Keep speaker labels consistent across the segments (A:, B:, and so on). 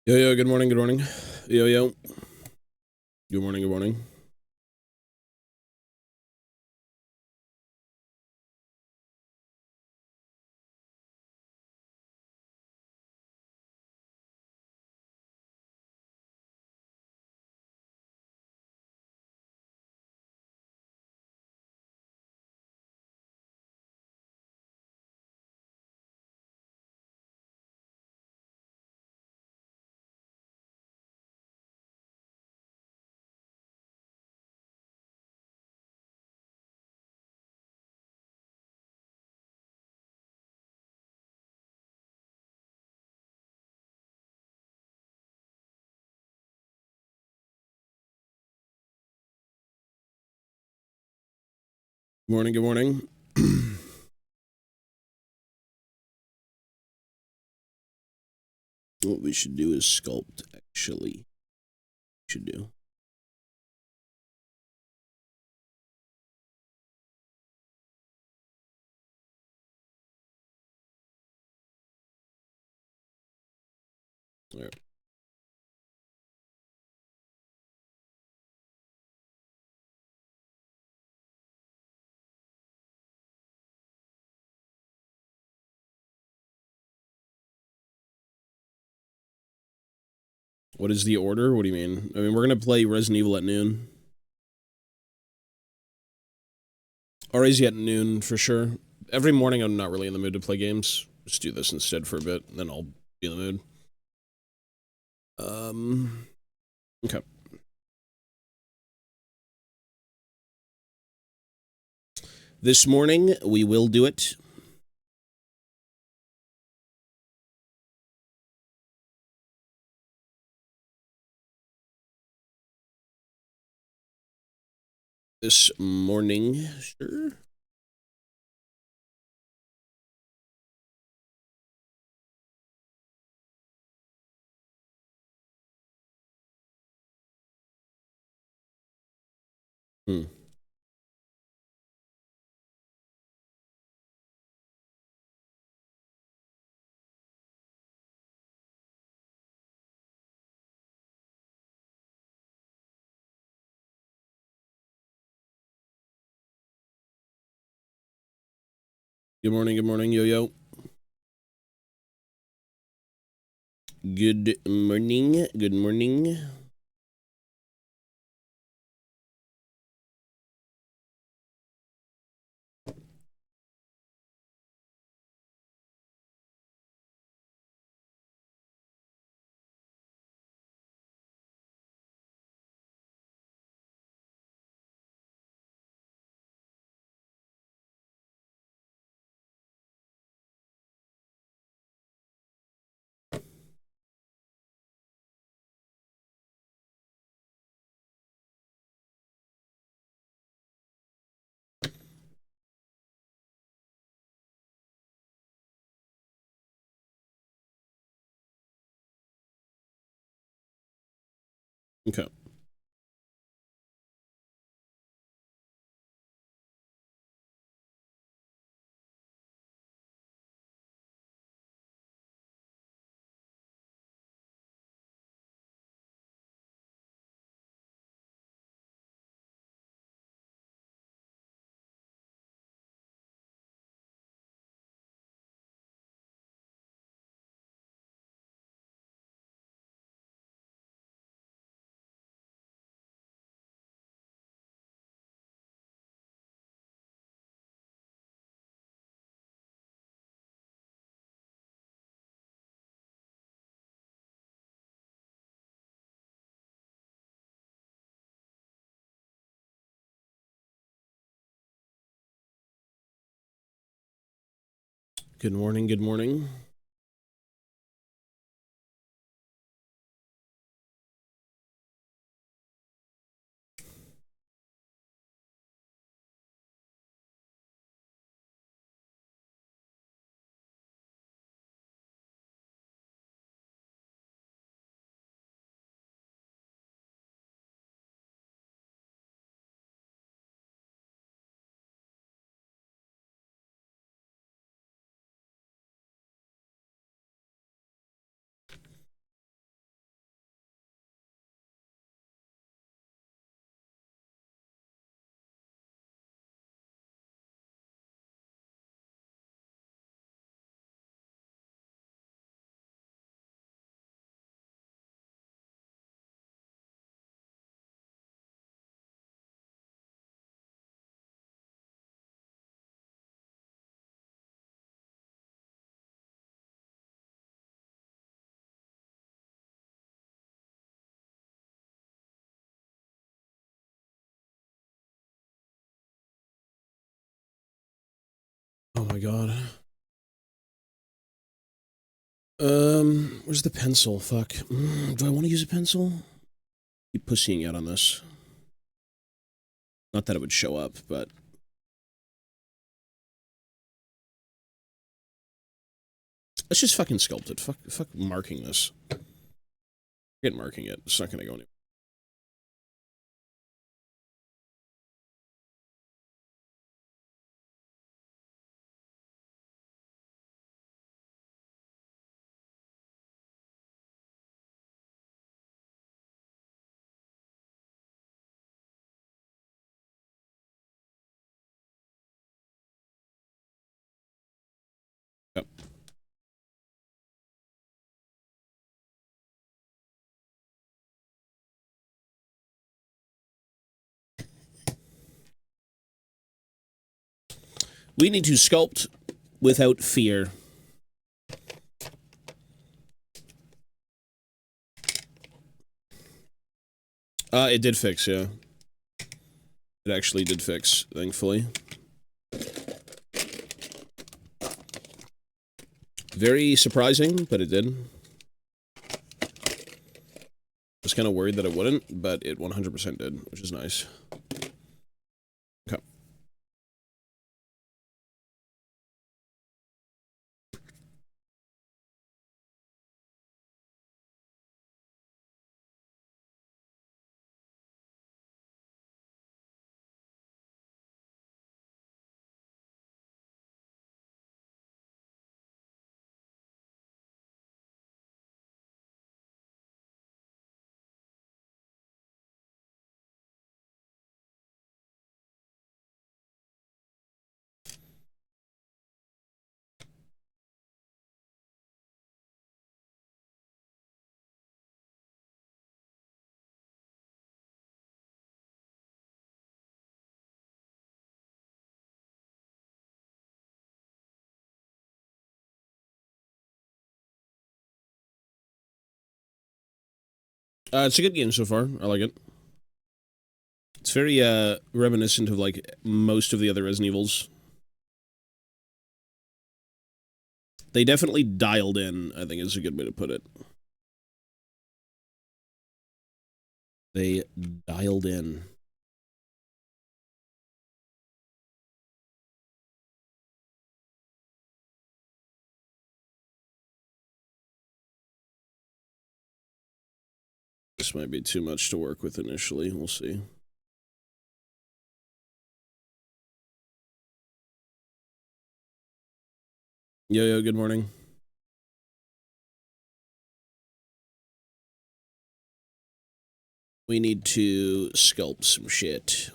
A: Yo, yo, good morning, good morning. Yo, yo. Good morning, good morning. Morning, good morning. What we should do is sculpt, actually. Should do. All right. What is the order? What do you mean? I mean, we're going to play Resident Evil at noon. RA's at noon, for sure. Every morning, I'm not really in the mood to play games. Just do this instead for a bit, and then I'll be in the mood. Okay. This morning, we will do it. This morning, sure. Hmm. Good morning, yo, yo. Good morning, good morning. Okay. Good morning, good morning. Oh my god. Where's the pencil? Fuck. Do I want to use a pencil? Keep pussying out on this. Not that it would show up, but... Let's just fucking sculpt it. Fuck marking this. Forget marking it. It's not gonna go anywhere. Yep. We need to sculpt without fear. It did fix, yeah. It actually did fix, thankfully. Very surprising, but it did. I was kind of worried that it wouldn't, but it 100% did, which is nice. Okay. It's a good game so far. I like it. It's very, reminiscent of, like, most of the other Resident Evils. They definitely dialed in, I think is a good way to put it. They dialed in. This might be too much to work with initially. We'll see. Yo, good morning. We need to sculpt some shit.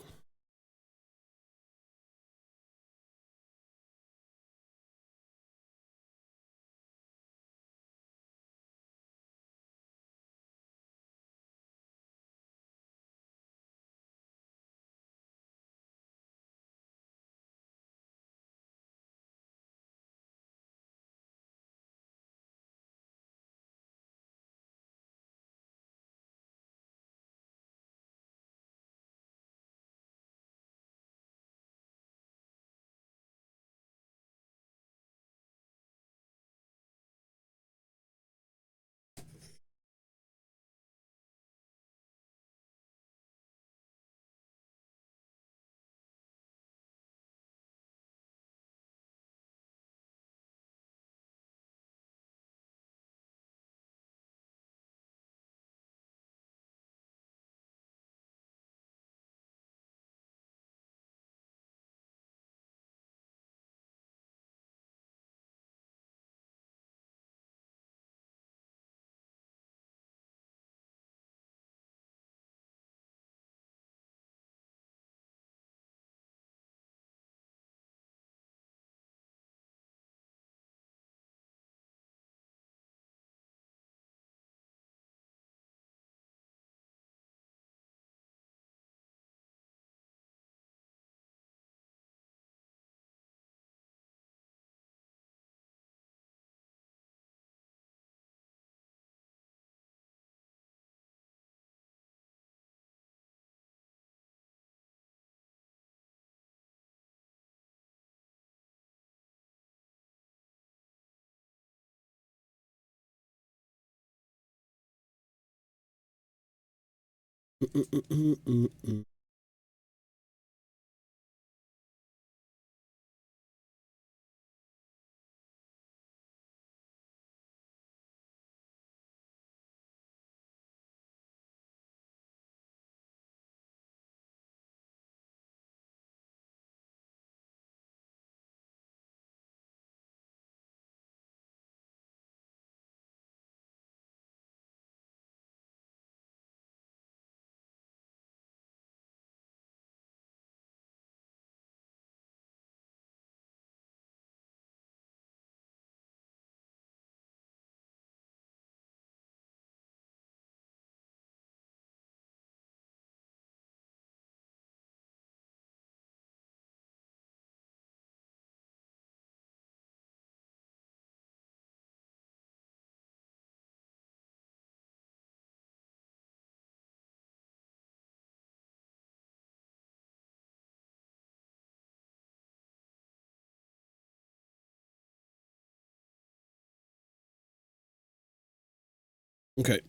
A: Okay.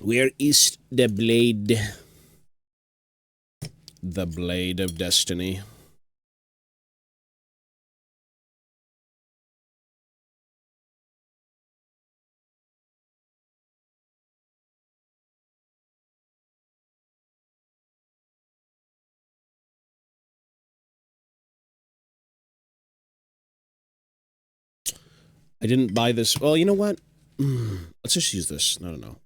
A: Where is the blade? The blade of destiny. I didn't buy this. Well, you know what? Let's just use this. I don't know.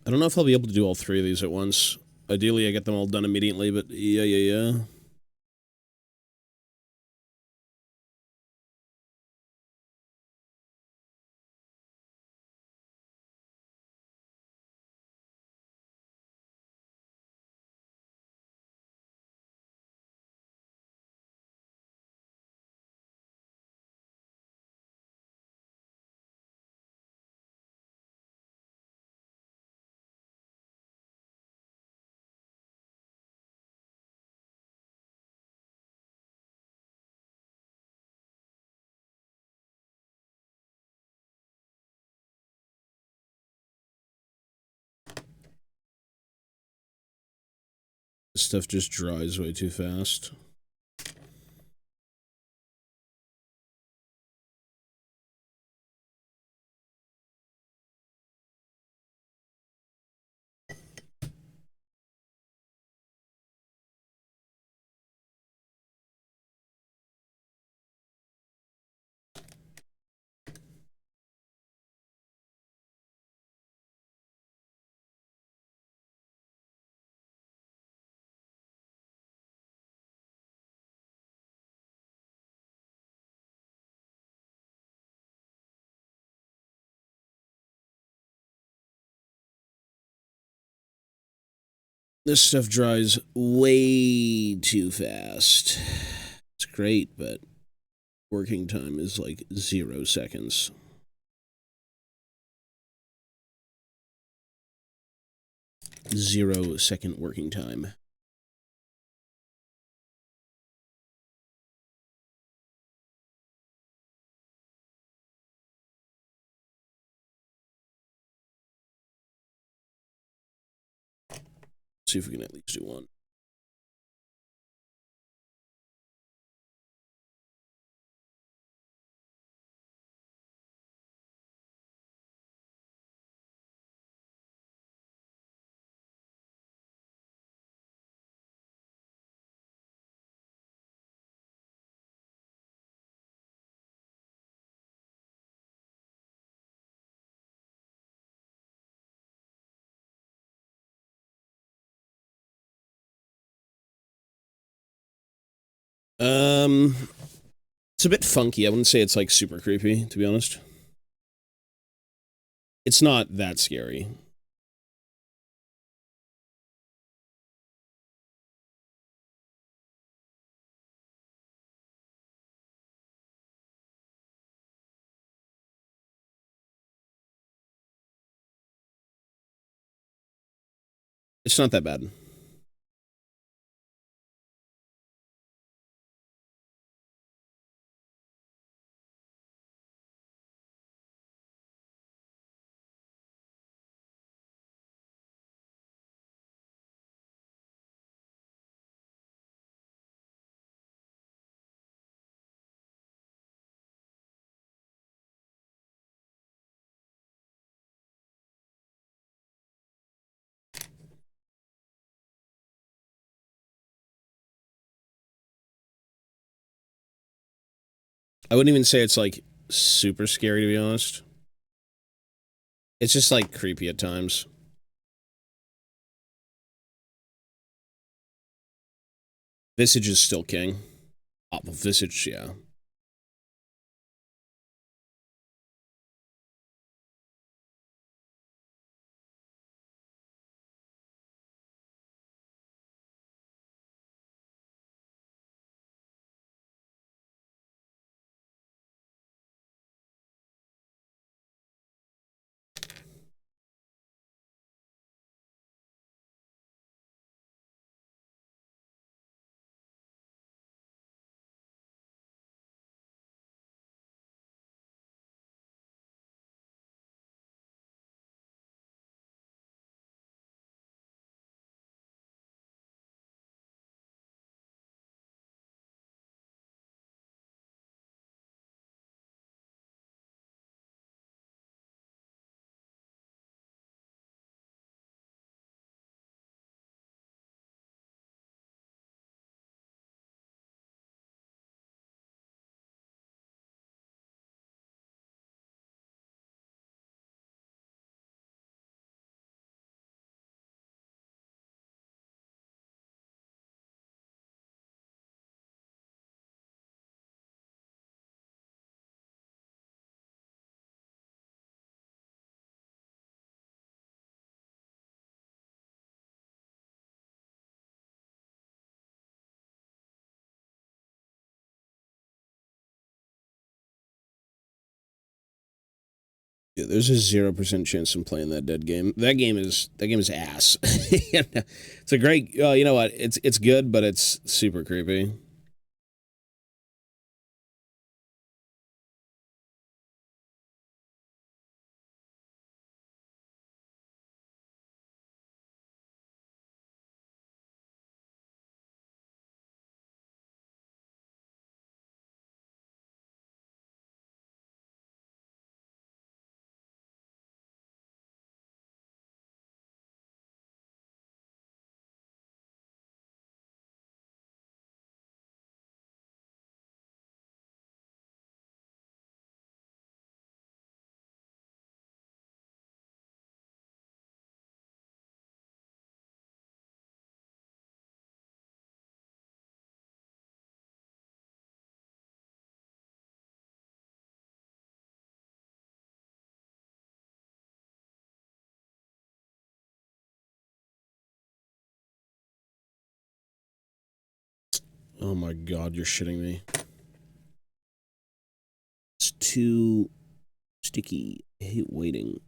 A: I don't know if I'll be able to do all three of these at once. Ideally, I get them all done immediately, but yeah. This stuff just dries way too fast. This stuff dries way too fast. It's great, but working time is like 0 seconds. Zero-second working time. See if we can at least do one. It's a bit funky. I wouldn't say it's like super creepy, to be honest. It's not that scary. It's not that bad. I wouldn't even say it's like super scary, to be honest. It's just like creepy at times. Visage is still king. Oh, well, Visage, yeah. Yeah, there's a 0% chance I'm playing that dead game. That game is ass. It's a great. You know what? It's good, but it's super creepy. Oh my god, you're shitting me. It's too sticky. I hate waiting.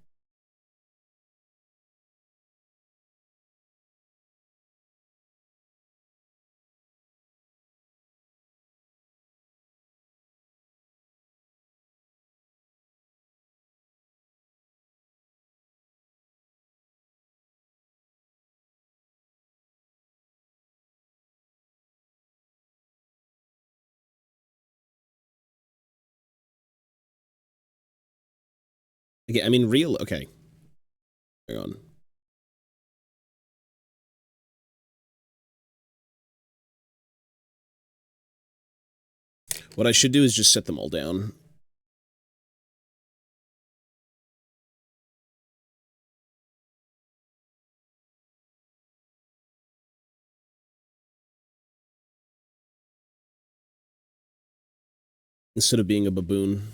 A: Okay, I mean, real. Okay, hang on. What I should do is just set them all down. instead of being a baboon.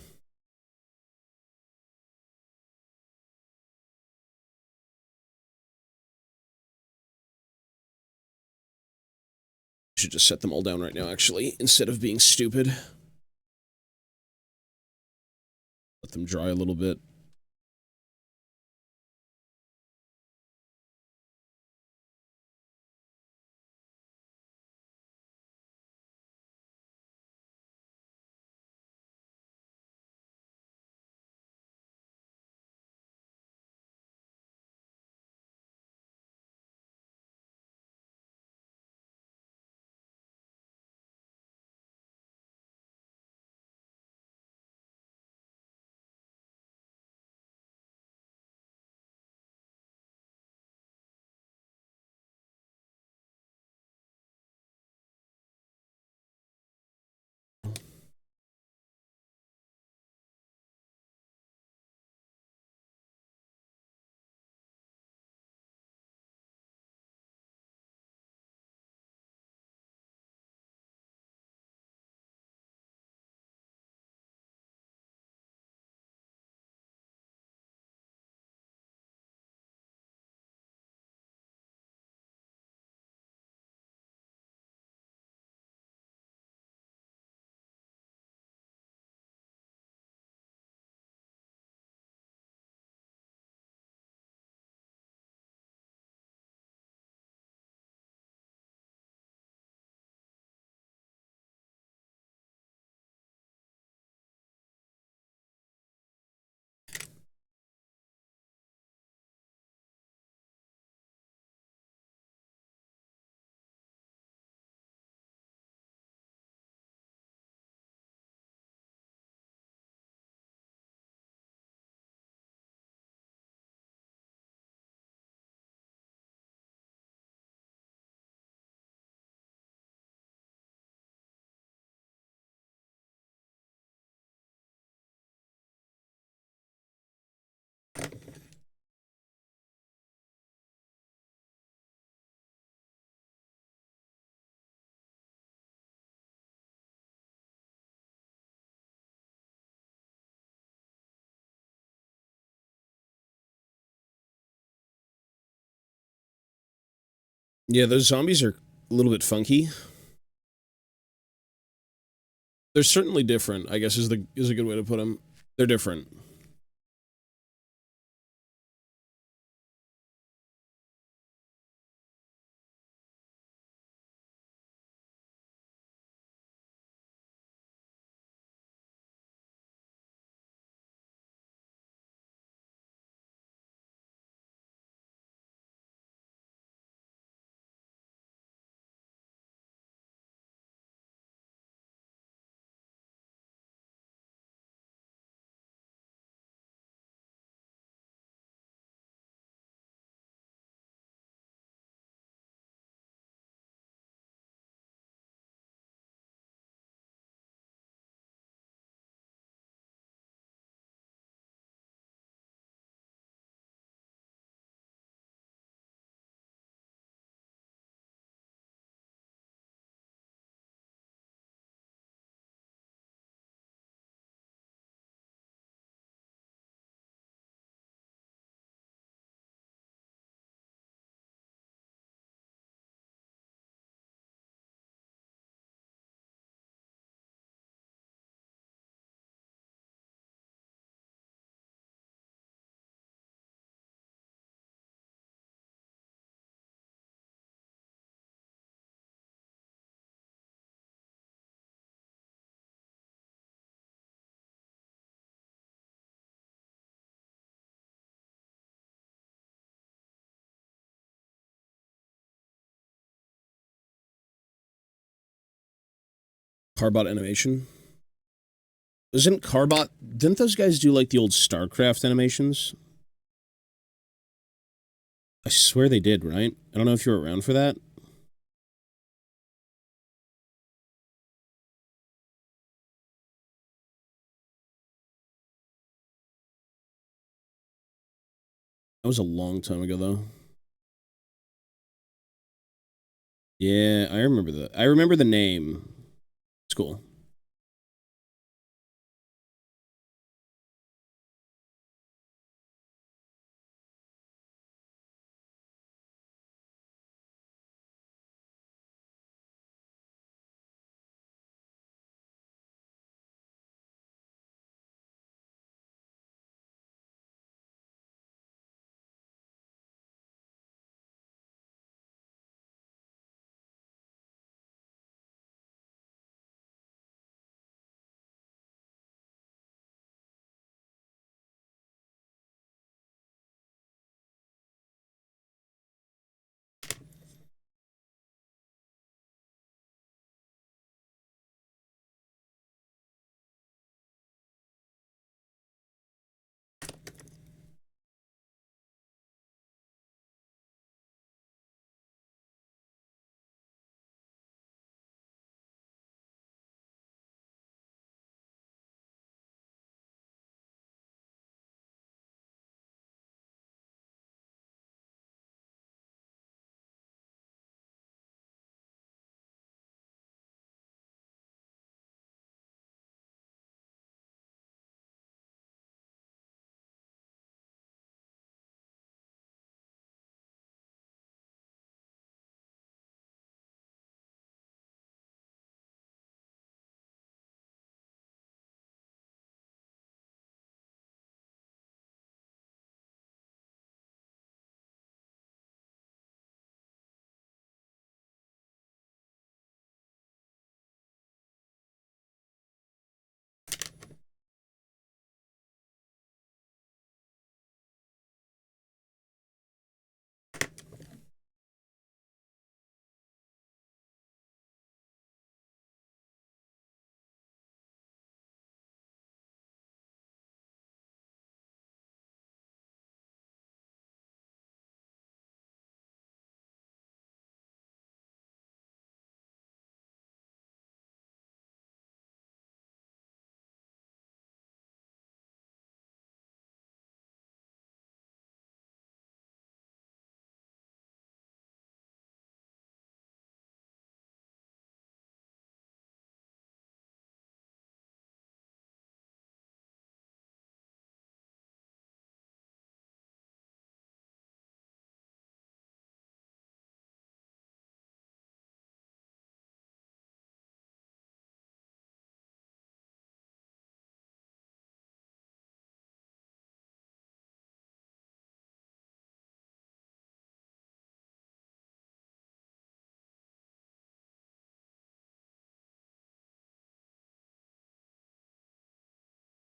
A: Should just set them all down right now, actually, instead of being stupid. Let them dry a little bit. Yeah, those zombies are a little bit funky. They're certainly different, I guess is a good way to put them. They're different. Carbot animation. Isn't Carbot... Didn't those guys do, like, the old StarCraft animations? I swear they did, right? I don't know if you were around for that. That was a long time ago, though. Yeah, I remember that. I remember the name. It's cool.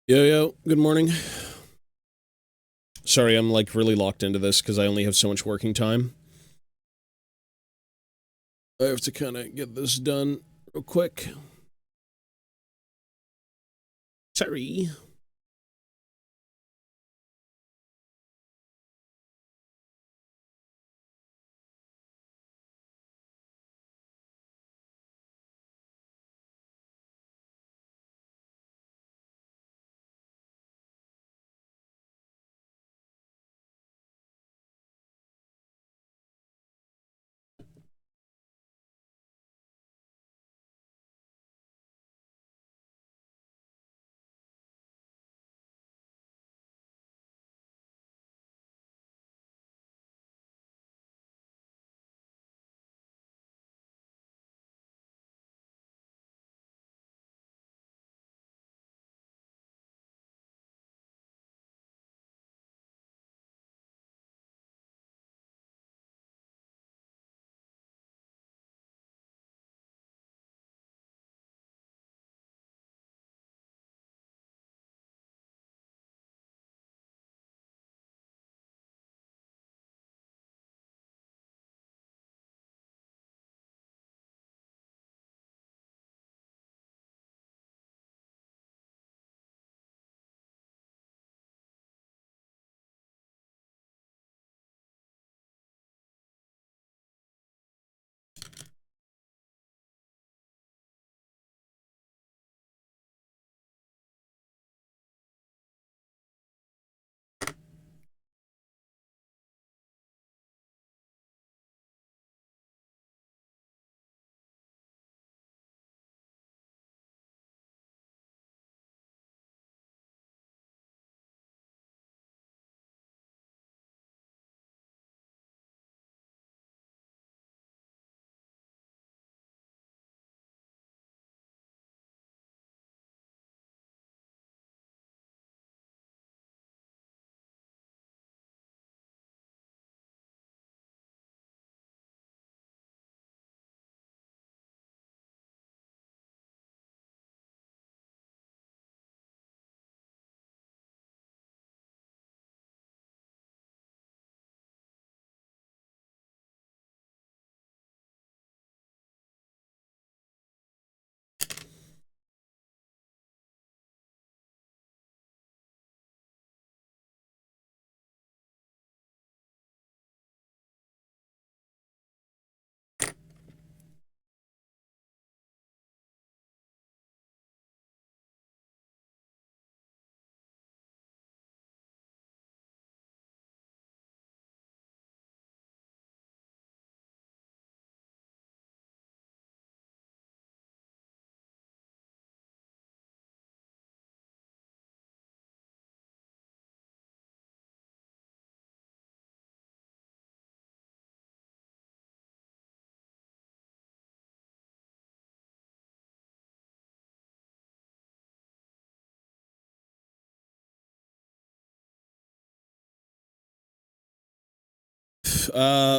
A: Yo, good morning. Sorry, I'm like really locked into this because I only have so much working time. I have to kind of get this done real quick. Sorry.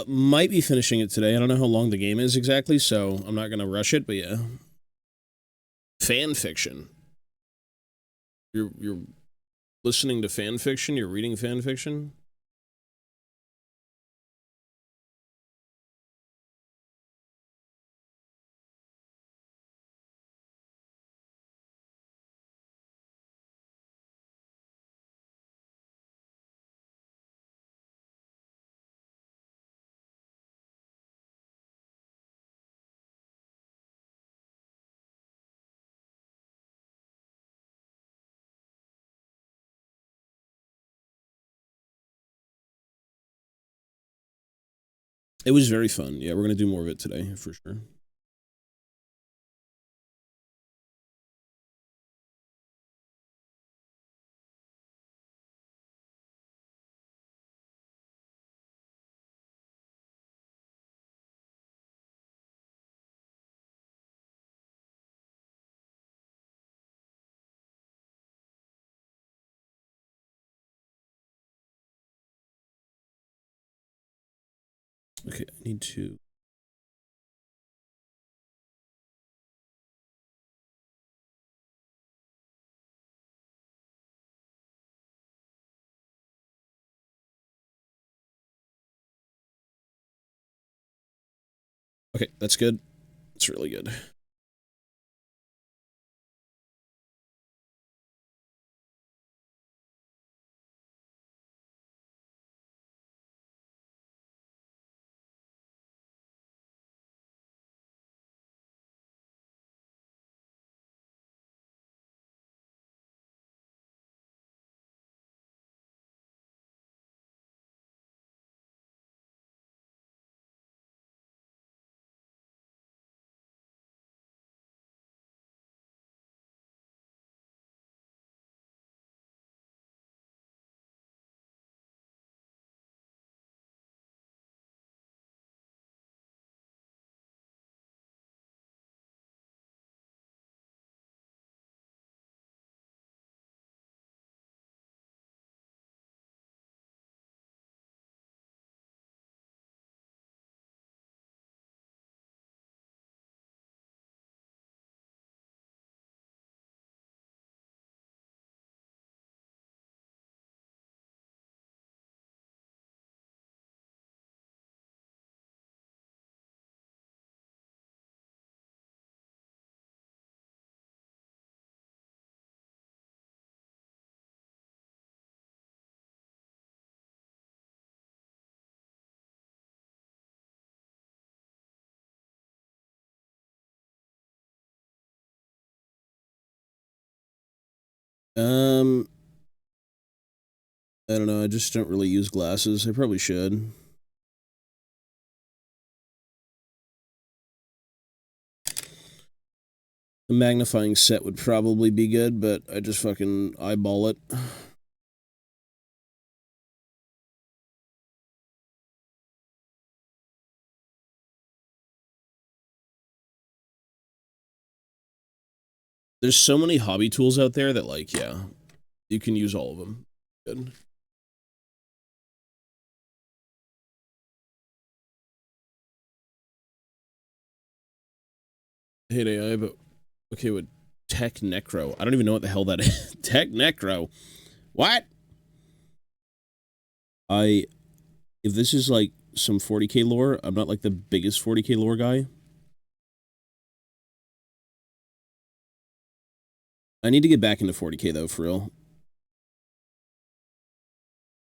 A: Might be finishing it today. I don't know how long the game is exactly, so I'm not gonna rush it, but yeah. Fan fiction. You're listening to fan fiction? You're reading fan fiction? It was very fun. Yeah, we're gonna do more of it today, for sure. Okay, I need to... Okay, that's good. That's really good. Um, I don't know. I just don't really use glasses. I probably should. A magnifying set would probably be good, but I just fucking eyeball it. There's so many hobby tools out there that, like, yeah, you can use all of them. Good. I hate AI, but okay with Tech Necro. I don't even know what the hell that is. Tech Necro. What? If this is like some 40k lore, I'm not like the biggest 40k lore guy. I need to get back into 40k though, for real.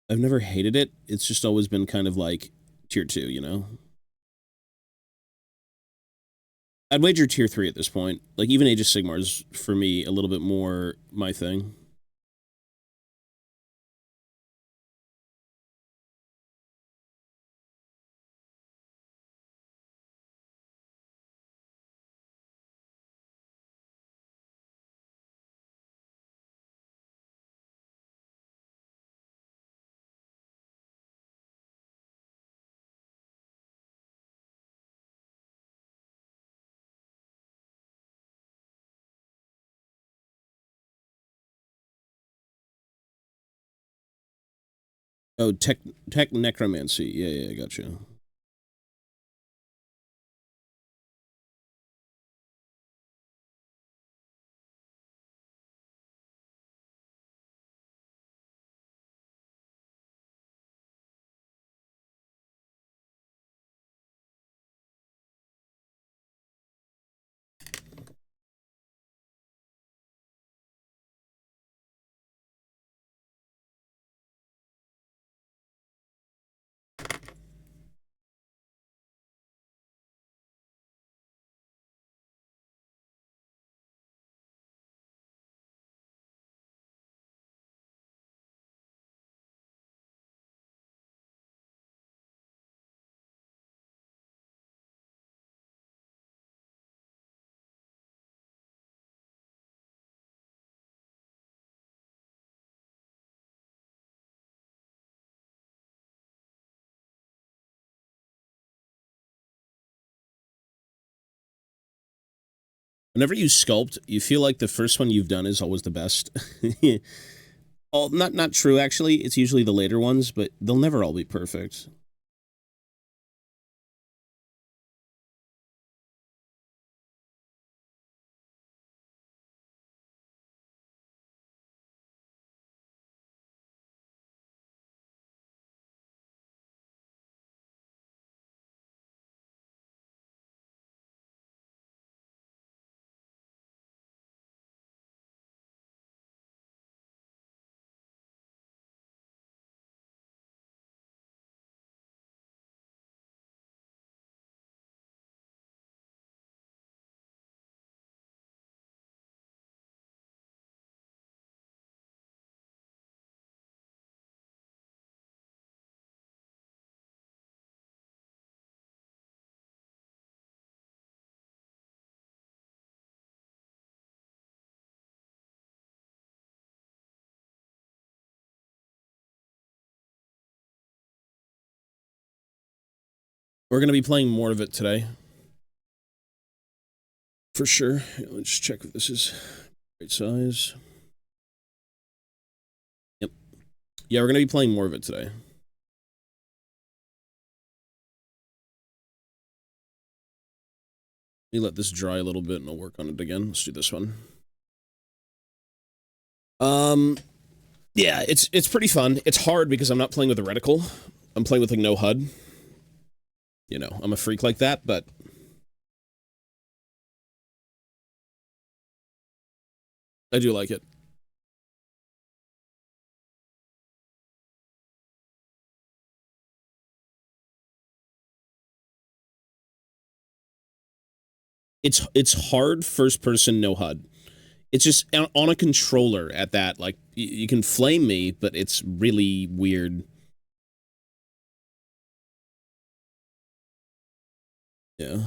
A: I've never hated it. It's just always been kind of like tier 2, you know? I'd wager tier 3 at this point. Like, even Age of Sigmar's, for me, a little bit more my thing. Oh, tech necromancy. Yeah, gotcha. Whenever you sculpt, you feel like the first one you've done is always the best. Oh, not true, actually. It's usually the later ones, but they'll never all be perfect. We're going to be playing more of it today. For sure. Let's check if this is right size. Yep. Yeah, we're going to be playing more of it today. Let me let this dry a little bit and I'll work on it again. Let's do this one. Yeah, it's pretty fun. It's hard because I'm not playing with a reticle. I'm playing with like no HUD. You know, I'm a freak like that, but I do like it. It's hard first person no HUD. It's just on a controller at that. Like you can flame me, but it's really weird. Yeah.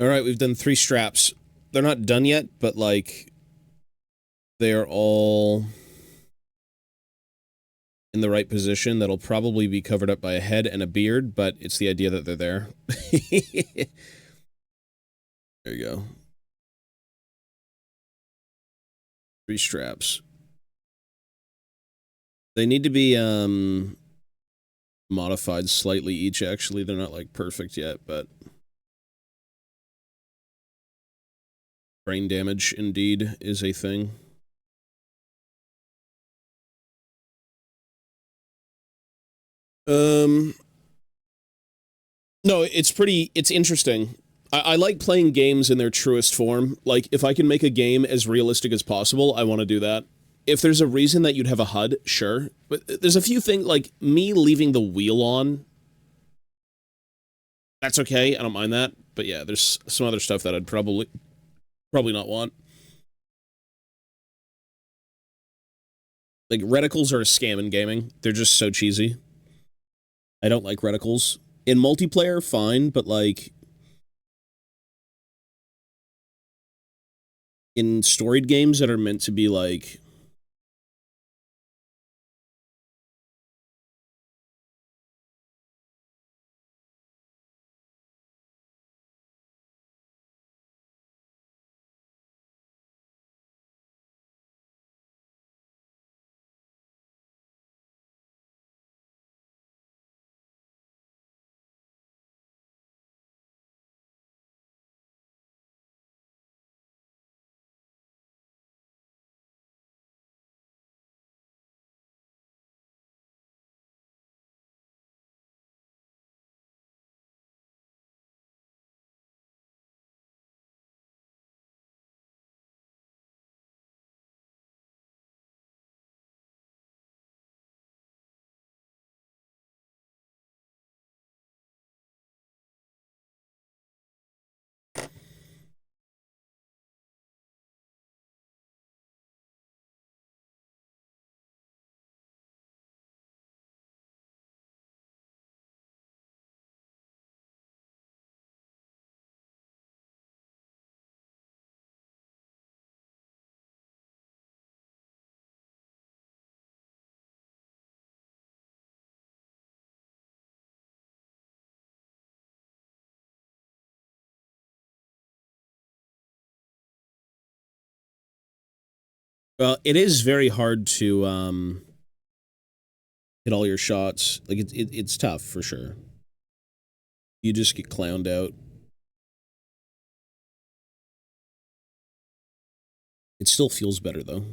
A: All right, we've done 3 straps. They're not done yet, but like they are all in the right position. That'll probably be covered up by a head and a beard, but it's the idea that they're there. There you go. 3 straps. They need to be modified slightly each, actually. They're not like perfect yet, but brain damage indeed is a thing. No, it's interesting. I like playing games in their truest form. Like, if I can make a game as realistic as possible, I want to do that. If there's a reason that you'd have a HUD, sure. But there's a few things, like me leaving the wheel on. That's okay, I don't mind that. But yeah, there's some other stuff that I'd probably not want. Like, reticles are a scam in gaming. They're just so cheesy. I don't like reticles. In multiplayer, fine, but like in storied games that are meant to be like well, it is very hard to hit all your shots. Like it's tough for sure. You just get clowned out. It still feels better though.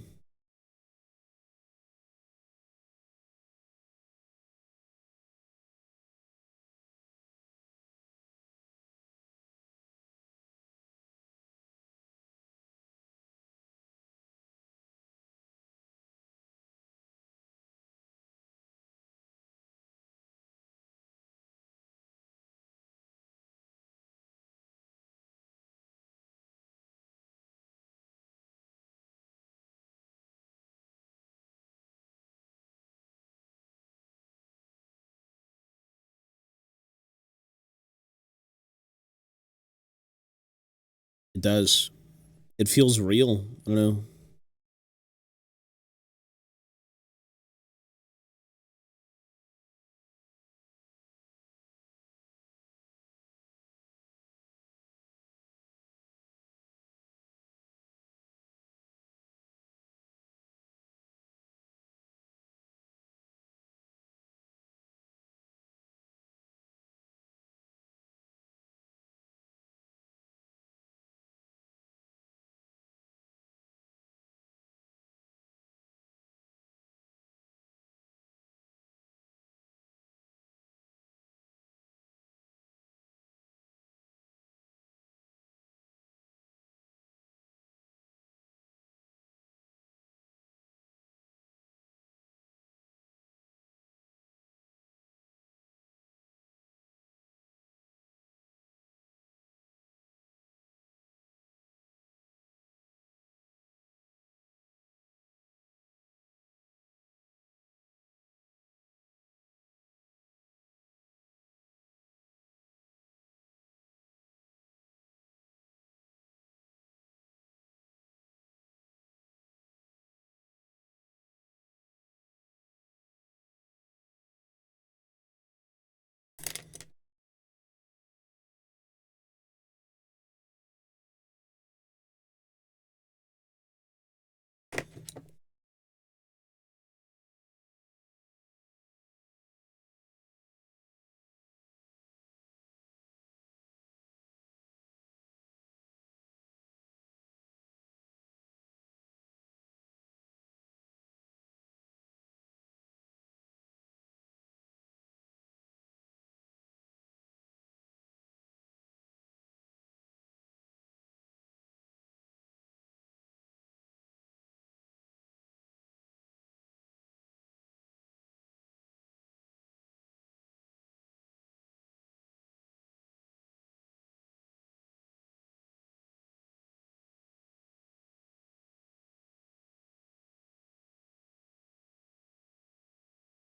A: It does. It feels real. I don't know.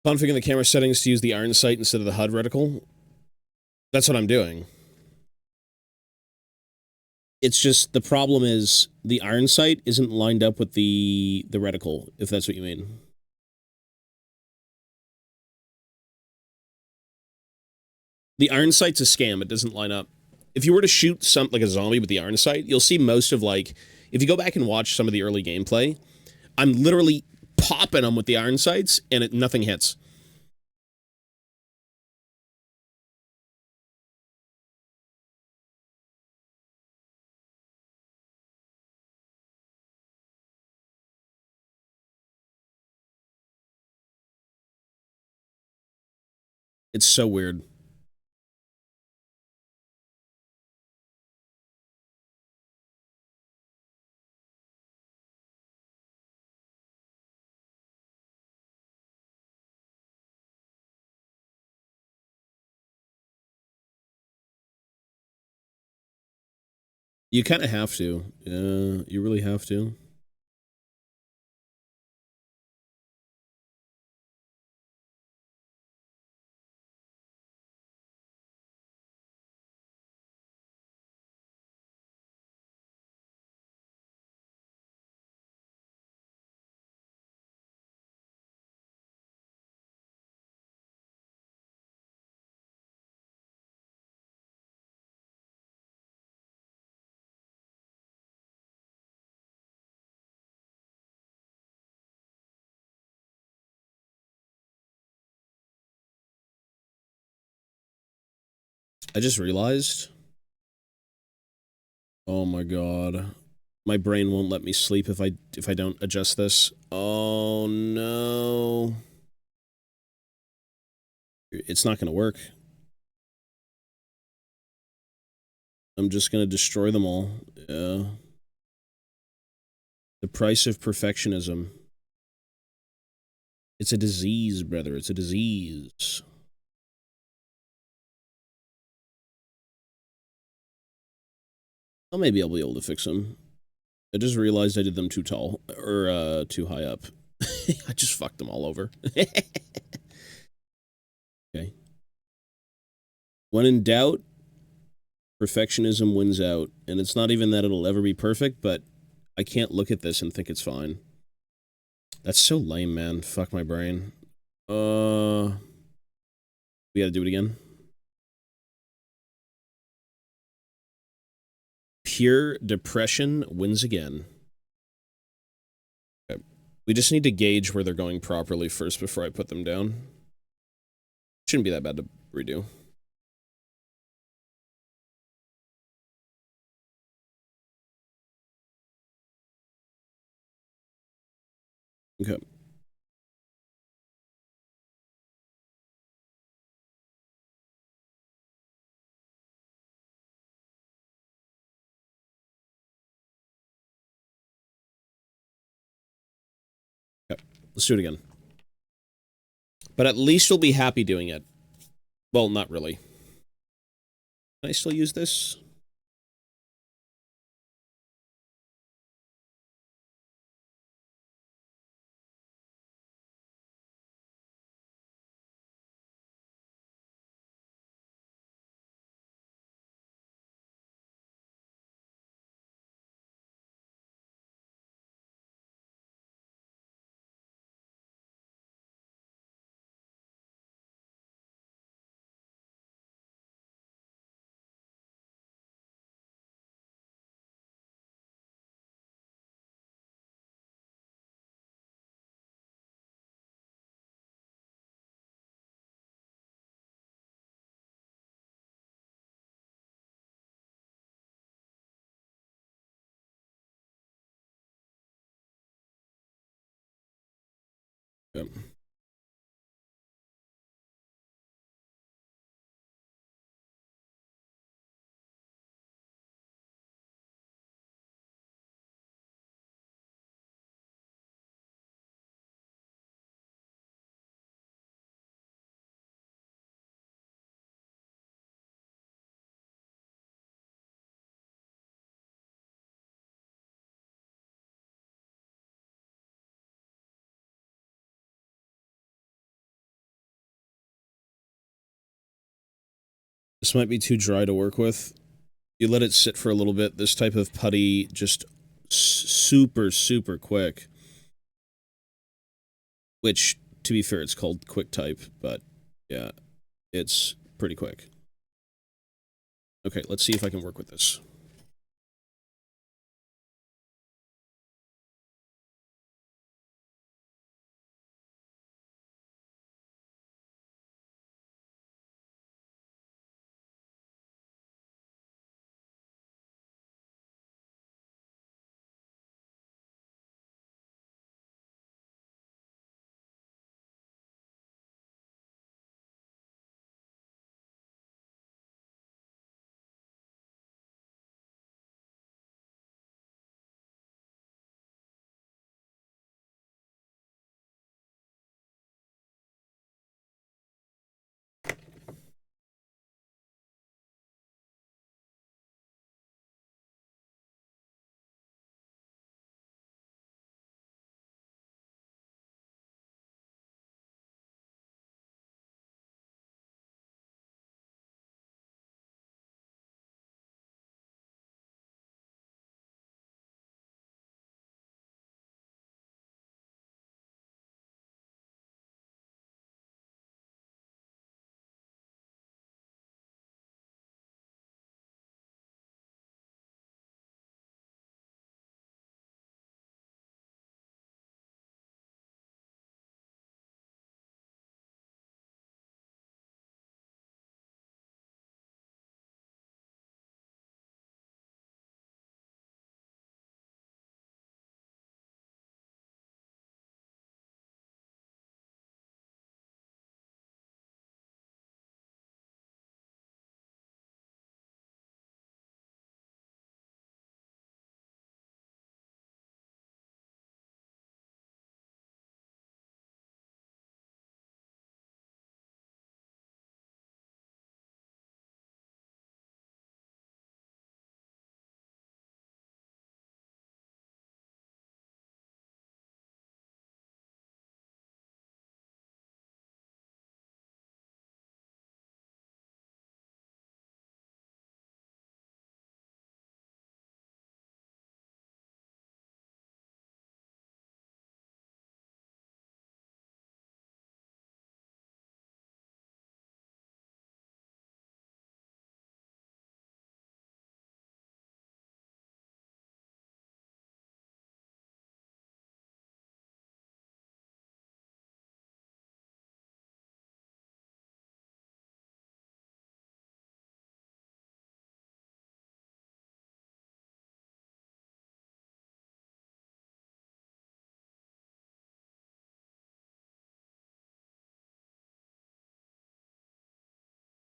A: Configuring the camera settings to use the iron sight instead of the HUD reticle. That's what I'm doing. It's just, the problem is, the iron sight isn't lined up with the reticle, if that's what you mean. The iron sight's a scam, it doesn't line up. If you were to shoot like a zombie with the iron sight, you'll see most of, like, if you go back and watch some of the early gameplay, I'm literally popping them with the iron sights, and nothing hits. It's so weird. You kind of have to. Yeah, you really have to. I just realized. Oh my god. My brain won't let me sleep if I don't adjust this. Oh no. It's not going to work. I'm just going to destroy them all. Yeah. The price of perfectionism. It's a disease, brother. It's a disease. Maybe I'll be able to fix them. I just realized I did them too tall. Or, too high up. I just fucked them all over. Okay. When in doubt, perfectionism wins out. And it's not even that it'll ever be perfect, but I can't look at this and think it's fine. That's so lame, man. Fuck my brain. We gotta do it again. Pure depression wins again. Okay. We just need to gauge where they're going properly first before I put them down. Shouldn't be that bad to redo. Okay. Okay. Let's do it again. But at least you'll be happy doing it. Well, not really. Can I still use this? Okay. This might be too dry to work with. You let it sit for a little bit. This type of putty just super, super quick. Which, to be fair, it's called quick type, but yeah, it's pretty quick. Okay, let's see if I can work with this.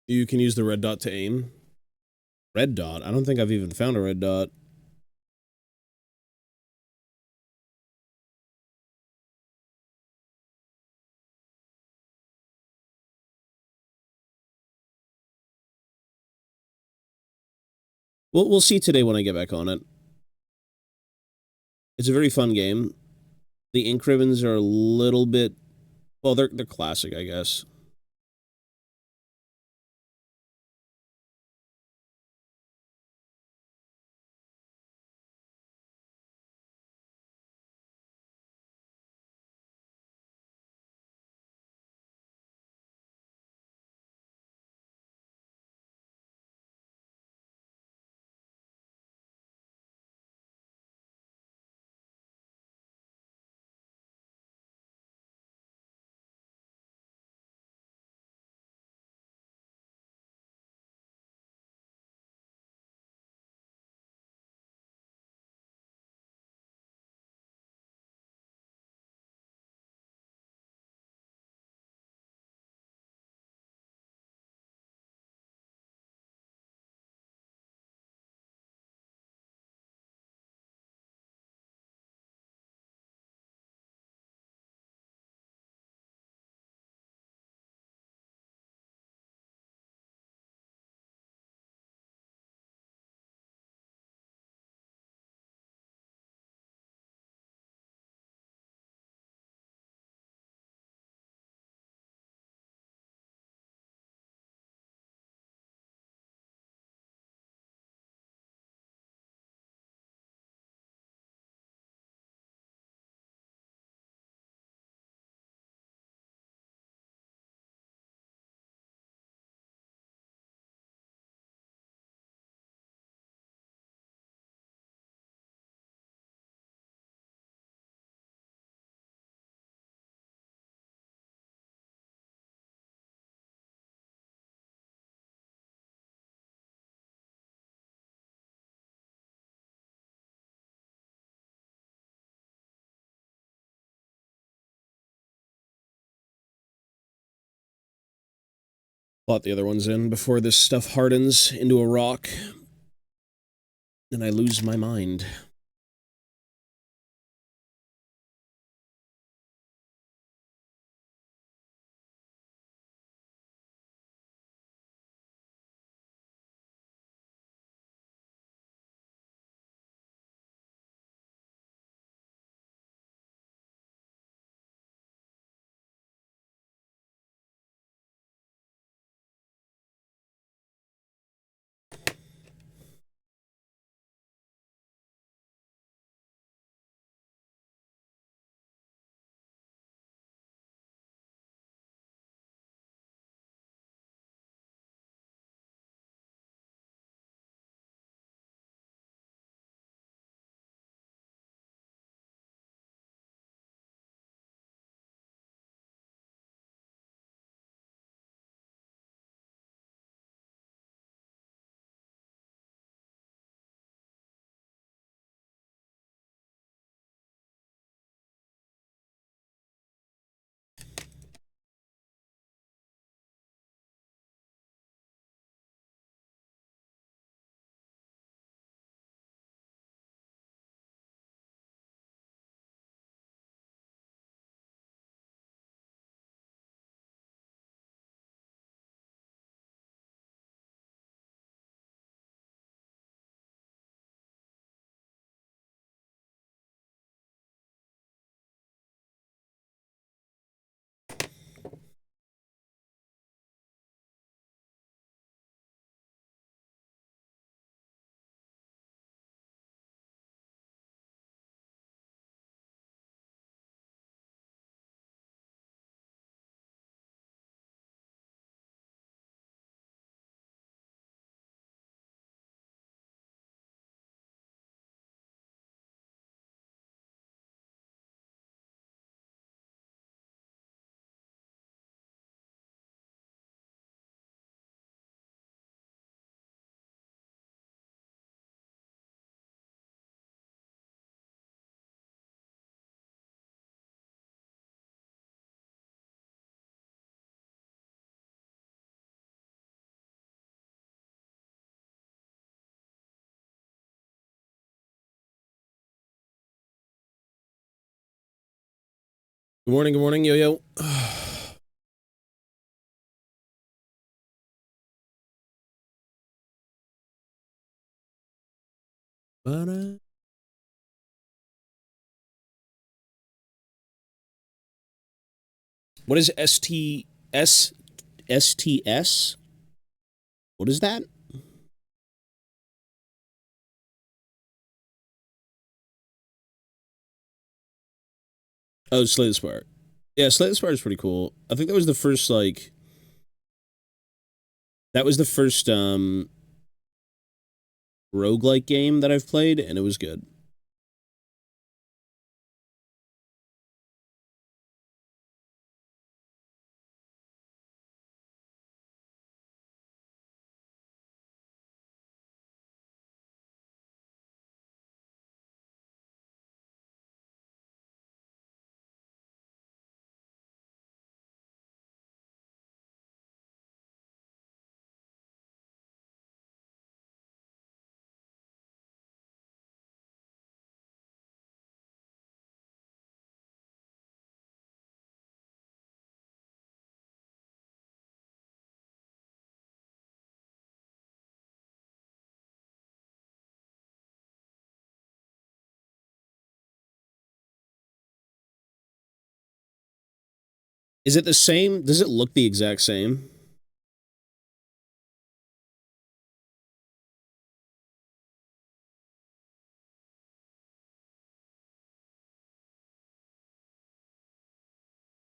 A: You can use the red dot to aim. Red dot? I don't think I've even found a red dot. We'll see today when I get back on it. It's a very fun game. The ink ribbons are a little bit... Well, they're classic, I guess. Plot the other ones in before this stuff hardens into a rock, and I lose my mind. Good morning, Yo-Yo. What is STS? What is that? Oh, Slay the Spire. Yeah, Slay the Spire is pretty cool. I think that was the first, like... That was the first, roguelike game that I've played, and it was good. Is it the same? Does it look the exact same?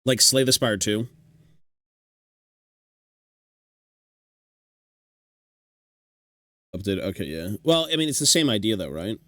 A: Like Slay the Spire 2? Updated, okay, yeah. Well, I mean, it's the same idea, though, right?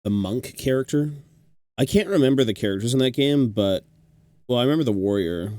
A: The monk character? I can't remember the characters in that game, but... Well, I remember the warrior.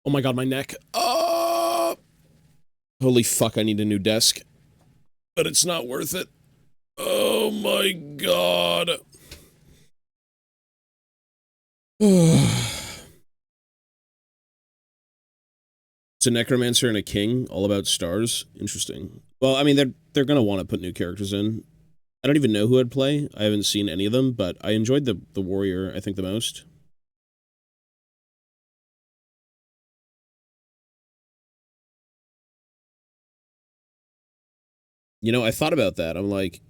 A: Oh my god, my neck. Oh! Holy fuck, I need a new desk. But it's not worth it. Oh my god. It's a necromancer and a king, all about stars. Interesting. Well, I mean, they're gonna want to put new characters in. I don't even know who I'd play. I haven't seen any of them, but I enjoyed the warrior, I think, the most. You know, I thought about that. I'm like,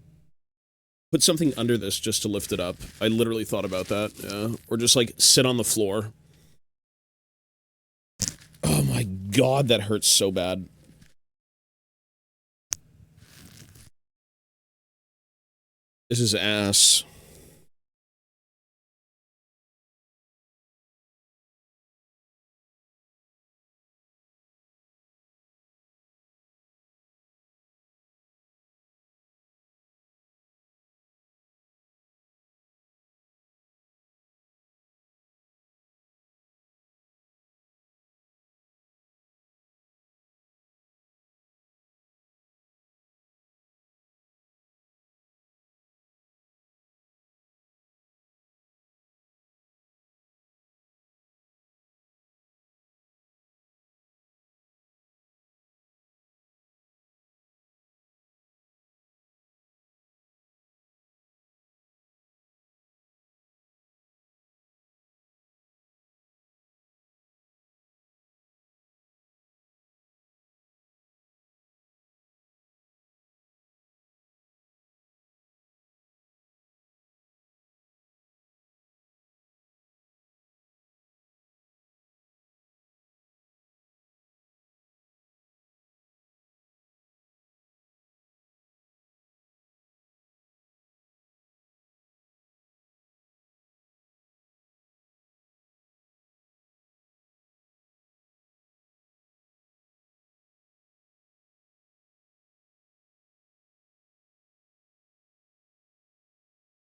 A: put something under this just to lift it up. I literally thought about that, yeah. Or just, like, sit on the floor. Oh my god, that hurts so bad. This is ass.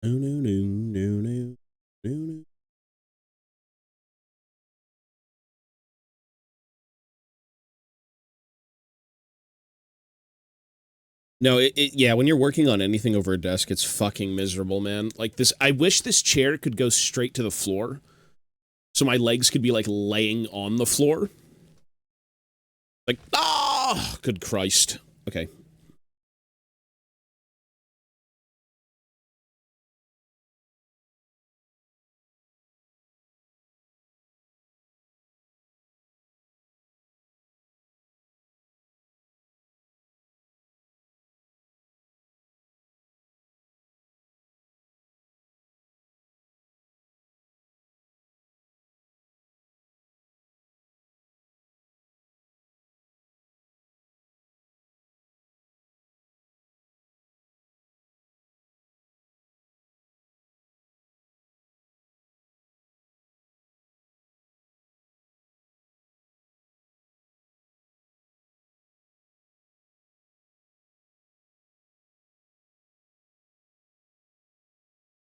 A: No, no, no, no, no, no, no. No, yeah, when you're working on anything over a desk, it's fucking miserable, man. Like this, I wish this chair could go straight to the floor. So my legs could be, like, laying on the floor. Like, ah! Good Christ. Okay.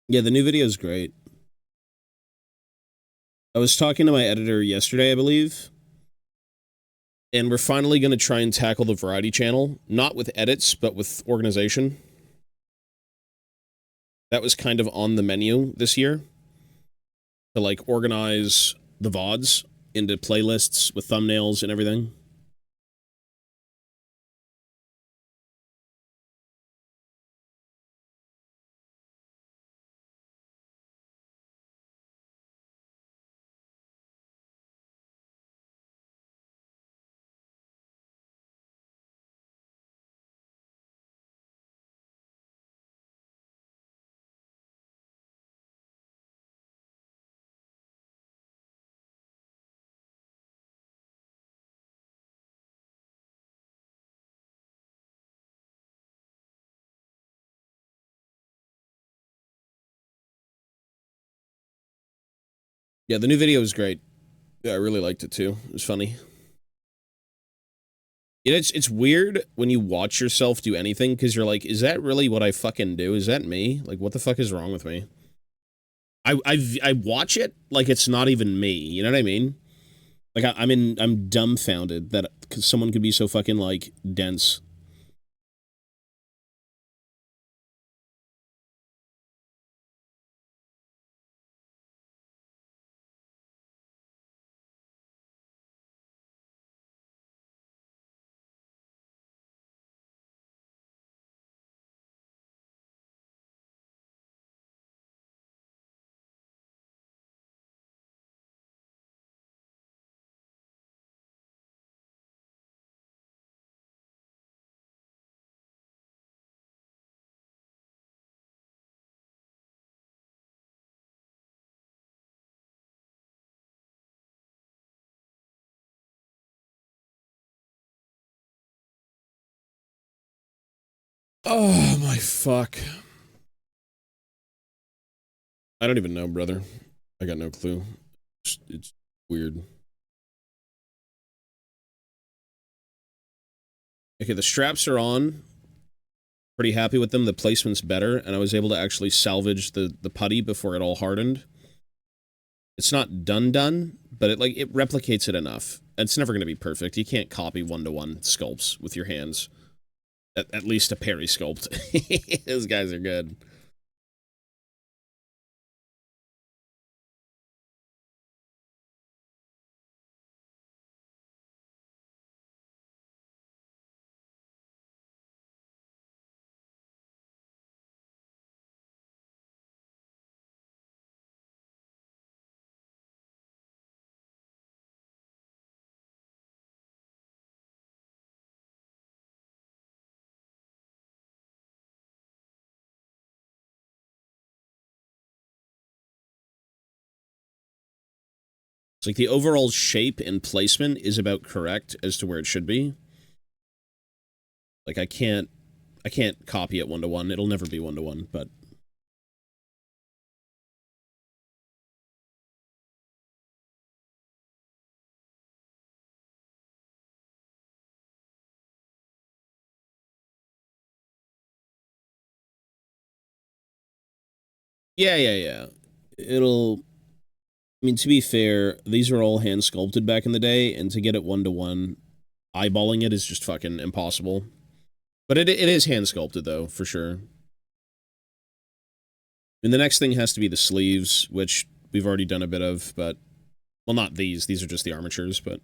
A: Yeah, the new video is great. I was talking to my editor yesterday, I believe, and we're finally going to try and tackle the variety channel, not with edits, but with organization. That was kind of on the menu this year, to like organize the VODs into playlists with thumbnails and everything. Yeah, the new video was great. Yeah, I really liked it too. It was funny. It's weird when you watch yourself do anything because you're like, is that really what I fucking do? Is that me? Like, what the fuck is wrong with me? I watch it like it's not even me. You know what I mean? Like I'm dumbfounded that someone could be so fucking like dense. Oh my fuck. I don't even know, brother. I got no clue. It's weird. Okay, the straps are on. Pretty happy with them. The placement's better, and I was able to actually salvage the putty before it all hardened. It's not done, but it replicates it enough. It's never going to be perfect. You can't copy one-to-one sculpts with your hands. At least a parry sculpt. Those guys are good. It's like the overall shape and placement is about correct as to where it should be. Like I can't copy it one-to-one. It'll never be one-to-one, but yeah. It'll I mean, to be fair, these are all hand sculpted back in the day, and to get it one-to-one, eyeballing it is just fucking impossible. But it is hand sculpted though, for sure. And the next thing has to be the sleeves, which we've already done a bit of, but well, not these. These are just the armatures, but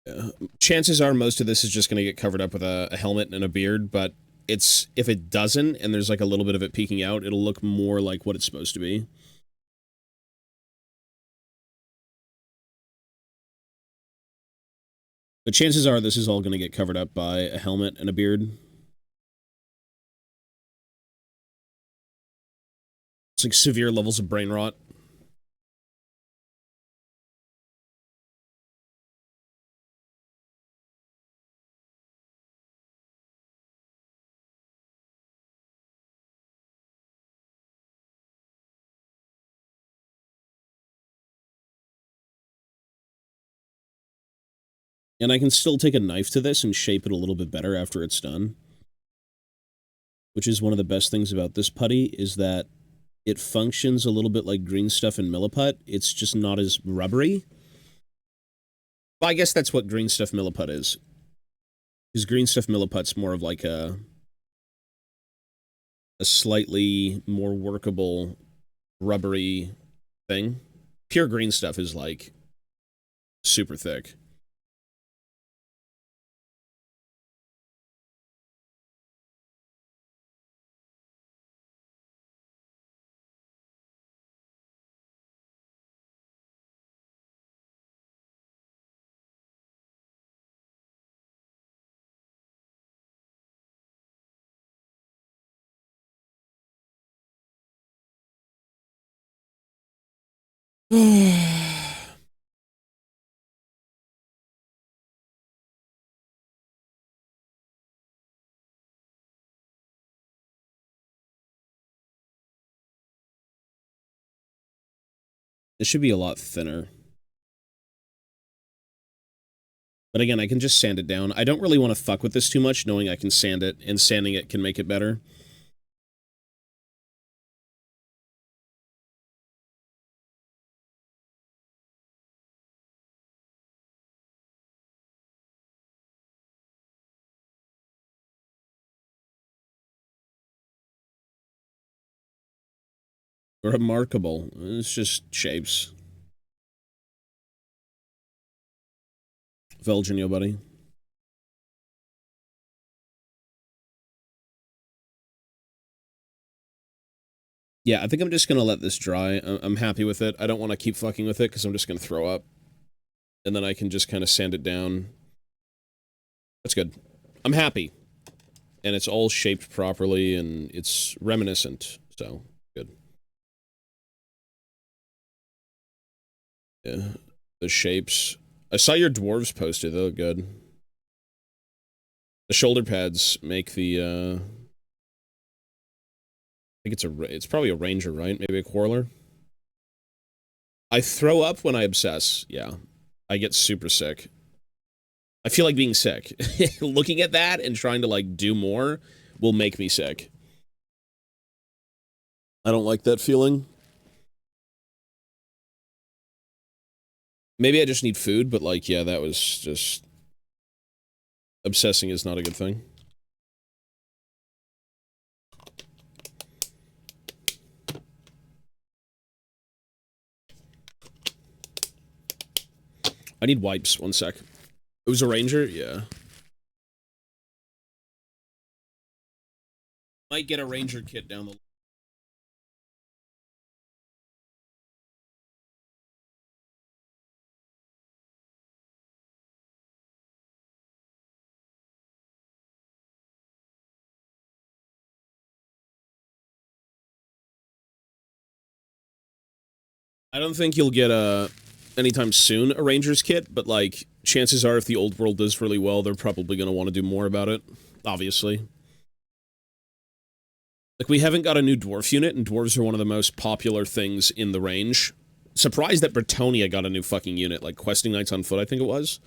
A: yeah. Chances are most of this is just going to get covered up with a helmet and a beard, but it's if it doesn't and there's like a little bit of it peeking out, it'll look more like what it's supposed to be. But chances are this is all going to get covered up by a helmet and a beard. It's like severe levels of brain rot. And I can still take a knife to this and shape it a little bit better after it's done. Which is one of the best things about this putty, is that it functions a little bit like green stuff in Milliput. It's just not as rubbery. Well, I guess that's what green stuff Milliput is. Because green stuff Milliput's more of like a slightly more workable, rubbery thing. Pure green stuff is like super thick. This should be a lot thinner. But again, I can just sand it down. I don't really want to fuck with this too much, knowing I can sand it, and sanding it can make it better. Remarkable. It's just shapes. Velgenio, buddy. Yeah, I think I'm just going to let this dry. I'm happy with it. I don't want to keep fucking with it because I'm just going to throw up. And then I can just kind of sand it down. That's good. I'm happy. And it's all shaped properly, and it's reminiscent. So, good. Yeah. The shapes. I saw your dwarves posted. They look good. The shoulder pads make the, I think it's probably a ranger, right? Maybe a quarreler. I throw up when I obsess. Yeah. I get super sick. I feel like being sick. Looking at that and trying to, like, do more will make me sick. I don't like that feeling. Maybe I just need food, but, like, yeah, that was just... Obsessing is not a good thing. I need wipes. One sec. It was a ranger? Yeah. Might get a ranger kit down the... I don't think you'll get anytime soon a Rangers kit, but, like, chances are if the old world does really well, they're probably going to want to do more about it, obviously. Like, we haven't got a new dwarf unit, and dwarves are one of the most popular things in the range. Surprised that Bretonia got a new fucking unit, like Questing Knights on Foot, I think it was.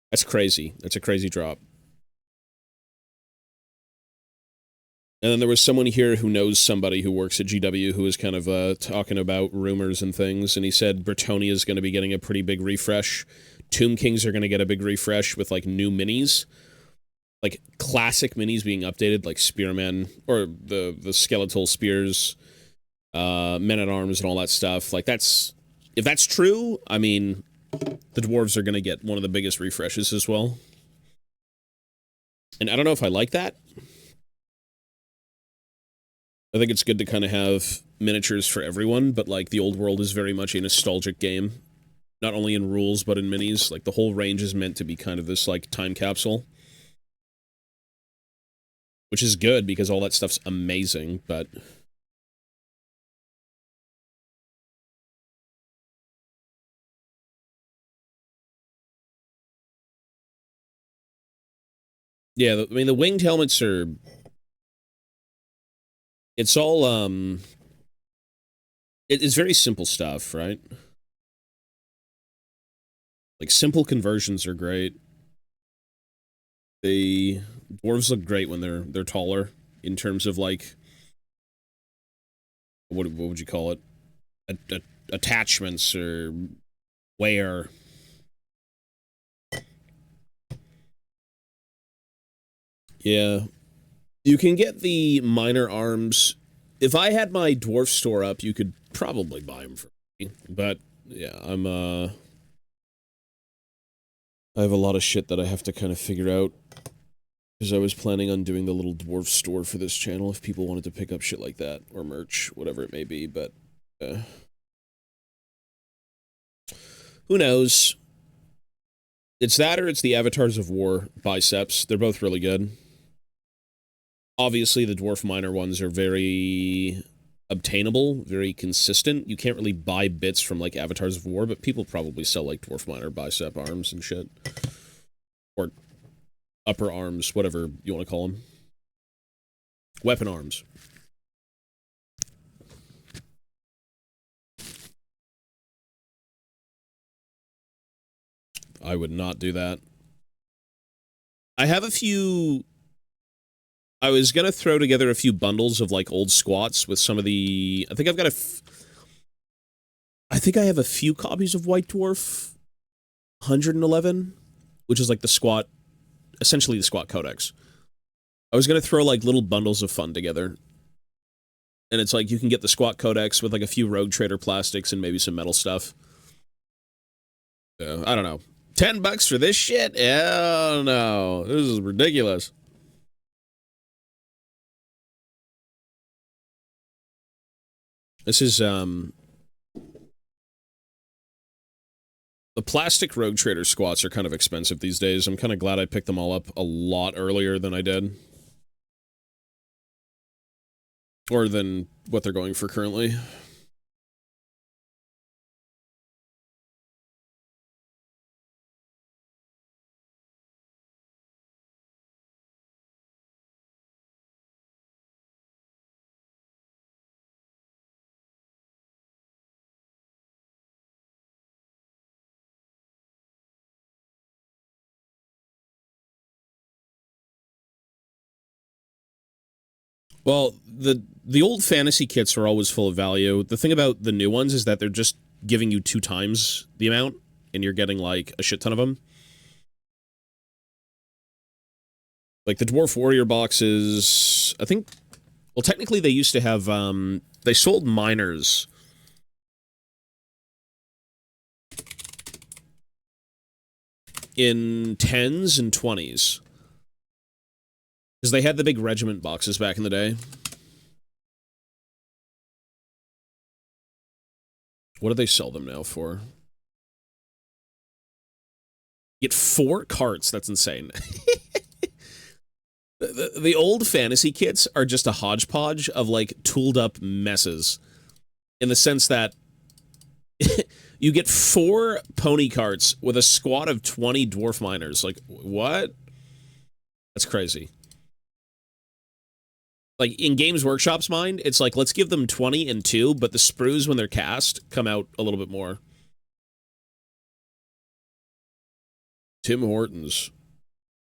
A: That's crazy. That's a crazy drop. And then there was someone here who knows somebody who works at GW who was kind of talking about rumors and things, and he said Bretonia is going to be getting a pretty big refresh. Tomb Kings are going to get a big refresh with, like, new minis. Like, classic minis being updated, like Spearmen, or the skeletal spears, men-at-arms and all that stuff. Like, that's... If that's true, I mean, the dwarves are going to get one of the biggest refreshes as well. And I don't know if I like that. I think it's good to kind of have miniatures for everyone, but, like, the old world is very much a nostalgic game. Not only in rules, but in minis. Like, the whole range is meant to be kind of this, like, time capsule. Which is good, because all that stuff's amazing, but... Yeah, I mean, the winged helmets are... It's all, it's very simple stuff, right? Like, simple conversions are great. The dwarves look great when they're taller, in terms of, like... What would you call it? Attachments or wear. Yeah. You can get the minor arms. If I had my dwarf store up, you could probably buy them for me. But, yeah, I have a lot of shit that I have to kind of figure out. Because I was planning on doing the little dwarf store for this channel if people wanted to pick up shit like that. Or merch, whatever it may be, but... who knows? It's that or it's the Avatars of War biceps. They're both really good. Obviously, the dwarf minor ones are very obtainable, very consistent. You can't really buy bits from, like, Avatars of War, but people probably sell, like, dwarf minor bicep arms and shit. Or upper arms, whatever you want to call them. Weapon arms. I would not do that. I have a few... I was gonna throw together a few bundles of, like, old squats with some of the... I think I've got I think I have a few copies of White Dwarf 111, which is, like, the squat... essentially the squat codex. I was gonna throw, like, little bundles of fun together. And it's like, you can get the squat codex with, like, a few Rogue Trader plastics and maybe some metal stuff. I don't know. $10 for this shit? Hell no. This is ridiculous. This is, the plastic Rogue Trader squats are kind of expensive these days. I'm kind of glad I picked them all up a lot earlier than I did. Or than what they're going for currently. Well, the old fantasy kits are always full of value. The thing about the new ones is that they're just giving you 2 times the amount, and you're getting, like, a shit ton of them. Like, the Dwarf Warrior boxes, I think... Well, technically, they used to have, they sold miners. In 10s and 20s. Because they had the big regiment boxes back in the day. What do they sell them now for? Get 4 carts, that's insane. The old fantasy kits are just a hodgepodge of, like, tooled up messes. In the sense that you get 4 pony carts with a squad of 20 dwarf miners. Like, what? That's crazy. Like, in Games Workshop's mind, it's like, let's give them 20 and 2, but the sprues, when they're cast, come out a little bit more. Tim Hortons.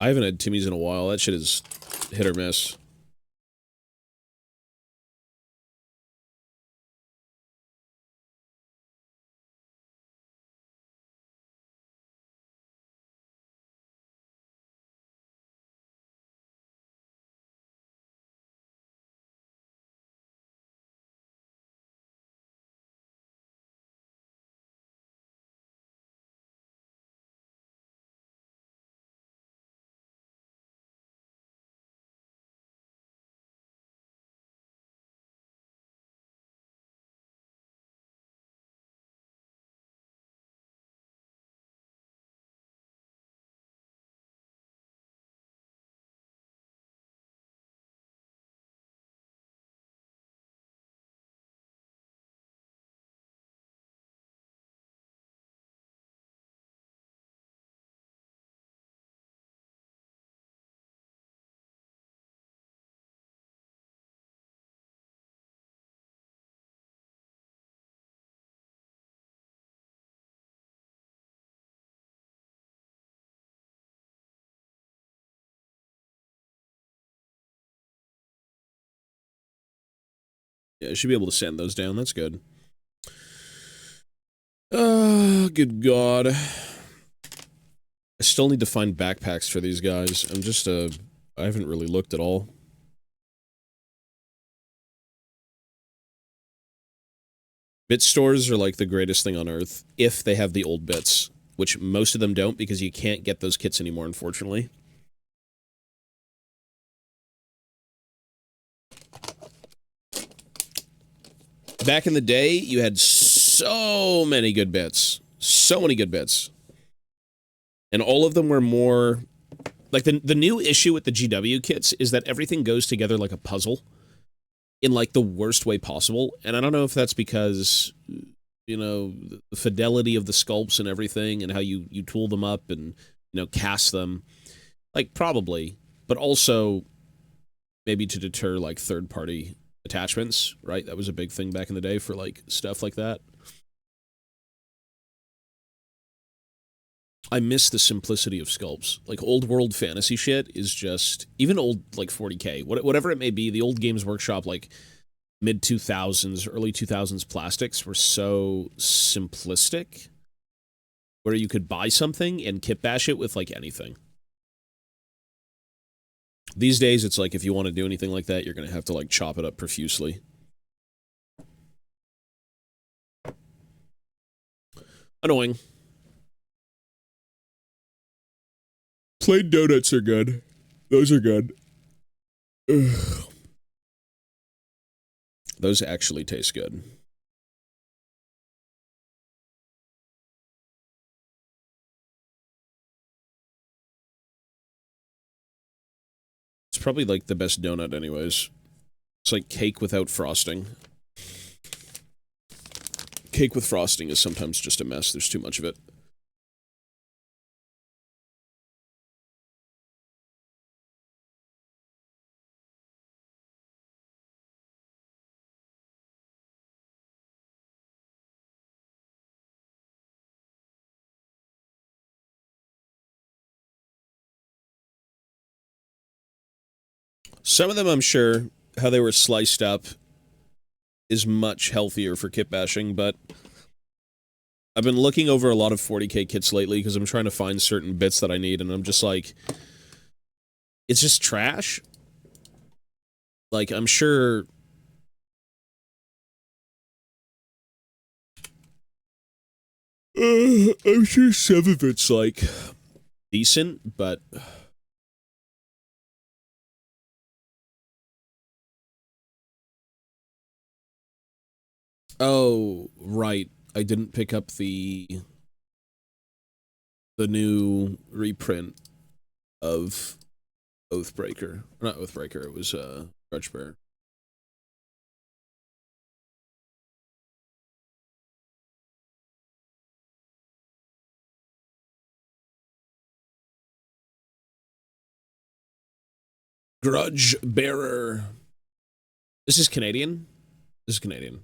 A: I haven't had Timmy's in a while. That shit is hit or miss. Yeah, I should be able to send those down. That's good. Good God. I still need to find backpacks for these guys. I'm just, I haven't really looked at all. Bit stores are like the greatest thing on earth, if they have the old bits, which most of them don't because you can't get those kits anymore, unfortunately. Back in the day, you had so many good bits. So many good bits. And all of them were more... Like, the new issue with the GW kits is that everything goes together like a puzzle in, like, the worst way possible. And I don't know if that's because, you know, the fidelity of the sculpts and everything and how you tool them up and, you know, cast them. Like, probably. But also, maybe to deter, like, third-party attachments, right? That was a big thing back in the day for, like, stuff like that. I miss the simplicity of sculpts. Like, old world fantasy shit is just... Even old, like, 40K, whatever it may be, the old Games Workshop, like, mid-2000s, early 2000s plastics were so simplistic, where you could buy something and kit bash it with, like, anything. These days, it's like, if you want to do anything like that, you're going to have to, like, chop it up profusely. Annoying. Plain donuts are good. Those are good. Ugh. Those actually taste good. It's probably, like, the best donut anyways. It's like cake without frosting. Cake with frosting is sometimes just a mess. There's too much of it. Some of them, I'm sure, how they were sliced up is much healthier for kit bashing, but I've been looking over a lot of 40K kits lately because I'm trying to find certain bits that I need, and I'm just like, it's just trash. Like, I'm sure... I'm sure some of it's, like, decent, but... Oh, right. I didn't pick up the new reprint of Oathbreaker. Not Oathbreaker, it was, Grudgebearer. Grudgebearer. This is Canadian? This is Canadian.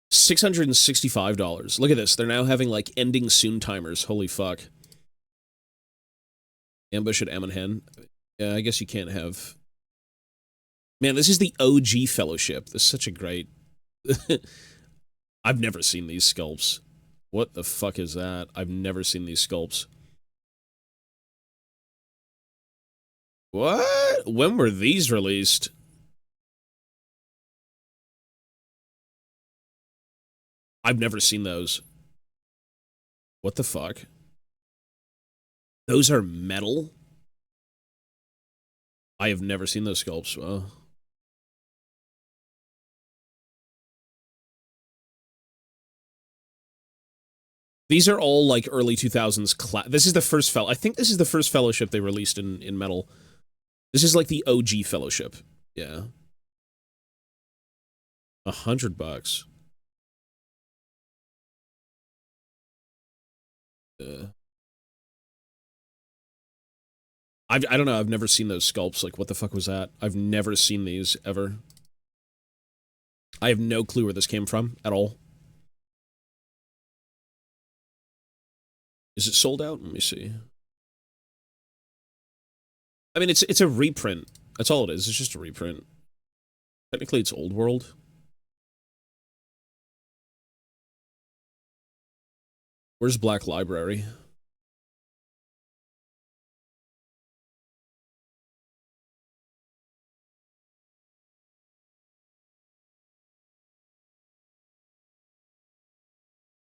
A: $665. Look at this. They're now having, like, ending soon timers. Holy fuck. Ambush at Ammonhen. Yeah, I guess you can't have... Man, this is the OG Fellowship. This is such a great... I've never seen these sculpts. What the fuck is that? I've never seen these sculpts. What? When were these released? I've never seen those. What the fuck? Those are metal? I have never seen those sculpts. These are all, like, early 2000s this is the first I think this is the first Fellowship they released in metal. This is, like, the OG Fellowship. Yeah. $100. I don't know, I've never seen those sculpts. Like, what the fuck was that? I've never seen these, ever. I have no clue where this came from, at all. Is it sold out? Let me see. I mean, it's a reprint. That's all it is. It's just a reprint. Technically, it's old world. Where's Black Library?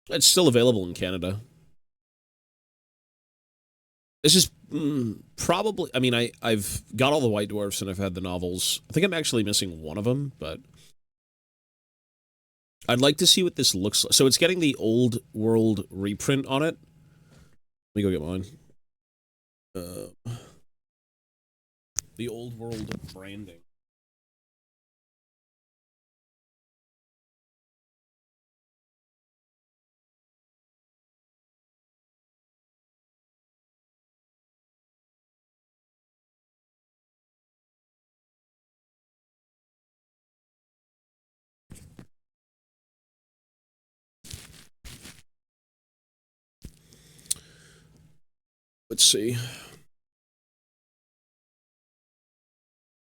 A: It's still available in Canada. It's just probably. I mean, I've got all the White Dwarfs and I've had the novels. I think I'm actually missing one of them, but I'd like to see what this looks like. So it's getting the old world reprint on it. Let me go get mine. The old world branding. Let's see.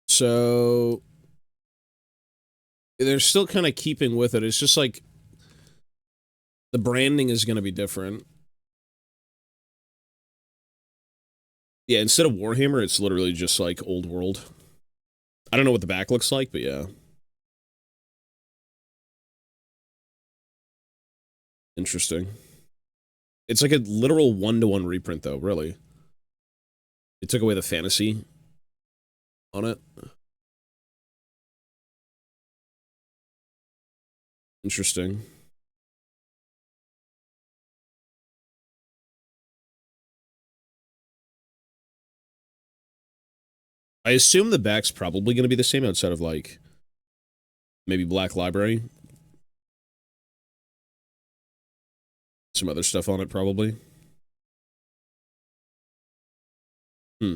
A: So they're still kind of keeping with it. It's just like the branding is going to be different. Yeah, instead of Warhammer, it's literally just like old world. I don't know what the back looks like, but yeah. Interesting. It's like a literal one-to-one reprint, though, really. It took away the fantasy on it. Interesting. I assume the back's probably going to be the same outside of, like, maybe Black Library. Some other stuff on it, probably. Hmm.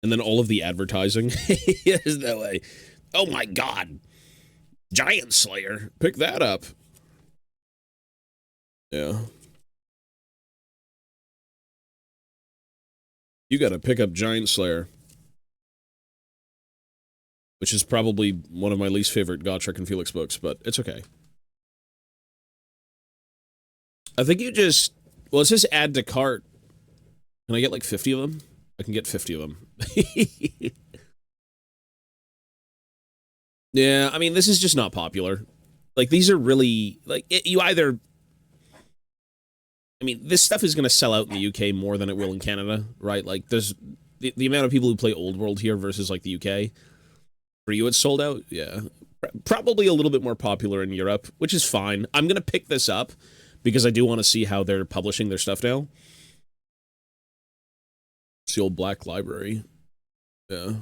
A: And then all of the advertising is that way. Oh my god. Giant Slayer. Pick that up. Yeah. You gotta pick up Giant Slayer. Which is probably one of my least favorite Gotrek and Felix books, but it's okay. I think you just... Well, it says add to cart. Can I get like 50 of them? I can get 50 of them. Yeah, I mean, this is just not popular. Like, these are really... Like, you either... I mean, this stuff is going to sell out in the UK more than it will in Canada, right? Like, there's... The amount of people who play Old World here versus, like, the UK. For you, it's sold out? Yeah. Probably a little bit more popular in Europe, which is fine. I'm going to pick this up because I do want to see how they're publishing their stuff now. It's the old Black Library. Yeah.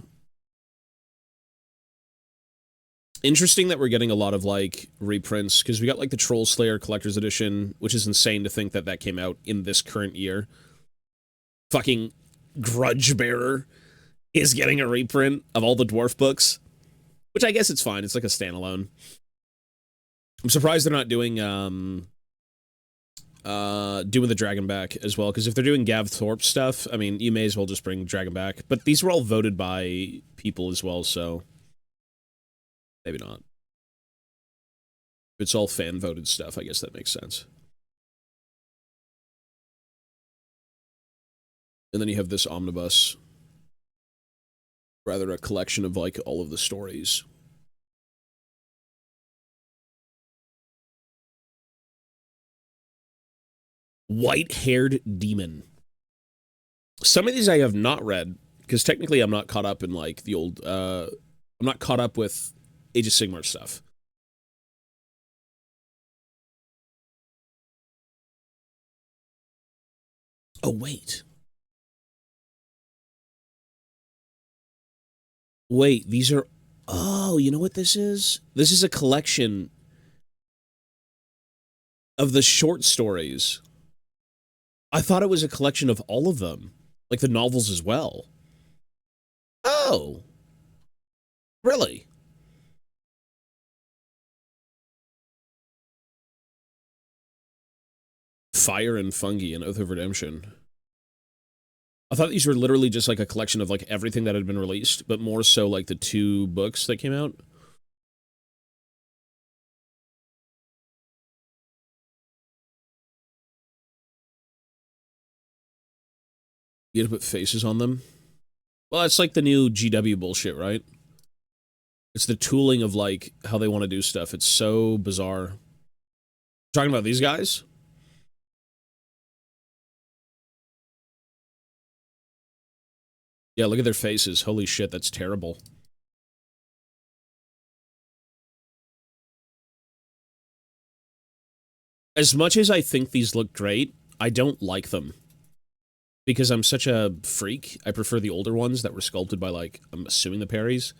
A: Interesting that we're getting a lot of, like, reprints, because we got, like, the Troll Slayer Collector's Edition, which is insane to think that that came out in this current year. Fucking Grudge Bearer is getting a reprint of all the Dwarf books, which I guess it's fine. It's like a standalone. I'm surprised they're not doing the Dragon back as well, because if they're doing Gav Thorpe stuff, I mean, you may as well just bring Dragon back. But these were all voted by people as well, so maybe not. If it's all fan-voted stuff, I guess that makes sense. And then you have this omnibus. Rather a collection of, like, all of the stories. White-haired demon. Some of these I have not read, because technically I'm not caught up in, like, the old, I'm not caught up with Age of Sigmar stuff. Oh, wait. Wait, these are... Oh, you know what this is? This is a collection of the short stories. I thought it was a collection of all of them. Like the novels as well. Oh. Really? Fire and Fungi and Oath of Redemption. I thought these were literally just like a collection of like everything that had been released, but more so like the 2 books that came out. You had to put faces on them. Well, it's like the new GW bullshit, right? It's the tooling of like how they want to do stuff. It's so bizarre. Talking about these guys? Yeah, look at their faces. Holy shit, that's terrible. As much as I think these look great, I don't like them. Because I'm such a freak. I prefer the older ones that were sculpted by, like, I'm assuming the Perrys.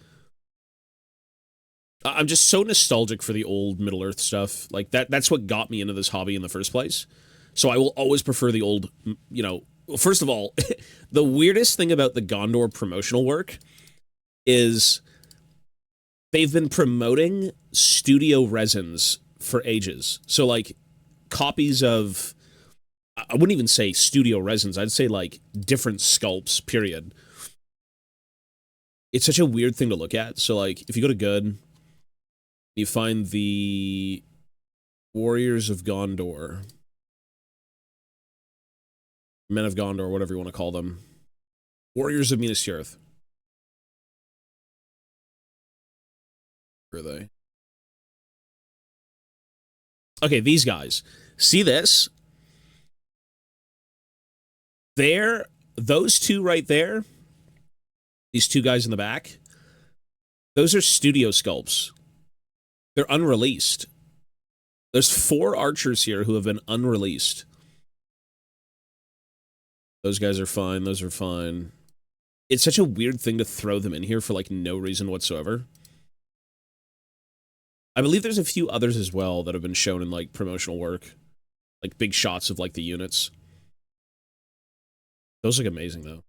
A: I'm just so nostalgic for the old Middle-earth stuff. Like, that's what got me into this hobby in the first place. So I will always prefer the old, you know... Well, first of all, the weirdest thing about the Gondor promotional work is they've been promoting studio resins for ages. So, like, copies of... I wouldn't even say studio resins. I'd say, like, different sculpts, period. It's such a weird thing to look at. So, like, if you go to Good, you find the Warriors of Gondor. Men of Gondor, whatever you want to call them. Warriors of Minas Tirith. Where are they? Okay, these guys. See this? There, those 2 right there, these 2 guys in the back, those are studio sculpts. They're unreleased. There's 4 archers here who have been unreleased. Those guys are fine. Those are fine. It's such a weird thing to throw them in here for, like, no reason whatsoever. I believe there's a few others as well that have been shown in, like, promotional work. Like, big shots of, like, the units. Those look amazing, though.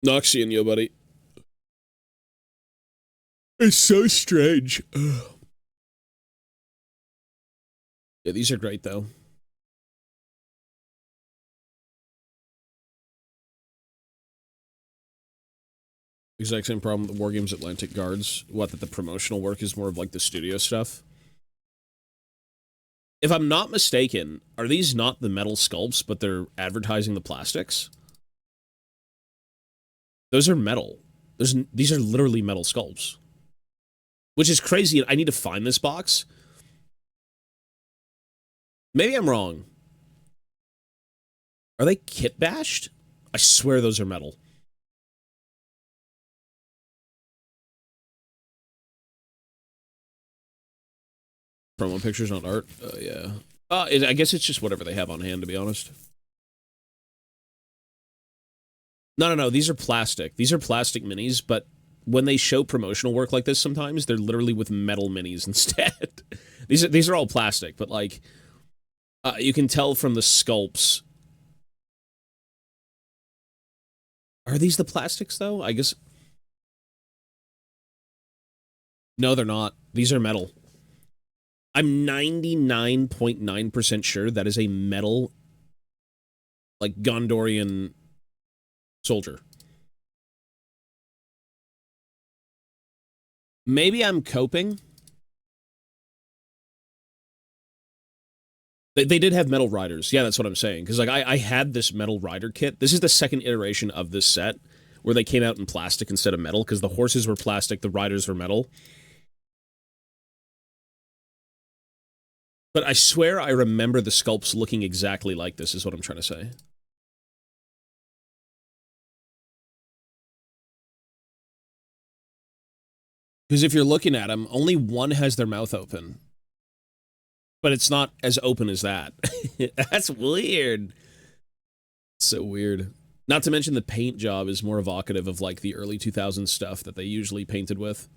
A: Noxian, yo, buddy. It's so strange. Ugh. Yeah, these are great, though. Exact same problem with the Wargames Atlantic Guards. What, that the promotional work is more of, like, the studio stuff? If I'm not mistaken, are these not the metal sculpts, but they're advertising the plastics? Those are metal. These are literally metal sculpts. Which is crazy. I need to find this box. Maybe I'm wrong. Are they kit bashed? I swear those are metal. Promo pictures, not art. Yeah. I guess it's just whatever they have on hand, to be honest. No. These are plastic. These are plastic minis, but when they show promotional work like this sometimes, they're literally with metal minis instead. These are all plastic, but, like, you can tell from the sculpts. Are these the plastics, though? I guess... No, they're not. These are metal. I'm 99.9% sure that is a metal, like, Gondorian soldier. Maybe I'm coping. They did have metal riders. Yeah, that's what I'm saying. Because, like, I had this metal rider kit. This is the second iteration of this set where they came out in plastic instead of metal, because the horses were plastic, the riders were metal. But I swear I remember the sculpts looking exactly like this, is what I'm trying to say. Because if you're looking at them, only one has their mouth open. But it's not as open as that. That's weird. So weird. Not to mention the paint job is more evocative of, like, the early 2000s stuff that they usually painted with.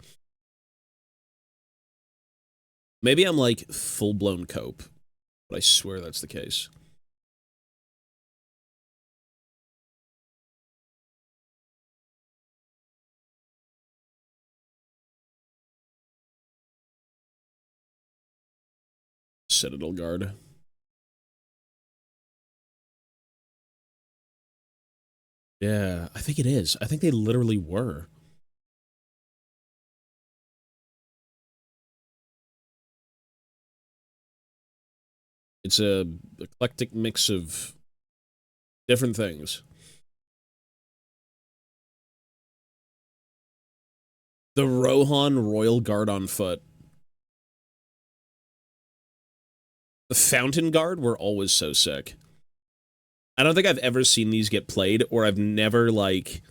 A: Maybe I'm, like, full-blown cope, but I swear that's the case. Citadel Guard. Yeah, I think it is. I think they literally were. It's a eclectic mix of different things. The Rohan Royal Guard on foot. The Fountain Guard were always so sick. I don't think I've ever seen these get played, or I've never, like,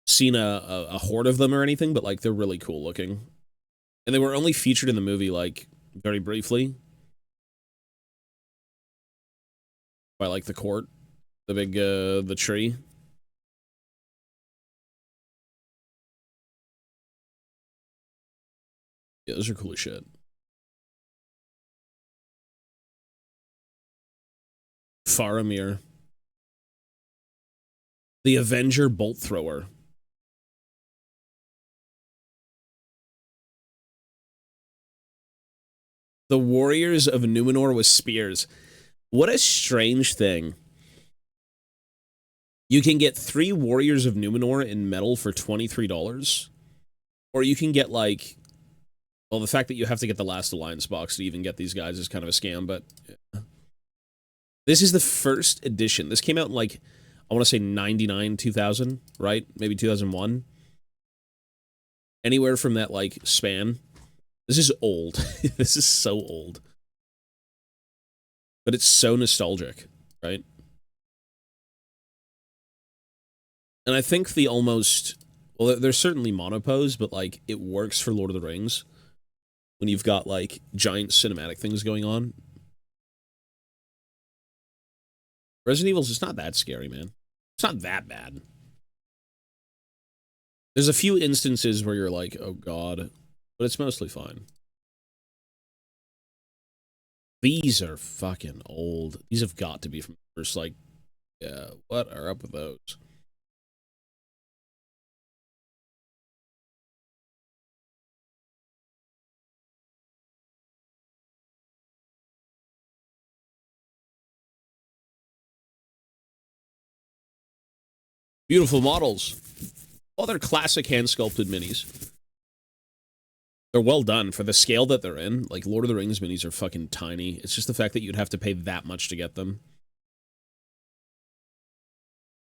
A: seen a horde of them or anything, but, like, they're really cool looking. And they were only featured in the movie, like, very briefly. By, like, the court. The big, the tree. Yeah, those are cool as shit. Faramir. The Avenger Bolt Thrower. The Warriors of Numenor with spears. What a strange thing. You can get 3 Warriors of Numenor in metal for $23. Or you can get, like... Well, the fact that you have to get the Last Alliance box to even get these guys is kind of a scam, but... Yeah. This is the first edition. This came out in, like, I want to say 99, 2000, right? Maybe 2001. Anywhere from that, like, span. This is old. This is so old. But it's so nostalgic, right? And I think the almost... Well, there's certainly monopose, but, like, it works for Lord of the Rings. When you've got, like, giant cinematic things going on. Resident Evil's just not that scary, man. It's not that bad. There's a few instances where you're like, oh god. But it's mostly fine. These are fucking old. These have got to be from the first, like... Yeah, what are up with those? Beautiful models. Oh, they're classic hand-sculpted minis. They're well done for the scale that they're in. Like, Lord of the Rings minis are fucking tiny. It's just the fact that you'd have to pay that much to get them.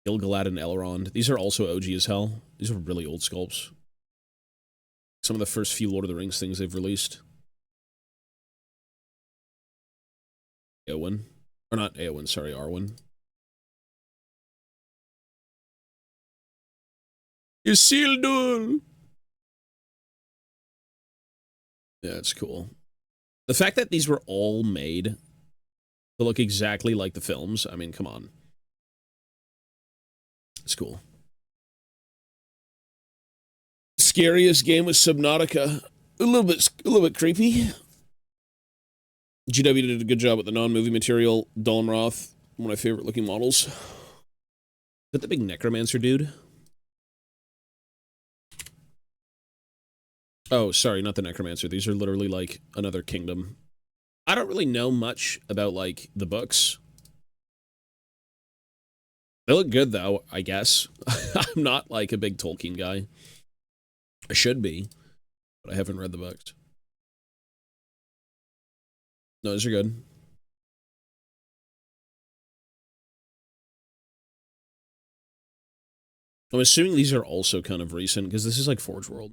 A: Gil-galad and Elrond. These are also OG as hell. These are really old sculpts. Some of the first few Lord of the Rings things they've released. Eowyn. Or not Eowyn, sorry, Arwen. Isildur! Yeah, it's cool. The fact that these were all made to look exactly like the films, I mean, come on. It's cool. Scariest game was Subnautica. A little bit creepy. GW did a good job with the non-movie material. Dolan Roth, one of my favorite looking models. Is that the big necromancer dude? Oh, sorry, not the necromancer. These are literally like another kingdom. I don't really know much about like the books. They look good though, I guess. I'm not like a big Tolkien guy. I should be, but I haven't read the books. No, those are good. I'm assuming these are also kind of recent because this is like Forge World.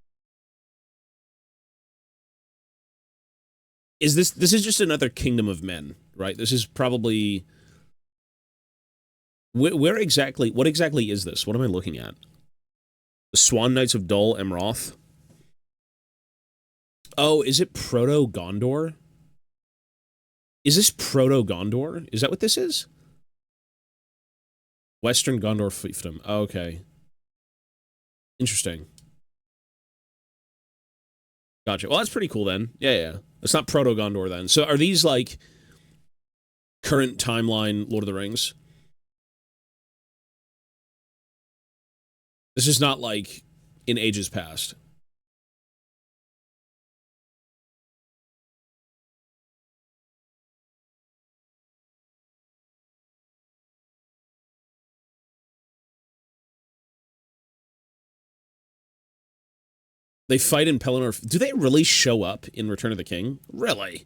A: Is this is just another Kingdom of Men, right? This is probably where exactly what exactly is this? What am I looking at? The Swan Knights of Dol Amroth. Oh, is it Proto Gondor? Is this Proto Gondor? Is that what this is? Western Gondor fiefdom. Oh, okay. Interesting. Gotcha. Well, that's pretty cool then. Yeah, yeah. It's not Proto Gondor then. So are these like current timeline Lord of the Rings? This is not like in ages past. They fight in Pelennor. Do they really show up in Return of the King? Really?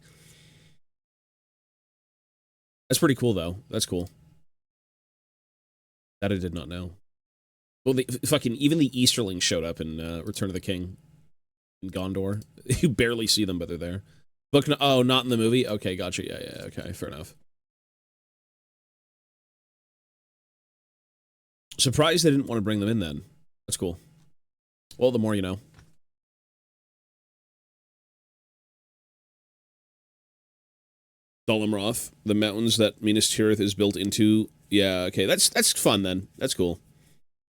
A: That's pretty cool, though. That's cool. That I did not know. Well, fucking even the Easterlings showed up in Return of the King in Gondor. You barely see them, but they're there. Book, oh, not in the movie? Okay, gotcha. Yeah, okay, fair enough. Surprised they didn't want to bring them in then. That's cool. Well, the more you know. Tholimroth, the mountains that Minas Tirith is built into. Yeah, okay, that's fun then. That's cool.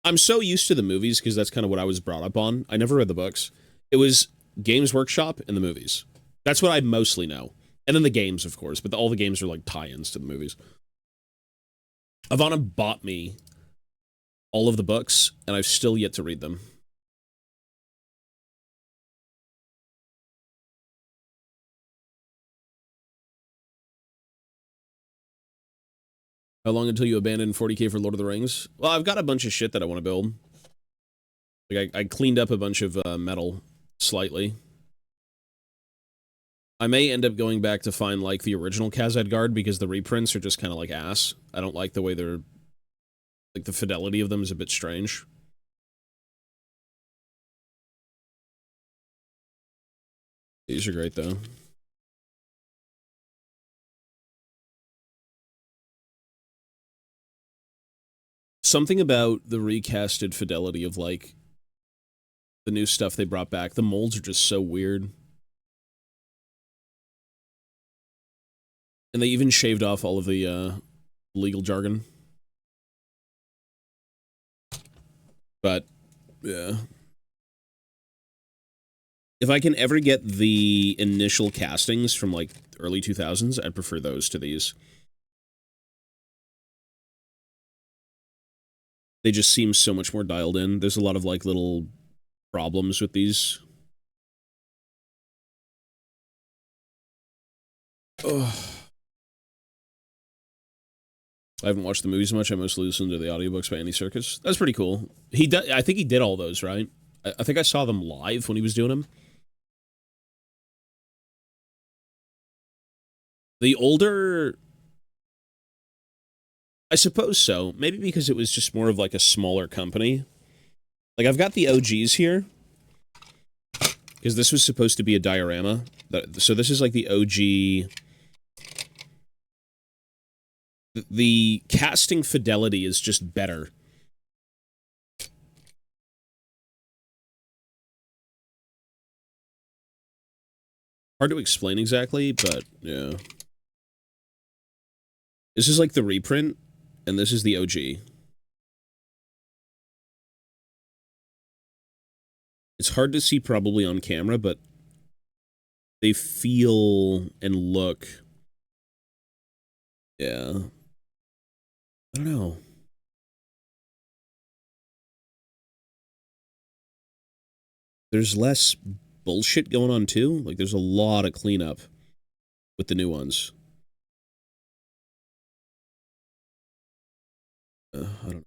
A: I'm so used to the movies because that's kind of what I was brought up on. I never read the books. It was Games Workshop and the movies. That's what I mostly know. And then the games, of course, but all the games are like tie-ins to the movies. Ivana bought me all of the books, and I've still yet to read them. How long until you abandon 40k for Lord of the Rings? Well, I've got a bunch of shit that I want to build. Like, I cleaned up a bunch of metal slightly. I may end up going back to find, like, the original Khazad-Guard because the reprints are just kind of like ass. I don't like the way they're... Like, the fidelity of them is a bit strange. These are great, though. Something about the recasted fidelity of, like, the new stuff they brought back. The molds are just so weird. And they even shaved off all of the legal jargon. But, yeah. If I can ever get the initial castings from, like, early 2000s, I'd prefer those to these. They just seem so much more dialed in. There's a lot of, like, little problems with these. Ugh. I haven't watched the movies much. I mostly listen to the audiobooks by Andy Serkis. That's pretty cool. I think he did all those, right? I think I saw them live when he was doing them. The older... I suppose so. Maybe because it was just more of like a smaller company. Like, I've got the OGs here. Because this was supposed to be a diorama. So this is like the OG... The casting fidelity is just better. Hard to explain exactly, but yeah. This is like the reprint, and this is the OG. It's hard to see probably on camera, but they feel and look... Yeah. I don't know. There's less bullshit going on, too. Like, there's a lot of cleanup with the new ones. I don't know.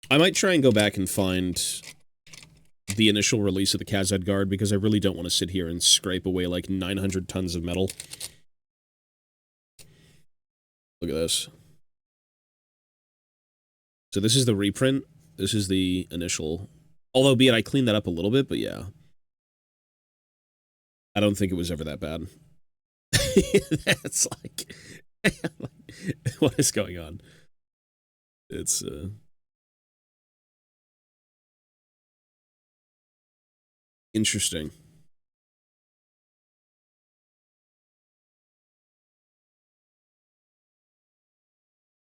A: I might try and go back and find the initial release of the Khazad-Guard, because I really don't want to sit here and scrape away, like, 900 tons of metal. Look at this. So this is the reprint. This is the initial. Although, be it, I cleaned that up a little bit, but yeah. I don't think it was ever that bad. That's like... what is going on? It's, interesting.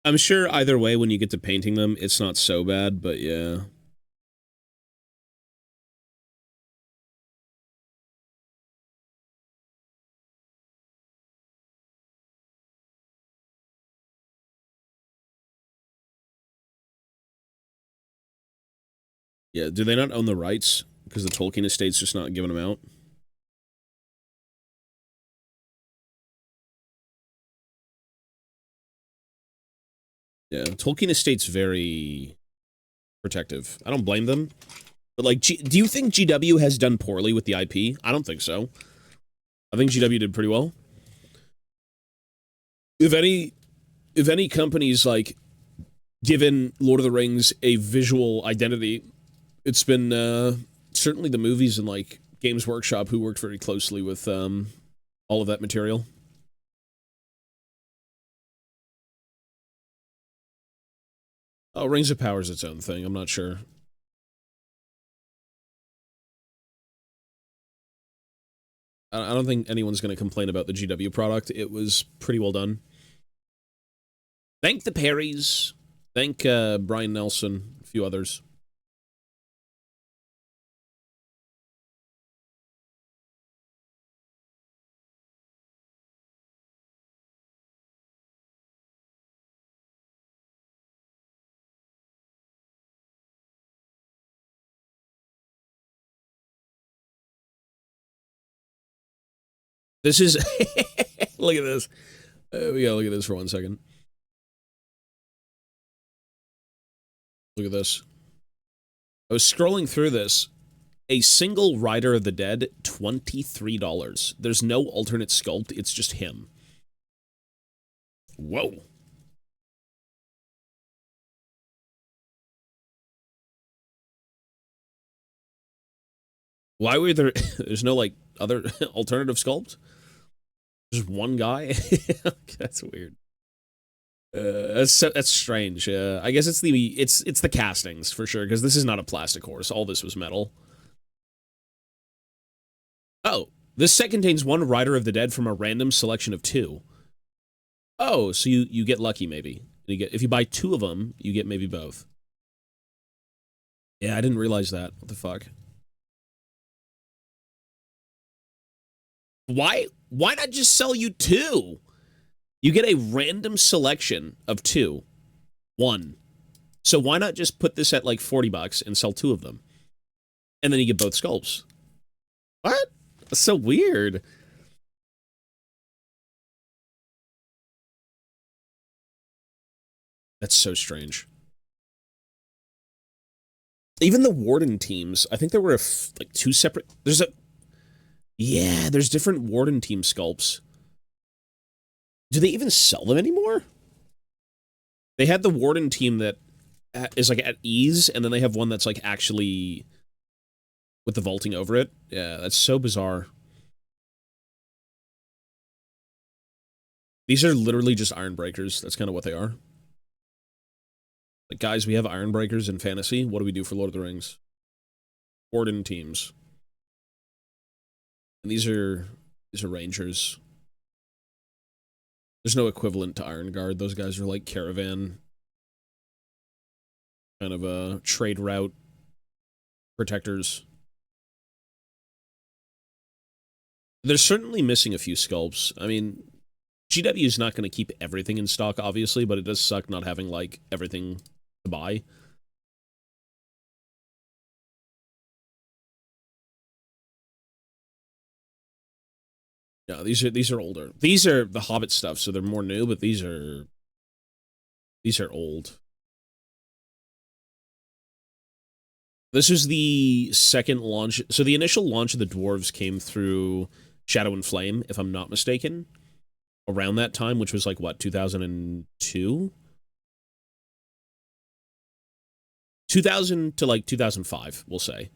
A: I'm sure either way, when you get to painting them, it's not so bad, but yeah. Yeah, do they not own the rights? Because the Tolkien estate's just not giving them out? Yeah, Tolkien estate's very protective. I don't blame them. But, like, do you think GW has done poorly with the IP? I don't think so. I think GW did pretty well. If any company's, like, given Lord of the Rings a visual identity, it's been, certainly the movies and, like, Games Workshop, who worked very closely with, all of that material. Oh, Rings of Power is its own thing. I'm not sure. I don't think anyone's going to complain about the GW product. It was pretty well done. Thank the Perrys. Thank Brian Nelson, a few others. This is... Look at this. We gotta look at this for 1 second. Look at this. I was scrolling through this. A single Rider of the Dead, $23. There's no alternate sculpt. It's just him. Whoa. Why were there... There's no, like, other alternative sculpt? Just one guy? That's weird. That's strange. I guess it's the castings for sure, because this is not a plastic horse. All this was metal. Oh, this set contains one Rider of the Dead from a random selection of 2. Oh, so you get lucky maybe. If you buy 2 of them, you get maybe both. Yeah, I didn't realize that. What the fuck? Why not just sell you 2? You get a random selection of 2. 1. So why not just put this at like $40 and sell 2 of them? And then you get both sculpts. What? That's so weird. That's so strange. Even the Warden teams, I think there were like 2 separate... there's different Warden team sculpts. Do they even sell them anymore? They had the Warden team that is like at ease, and then they have one that's like actually with the vaulting over it. Yeah, that's so bizarre. These are literally just Iron Breakers. That's kind of what they are. Like, guys, we have Iron Breakers in fantasy. What do we do for Lord of the Rings? Warden teams. And these are Rangers. There's no equivalent to Iron Guard. Those guys are like caravan, kind of a trade route protectors. They're certainly missing a few sculpts. I mean, GW is not going to keep everything in stock, obviously, but it does suck not having like everything to buy. Yeah, these are older. These are the Hobbit stuff, so they're more new, but these are old. This is the second launch. So the initial launch of the dwarves came through Shadow and Flame, if I'm not mistaken, around that time, which was like what, 2002? 2000 to like 2005, we'll say.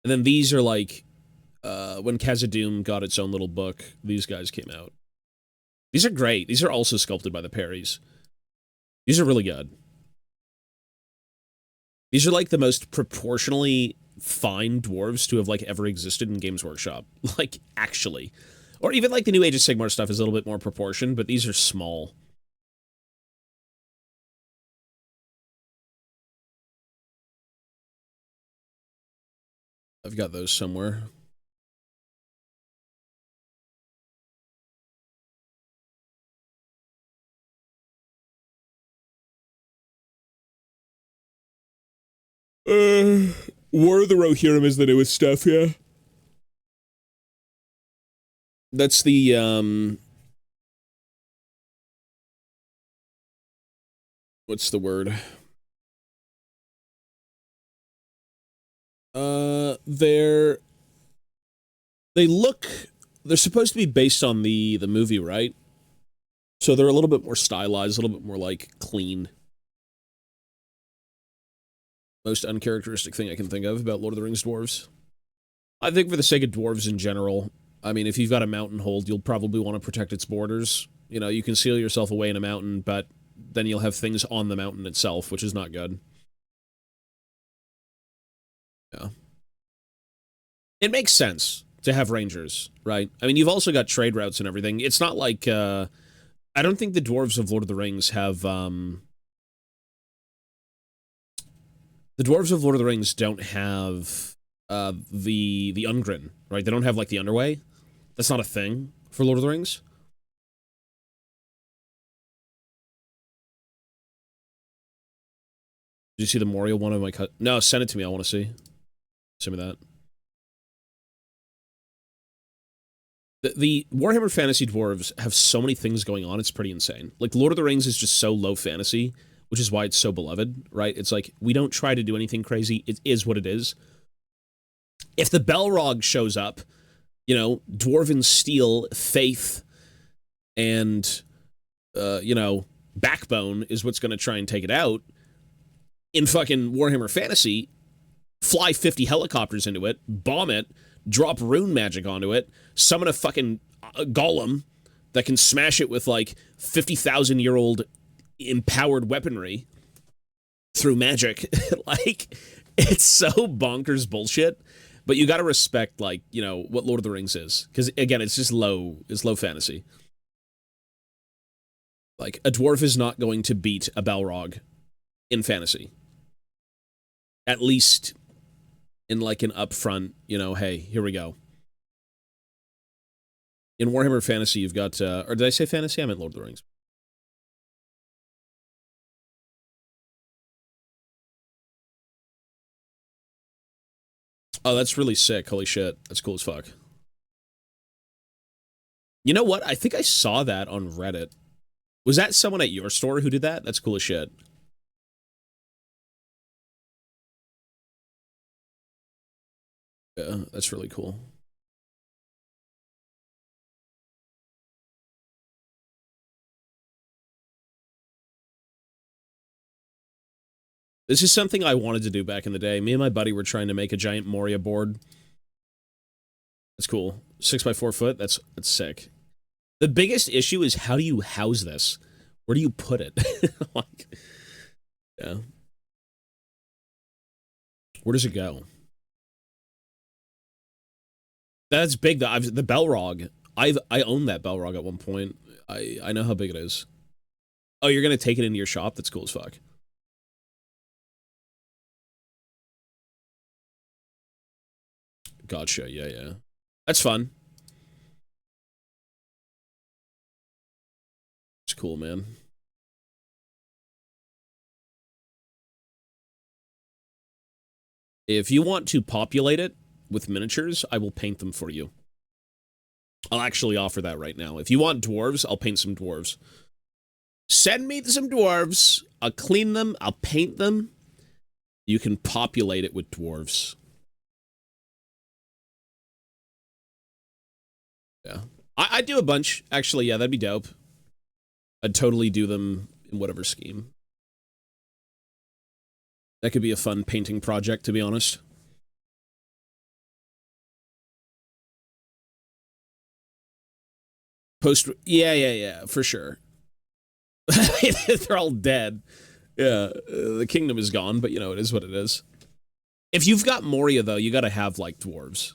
A: And then these are like when Khazad-dûm got its own little book, these guys came out. These are great. These are also sculpted by the Perrys. These are really good. These are like the most proportionally fine dwarves to have like ever existed in Games Workshop. Like, actually. Or even like the new Age of Sigmar stuff is a little bit more proportioned, but these are small. I've got those somewhere. War of the Rohirrim is the newest stuff, yeah. That's the, what's the word? They're they look they're supposed to be based on the movie, right? So they're a little bit more stylized, a little bit more like clean. Most uncharacteristic thing I can think of about Lord of the Rings dwarves. I think for the sake of dwarves in general, I mean, if you've got a mountain hold, you'll probably want to protect its borders. You know, you can seal yourself away in a mountain, but then you'll have things on the mountain itself, which is not good. Yeah. It makes sense to have rangers, right? I mean, you've also got trade routes and everything. It's not like, I don't think the dwarves of Lord of the Rings have, the dwarves of Lord of the Rings don't have, the Ungrin, right? They don't have, like, the Underway. That's not a thing for Lord of the Rings. Did you see the Moriel one of my cut? No, send it to me. I want to see. Send me that. The Warhammer Fantasy Dwarves have so many things going on, it's pretty insane. Like, Lord of the Rings is just so low fantasy, which is why it's so beloved, right? It's like, we don't try to do anything crazy. It is what it is. If the Balrog shows up, you know, Dwarven Steel, Faith, and, you know, Backbone is what's going to try and take it out. In fucking Warhammer Fantasy, fly 50 helicopters into it, bomb it, drop rune magic onto it, summon a fucking golem that can smash it with like 50,000-year-old empowered weaponry through magic. Like, it's so bonkers bullshit, but you got to respect, like, you know, what Lord of the Rings is, because again, it's just low fantasy. Like, a dwarf is not going to beat a Balrog in fantasy, at least in like an upfront, you know, hey, here we go. In Warhammer Fantasy, you've got, or did I say fantasy? I meant Lord of the Rings. Oh, that's really sick. Holy shit. That's cool as fuck. You know what? I think I saw that on Reddit. Was that someone at your store who did that? That's cool as shit. Yeah, that's really cool. This is something I wanted to do back in the day. Me and my buddy were trying to make a giant Moria board. That's cool. 6x4 foot. That's sick. The biggest issue is, how do you house this? Where do you put it? Like, yeah. Where does it go? That's big. The Balrog. I owned that Balrog at one point. I know how big it is. Oh, you're gonna take it into your shop? That's cool as fuck. Gotcha. Yeah, yeah. That's fun. It's cool, man. If you want to populate it with miniatures, I will paint them for you. I'll actually offer that right now. If you want dwarves, I'll paint some dwarves. Send me some dwarves. I'll clean them. I'll paint them. You can populate it with dwarves. Yeah. I'd do a bunch. Actually, yeah, that'd be dope. I'd totally do them in whatever scheme. That could be a fun painting project, to be honest. Yeah, for sure. They're all dead. Yeah, the kingdom is gone, but you know, it is what it is. If you've got Moria, though, you gotta have, like, dwarves.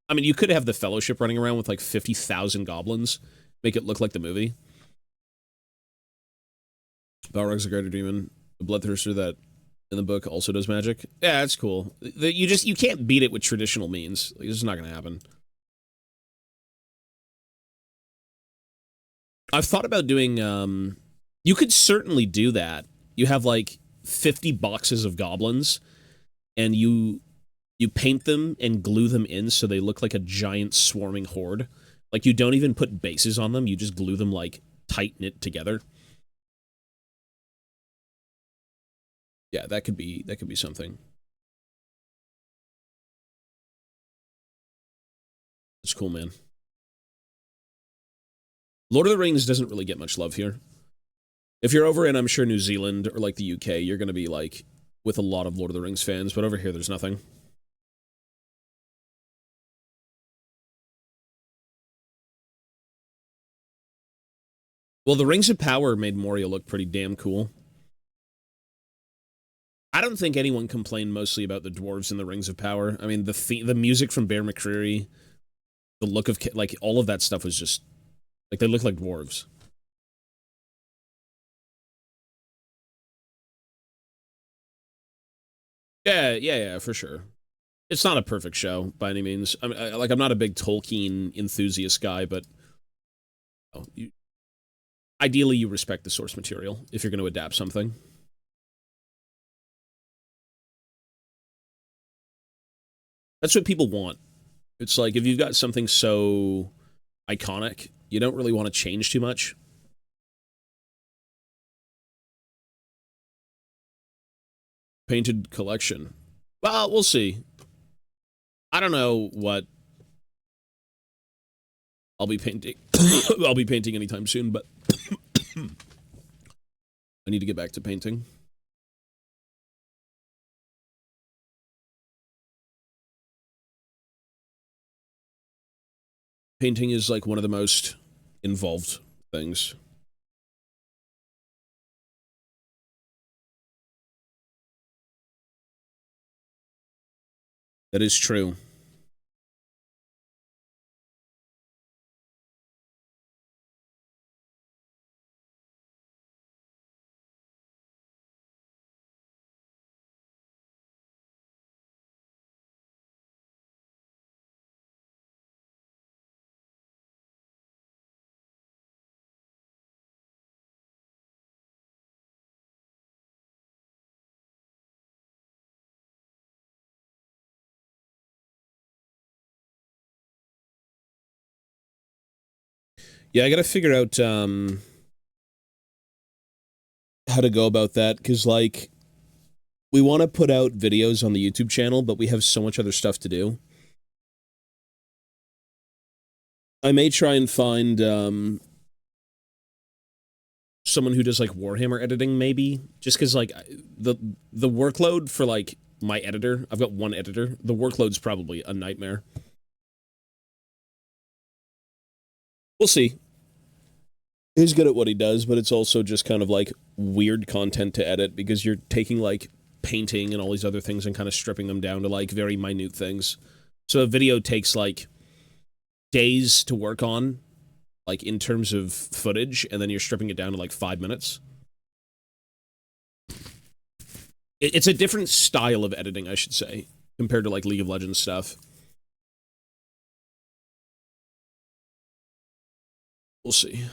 A: I mean, you could have the Fellowship running around with, like, 50,000 goblins. Make it look like the movie. Balrog's a greater demon. The Bloodthirster that in the book also does magic. Yeah, that's cool. You can't beat it with traditional means. Like, it's just not gonna happen. I've thought about doing, you could certainly do that. You have, like, 50 boxes of goblins, and you paint them and glue them in so they look like a giant swarming horde. Like, you don't even put bases on them, you just glue them, like, tight-knit together. Yeah, that could be something. It's cool, man. Lord of the Rings doesn't really get much love here. If you're over in, I'm sure, New Zealand or like the UK, you're going to be like with a lot of Lord of the Rings fans, but over here there's nothing. Well, the Rings of Power made Moria look pretty damn cool. I don't think anyone complained mostly about the dwarves in the Rings of Power. I mean, the music from Bear McCreary, the look of, like, all of that stuff was just, like, they look like dwarves. Yeah, for sure. It's not a perfect show by any means. I mean, I'm not a big Tolkien enthusiast guy, but ideally you respect the source material if you're going to adapt something. That's what people want. It's like, if you've got something so iconic, you don't really want to change too much. Painted collection. Well, we'll see. I don't know what I'll be painting. I'll be painting anytime soon, but I need to get back to painting. Painting is like one of the most involved things. That is true. Yeah, I gotta figure out how to go about that, because, like, we want to put out videos on the YouTube channel, but we have so much other stuff to do. I may try and find someone who does like Warhammer editing, maybe, just because like the workload for like my editor, I've got one editor. The workload's probably a nightmare. We'll see. He's good at what he does, but it's also just kind of like weird content to edit because you're taking like painting and all these other things and kind of stripping them down to like very minute things. So a video takes like days to work on, like in terms of footage, and then you're stripping it down to like 5 minutes. It's a different style of editing, I should say, compared to like League of Legends stuff. We'll see.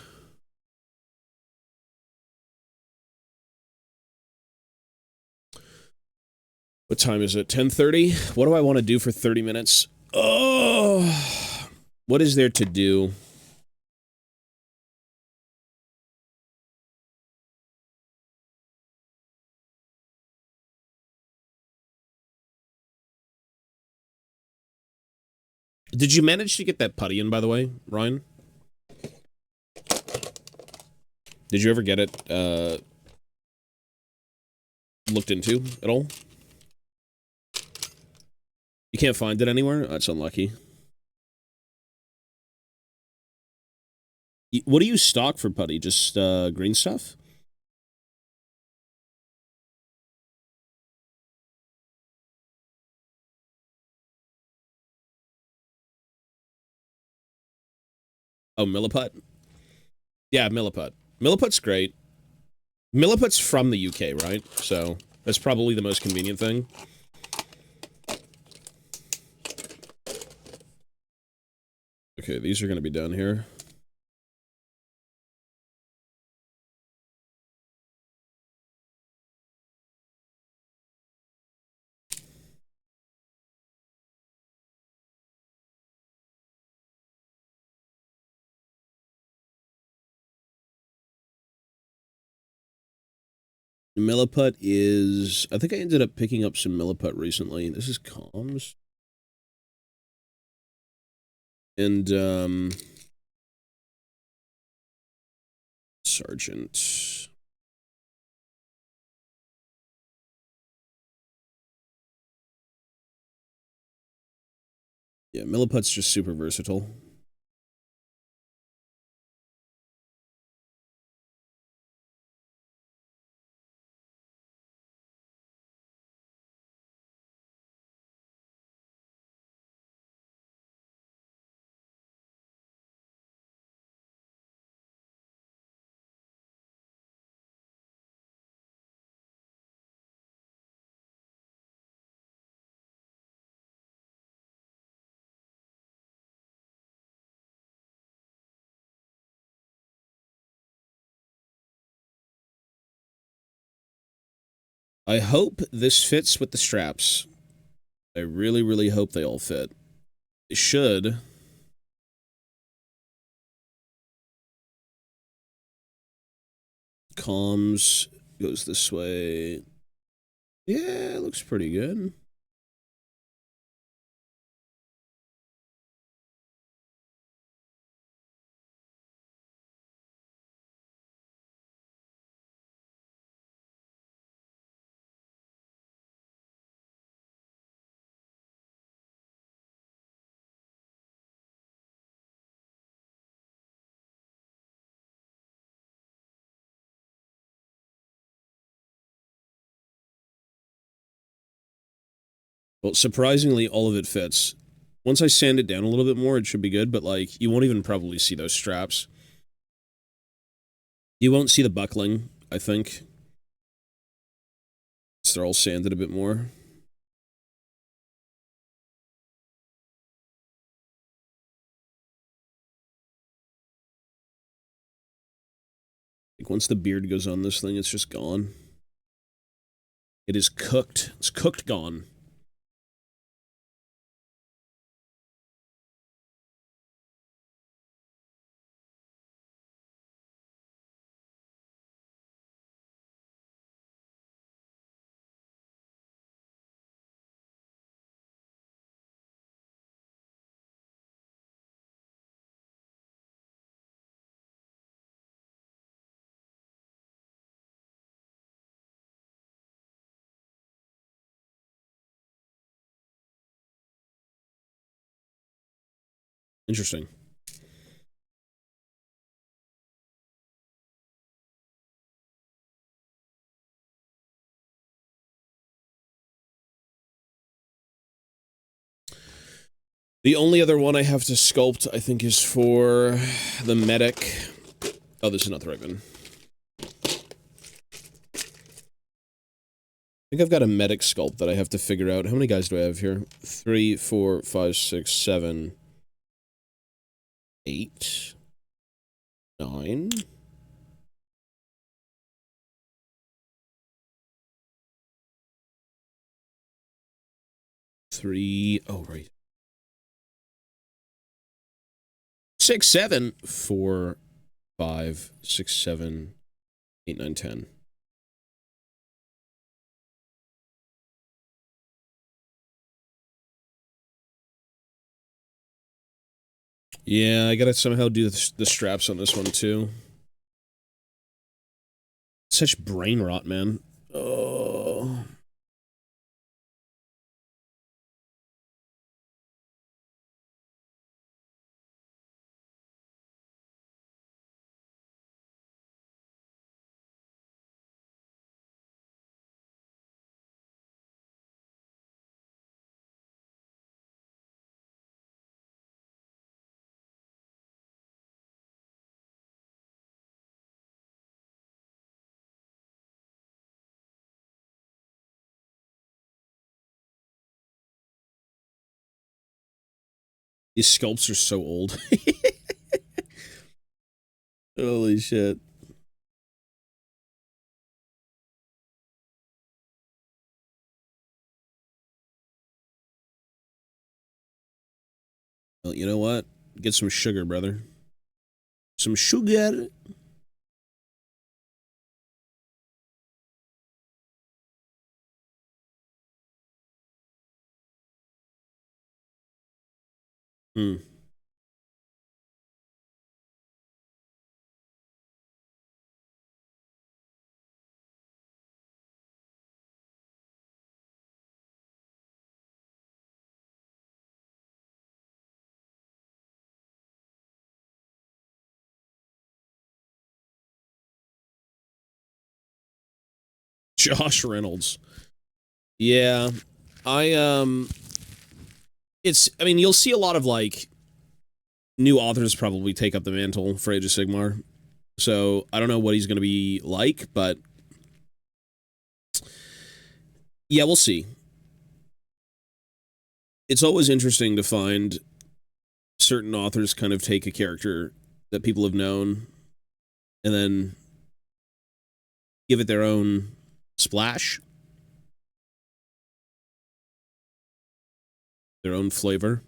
A: What time is it? 10:30? What do I want to do for 30 minutes? Oh, what is there to do? Did you manage to get that putty in, by the way, Ryan? Did you ever get it looked into at all? You can't find it anywhere? That's unlucky. What do you stock for putty? Just green stuff? Oh, Milliput? Yeah, Milliput. Milliput's great. Milliput's from the UK, right? So that's probably the most convenient thing. Okay, these are going to be done here. Milliput is... I think I ended up picking up some Milliput recently. This is comms. And, Sergeant. Yeah, Milliput's just super versatile. I hope this fits with the straps. I really, really hope they all fit. It should. Comms goes this way. Yeah, it looks pretty good. Well, surprisingly, all of it fits. Once I sand it down a little bit more, it should be good, but, like, you won't even probably see those straps. You won't see the buckling, I think. So they're all sanded a bit more. Like, once the beard goes on this thing, it's just gone. It is cooked. It's cooked gone. Interesting. The only other one I have to sculpt, I think, is for the medic. Oh, this is not the right one. I think I've got a medic sculpt that I have to figure out. How many guys do I have here? 3, 4, 5, 6, 7, 8, 9. Three. Oh, right. 6, 7, 4, 5, 6, 7, 8, 9, 10. Yeah, I gotta somehow do the straps on this one, too. Such brain rot, man. Oh. These sculpts are so old. Holy shit. Well, you know what? Get some sugar, brother. Some sugar. Hmm. Josh Reynolds. Yeah. I mean, you'll see a lot of, like, new authors probably take up the mantle for Age of Sigmar. So, I don't know what he's going to be like, but yeah, we'll see. It's always interesting to find certain authors kind of take a character that people have known and then give it their own splash, their own flavor.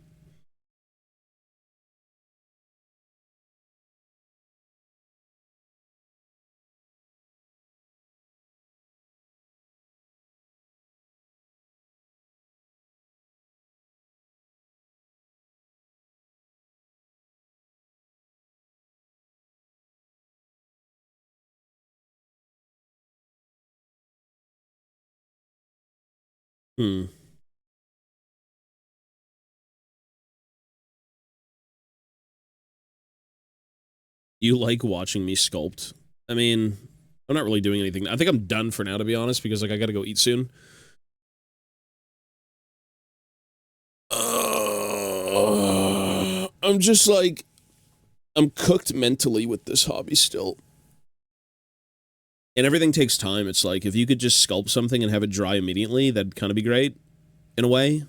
A: Hmm. You like watching me sculpt? I mean, I'm not really doing anything. I think I'm done for now, to be honest, because, like, I gotta go eat soon. I'm just, like, I'm cooked mentally with this hobby still. And everything takes time. It's like, if you could just sculpt something and have it dry immediately, that'd kind of be great, in a way.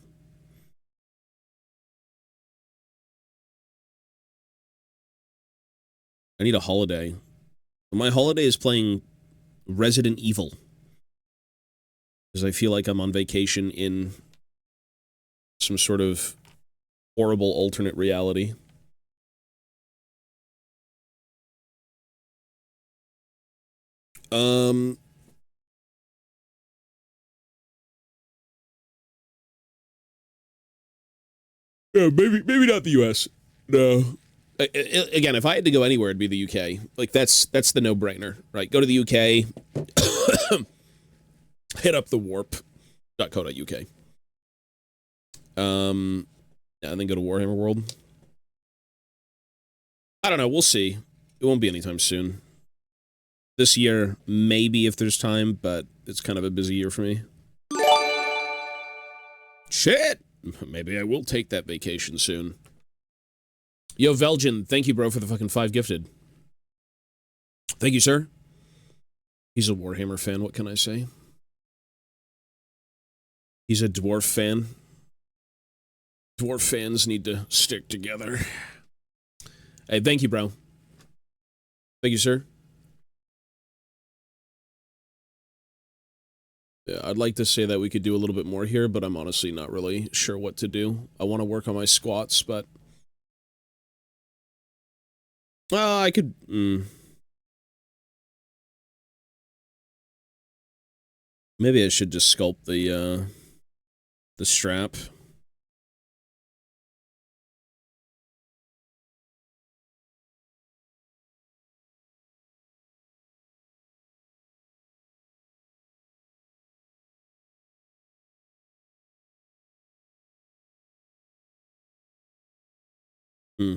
A: I need a holiday. My holiday is playing Resident Evil. Because I feel like I'm on vacation in some sort of horrible alternate reality. Um... Yeah, maybe not the U.S. No. Again, if I had to go anywhere, it'd be the U.K. Like, that's the no-brainer, right? Go to the U.K., hit up the warp.co.uk. Yeah, and then go to Warhammer World. I don't know, we'll see. It won't be anytime soon. This year, maybe if there's time, but it's kind of a busy year for me. Shit! Maybe I will take that vacation soon. Yo, Velgen, thank you, bro, for the fucking 5 gifted. Thank you, sir. He's a Warhammer fan, what can I say? He's a dwarf fan. Dwarf fans need to stick together. Hey, thank you, bro. Thank you, sir. Yeah, I'd like to say that we could do a little bit more here, but I'm honestly not really sure what to do. I want to work on my squats, but... I could... Maybe I should just sculpt the strap. Hmm.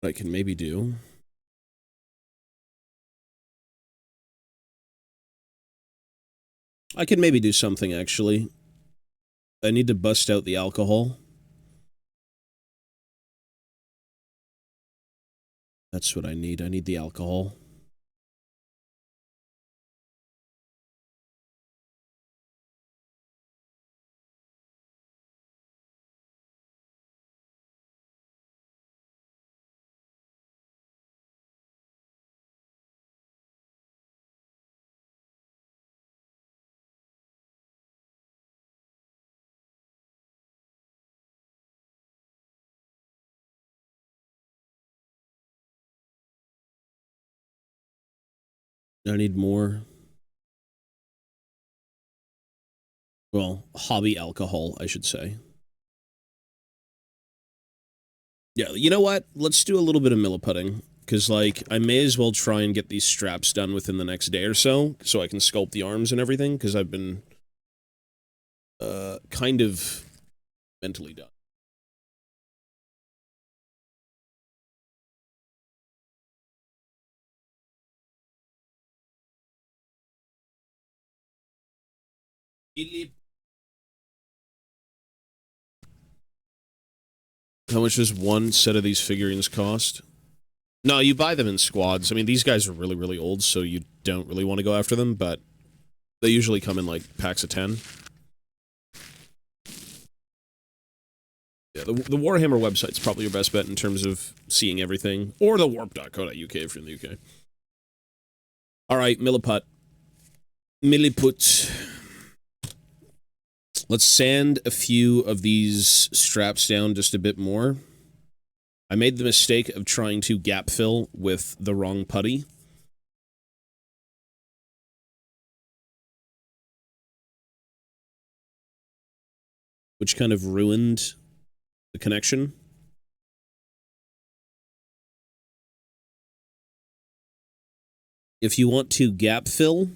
A: What I can maybe do... I could maybe do something, actually. I need to bust out the alcohol. That's what I need. I need the alcohol. I need more... Well, hobby alcohol, I should say. Yeah, you know what? Let's do a little bit of milliputting. Because, like, I may as well try and get these straps done within the next day or so I can sculpt the arms and everything, because I've been, kind of mentally done. How much does one set of these figurines cost? No, you buy them in squads. I mean, these guys are really, really old, so you don't really want to go after them, but they usually come in, like, packs of 10. Yeah, the Warhammer website's probably your best bet in terms of seeing everything. Or the warp.co.uk if you're in the UK. Alright, milliput. Milliput. Let's sand a few of these straps down just a bit more. I made the mistake of trying to gap fill with the wrong putty. Which kind of ruined the connection. If you want to gap fill,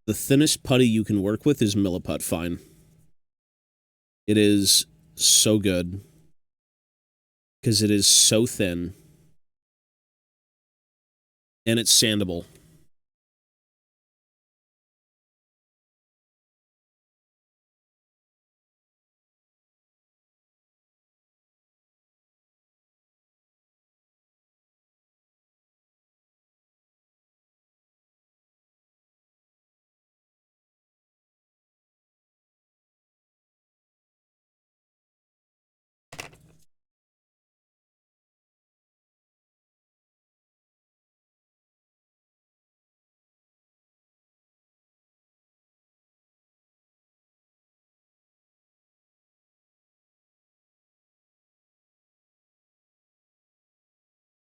A: the thinnest putty you can work with is Milliput Fine. It is so good. Because it is so thin. And it's sandable.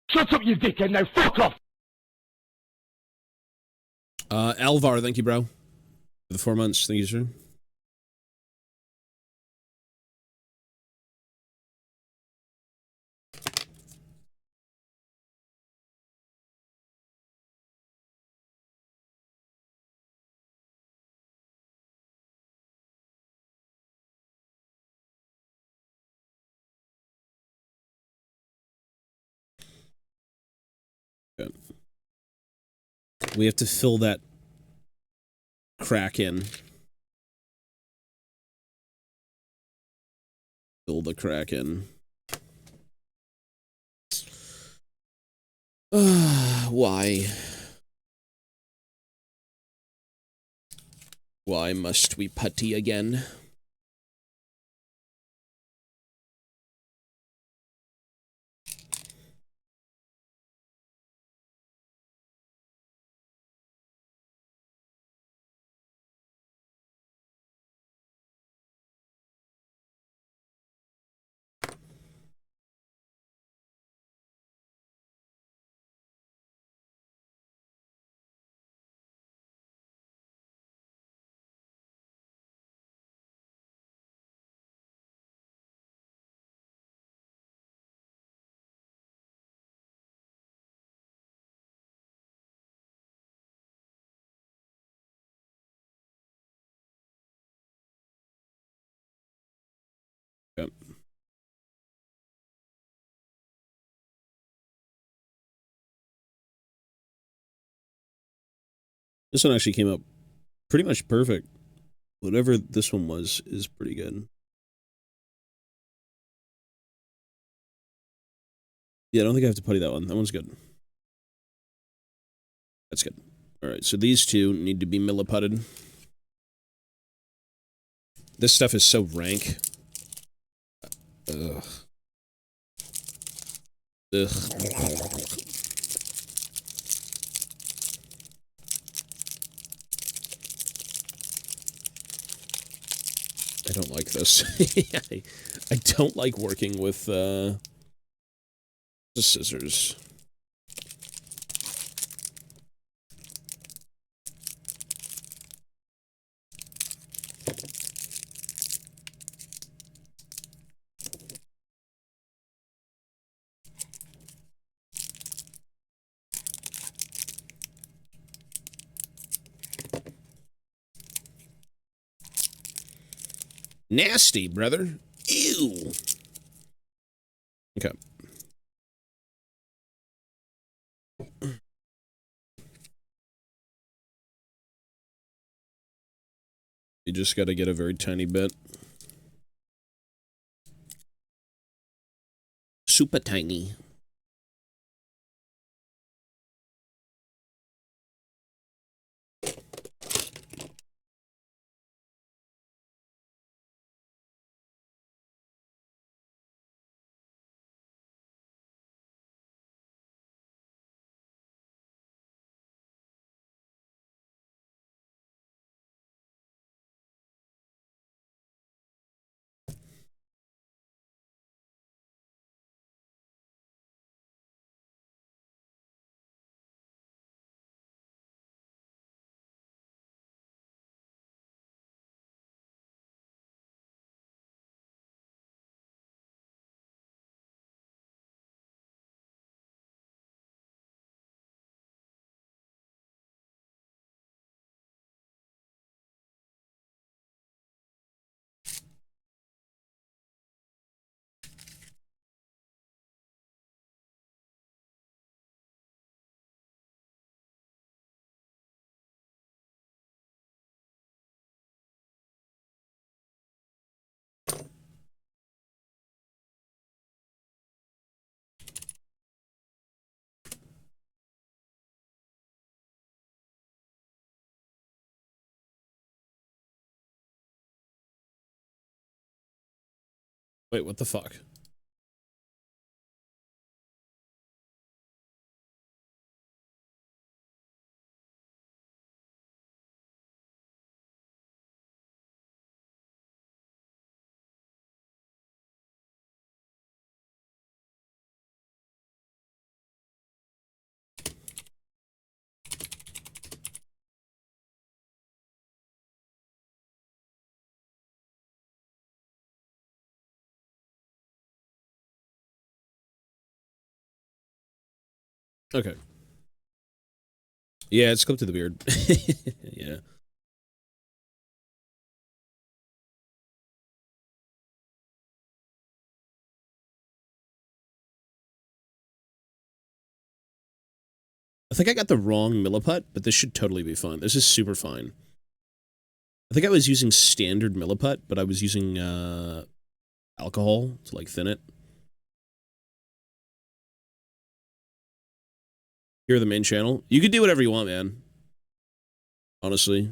B: Shut up, you dickhead, now fuck off!
A: Alvar, thank you, bro. For the 4 months. Thank you, sir. Okay. We have to fill that crack in. Fill the crack in. Why? Why must we putty again? Yep. This one actually came up pretty much perfect. Whatever this one was is pretty good. Yeah, I don't think I have to putty that one. That one's good. That's good. Alright, so these two need to be milliputted. This stuff is so rank. Ugh. Ugh. I don't like this. I don't like working with the scissors. Nasty, brother. Ew. Okay. You just gotta get a very tiny bit. Super tiny. Wait, what the fuck? Okay. Yeah, it's clipped to the beard. Yeah. I think I got the wrong milliput, but this should totally be fine. This is super fine. I think I was using standard milliput, but I was using alcohol to like thin it. Here, the main channel. You can do whatever you want, man. Honestly.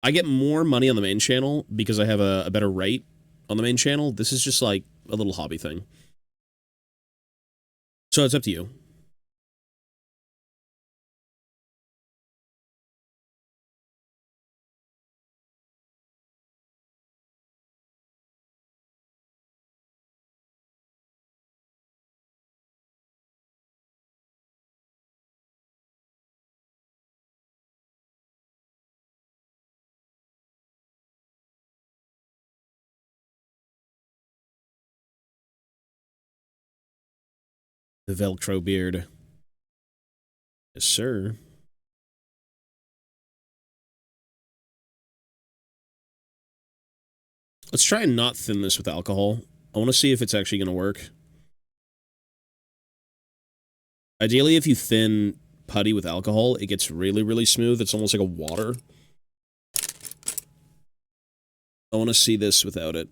A: I get more money on the main channel because I have a better rate on the main channel. This is just like a little hobby thing. So it's up to you. The Velcro beard. Yes, sir. Let's try and not thin this with alcohol. I want to see if it's actually going to work. Ideally, if you thin putty with alcohol, it gets really, really smooth. It's almost like a water. I want to see this without it.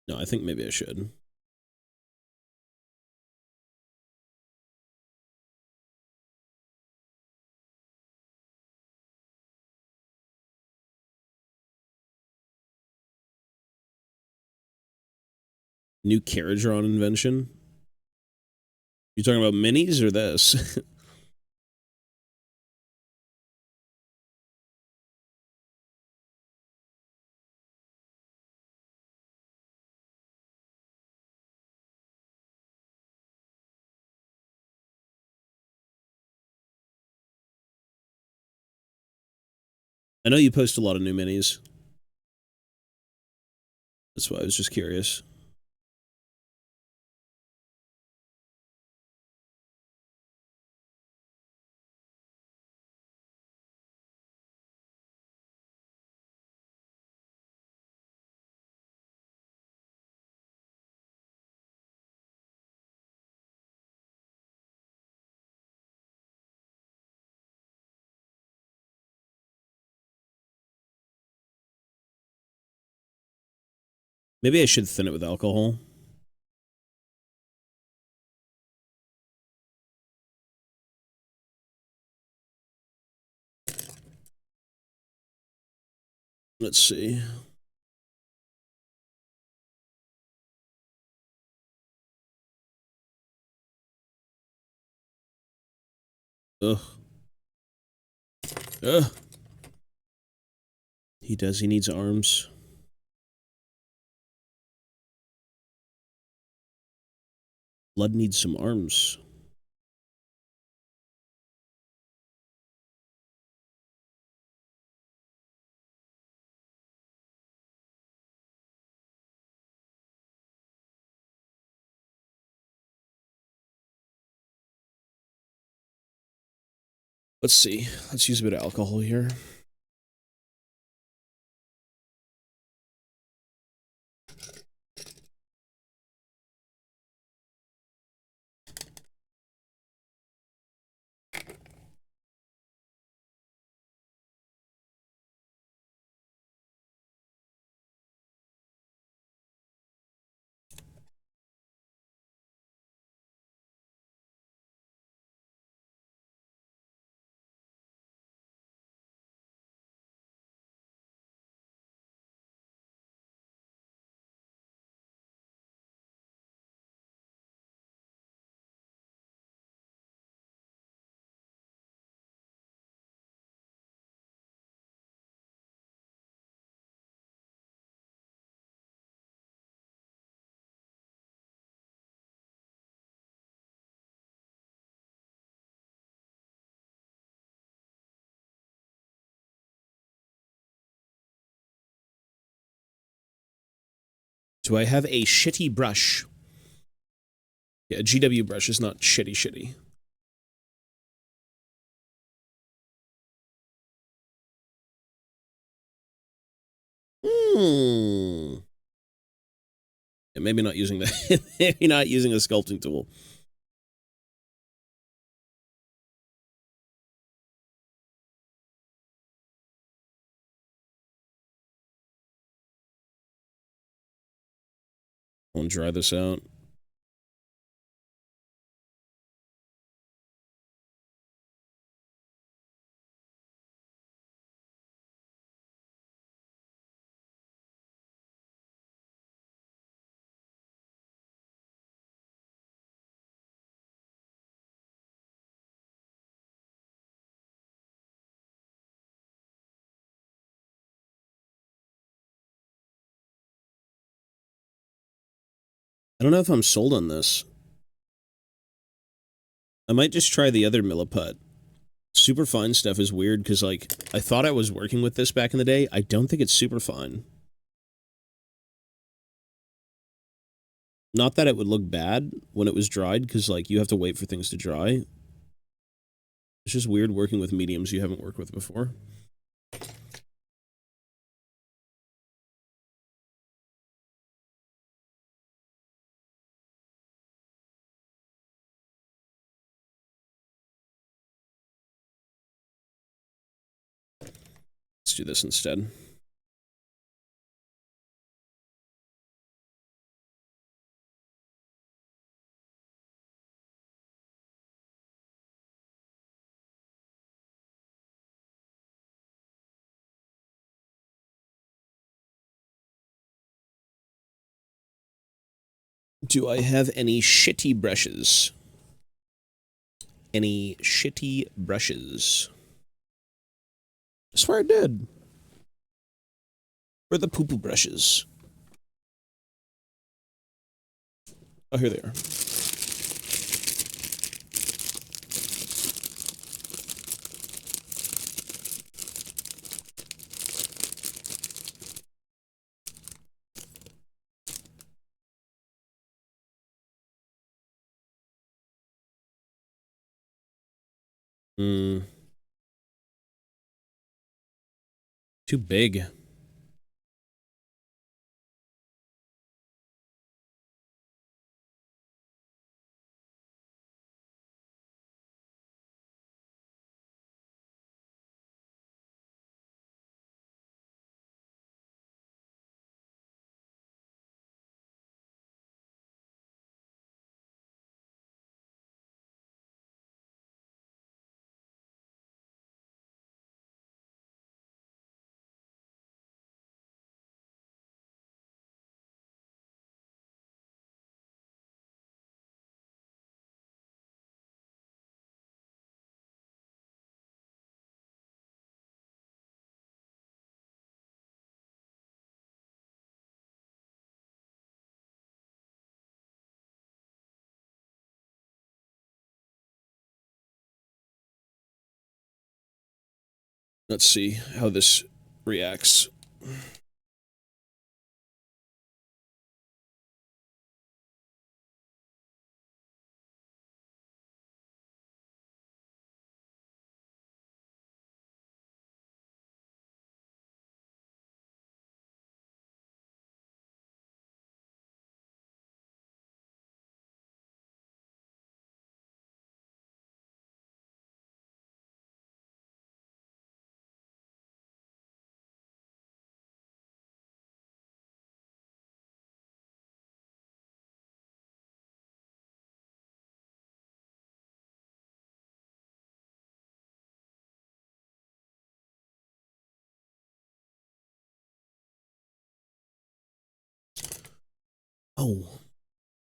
A: No, I think maybe I should. New carriage rod invention. You talking about minis or this? I know you post a lot of new minis. That's why I was just curious. Maybe I should thin it with alcohol. Let's see. Ugh. Ugh. He does. He needs arms. Blood needs some arms. Let's see. Let's use a bit of alcohol here. Do I have a shitty brush? Yeah, a GW brush is not shitty. Hmm. Yeah, maybe not using the maybe not using a sculpting tool. I'll dry this out. I don't know if I'm sold on this. I might just try the other milliput. Super fine stuff is weird because, like, I thought I was working with this back in the day. I don't think it's super fine. Not that it would look bad when it was dried, because, like, you have to wait for things to dry. It's just weird working with mediums you haven't worked with before. Let's do this instead. Do I have any shitty brushes? Any shitty brushes? I swear I did. Where are the poo-poo brushes? Oh, here they are. Hmm. Too big. Let's see how this reacts. Oh,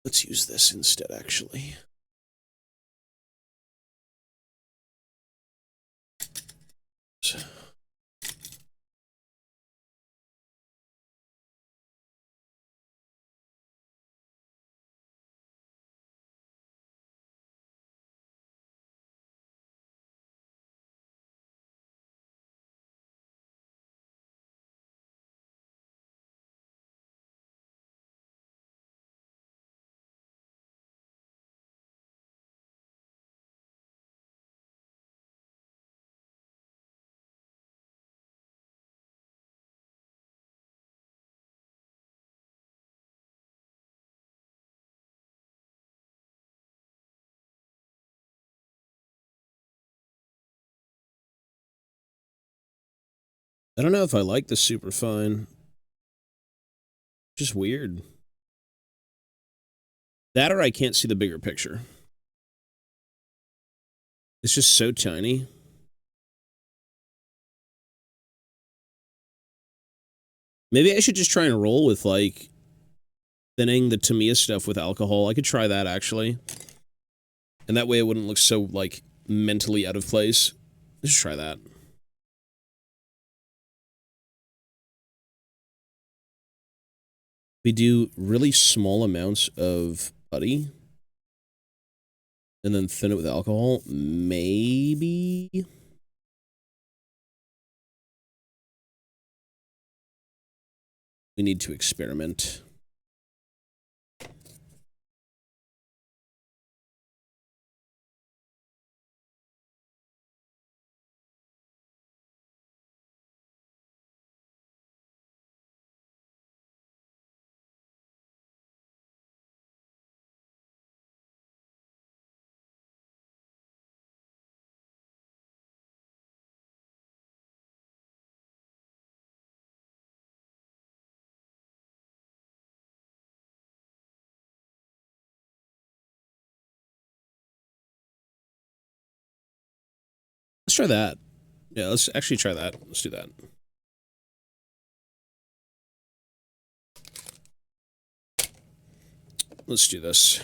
A: let's use this instead, actually. I don't know if I like the super fine. Just weird. That or I can't see the bigger picture. It's just so tiny. Maybe I should just try and roll with, like, thinning the Tamiya stuff with alcohol. I could try that, actually. And that way it wouldn't look so, like, mentally out of place. Let's try that. We do really small amounts of putty. And then thin it with alcohol. Maybe. We need to experiment. Let's try that. Yeah, let's actually try that. Let's do that. Let's do this.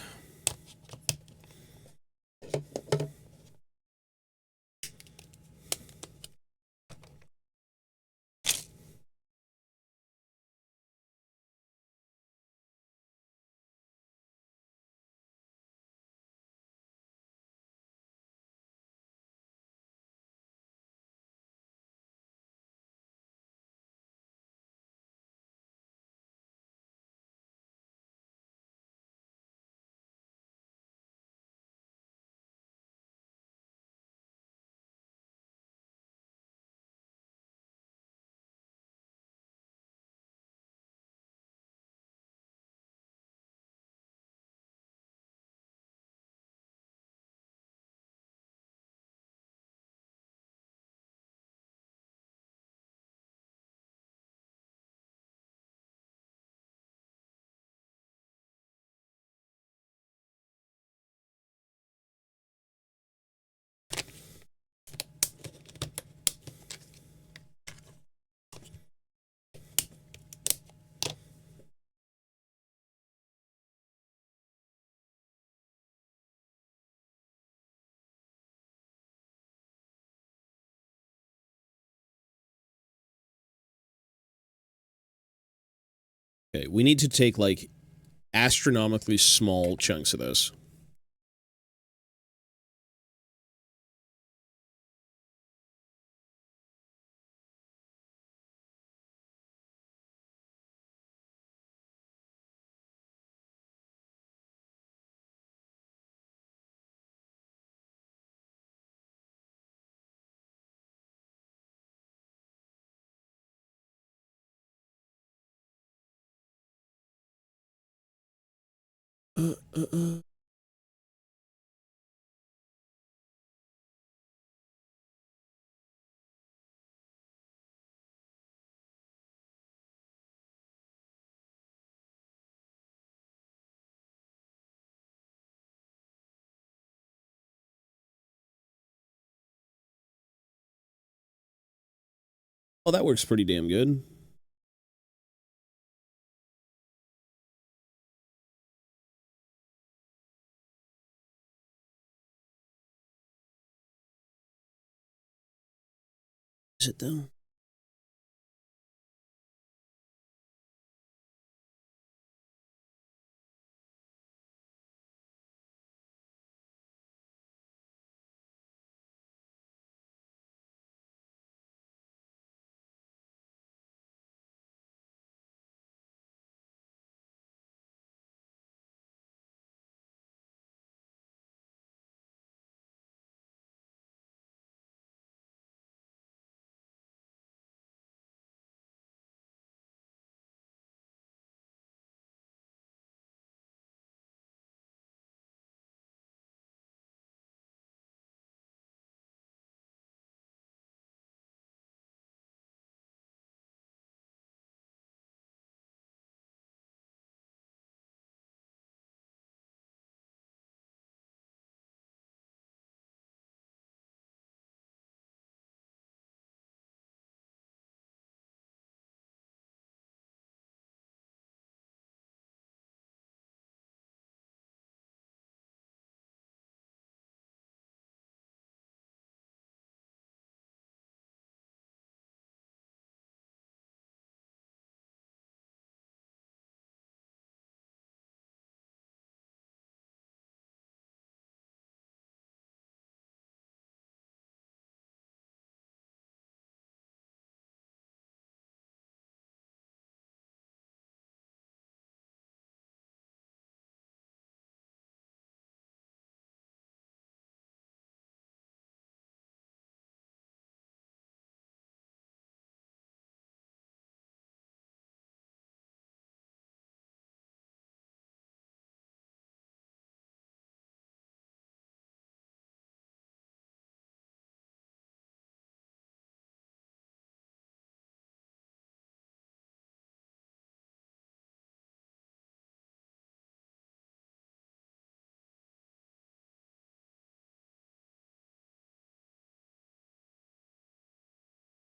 A: Okay, we need to take, like, astronomically small chunks of this. Uh, uh, uh. Oh, that works pretty damn good. Is it, though?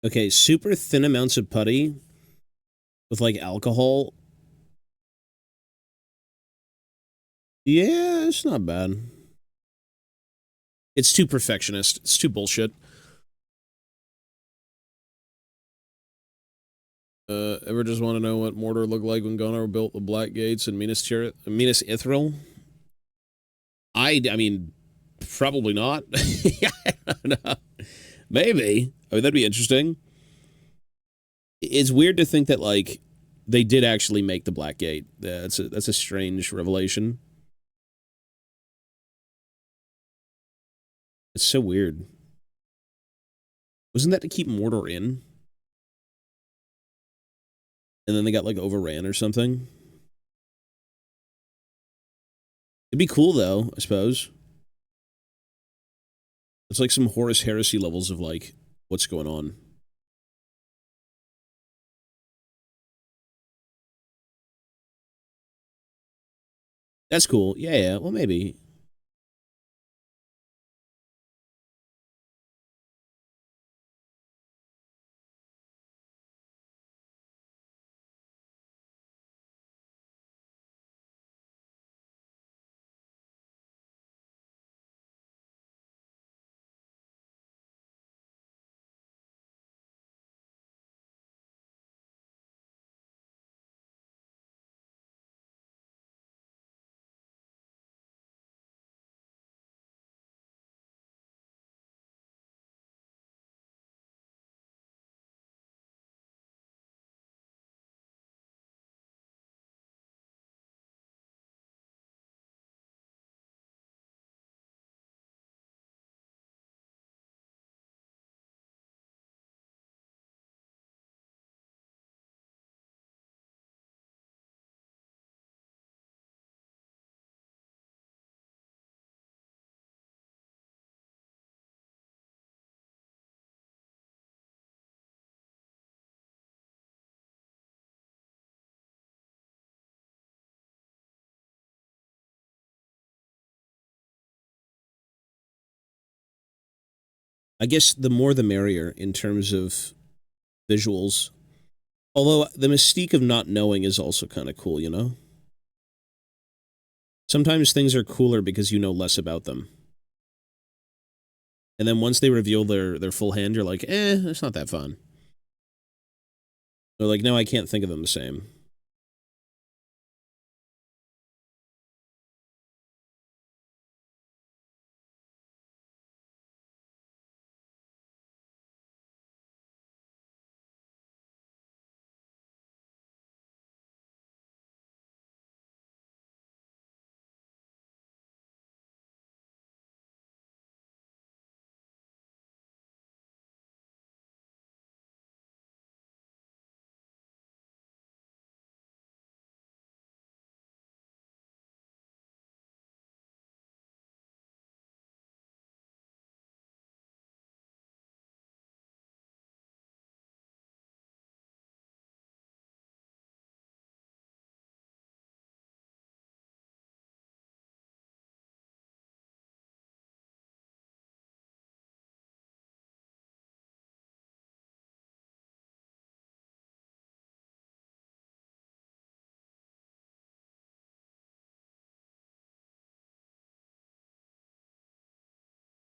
A: Okay, super thin amounts of putty with, like, alcohol. Yeah, it's not bad. It's too perfectionist. It's too bullshit. Ever just want to know what Mordor looked like when Gunnar built the Black Gates and Minas Ithil? I mean, probably not. I don't know. Maybe. I mean, that'd be interesting. It's weird to think that, like, they did actually make the Black Gate. That's a strange revelation. It's so weird. Wasn't that to keep Mordor in? And then they got, like, overran or something? It'd be cool, though, I suppose. It's like some Horus Heresy levels of, like, what's going on. That's cool. Yeah, yeah. Well, maybe. I guess the more the merrier in terms of visuals. Although the mystique of not knowing is also kind of cool, you know? Sometimes things are cooler because you know less about them. And then once they reveal their full hand, you're like, it's not that fun. They're like, no, I can't think of them the same.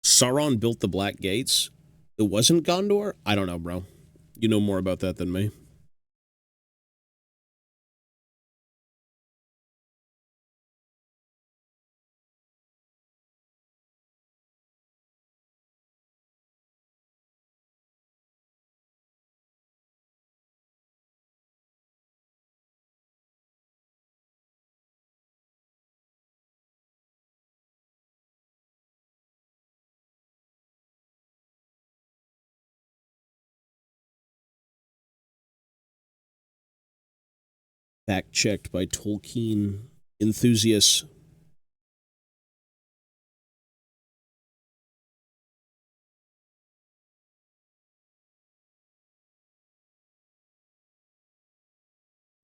A: Sauron built the Black Gates. It wasn't Gondor? I don't know, bro. You know more about that than me. Fact checked by Tolkien enthusiasts.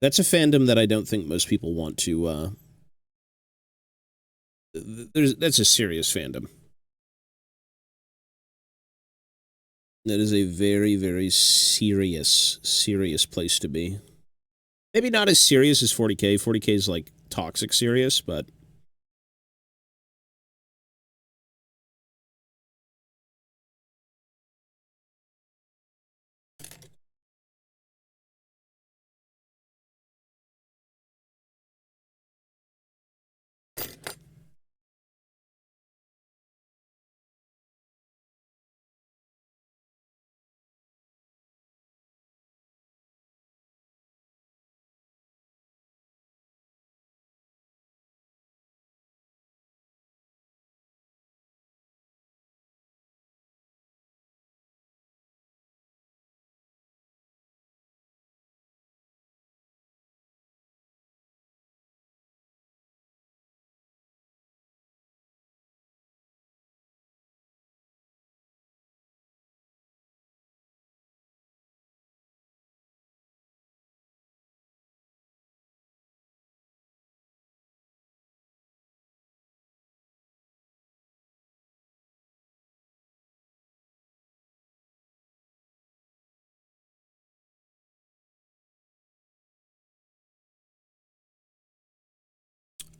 A: That's a fandom that I don't think most people want to. That's a serious fandom. That is a very, very serious place to be. Maybe not as serious as 40K. 40K is like toxic serious, but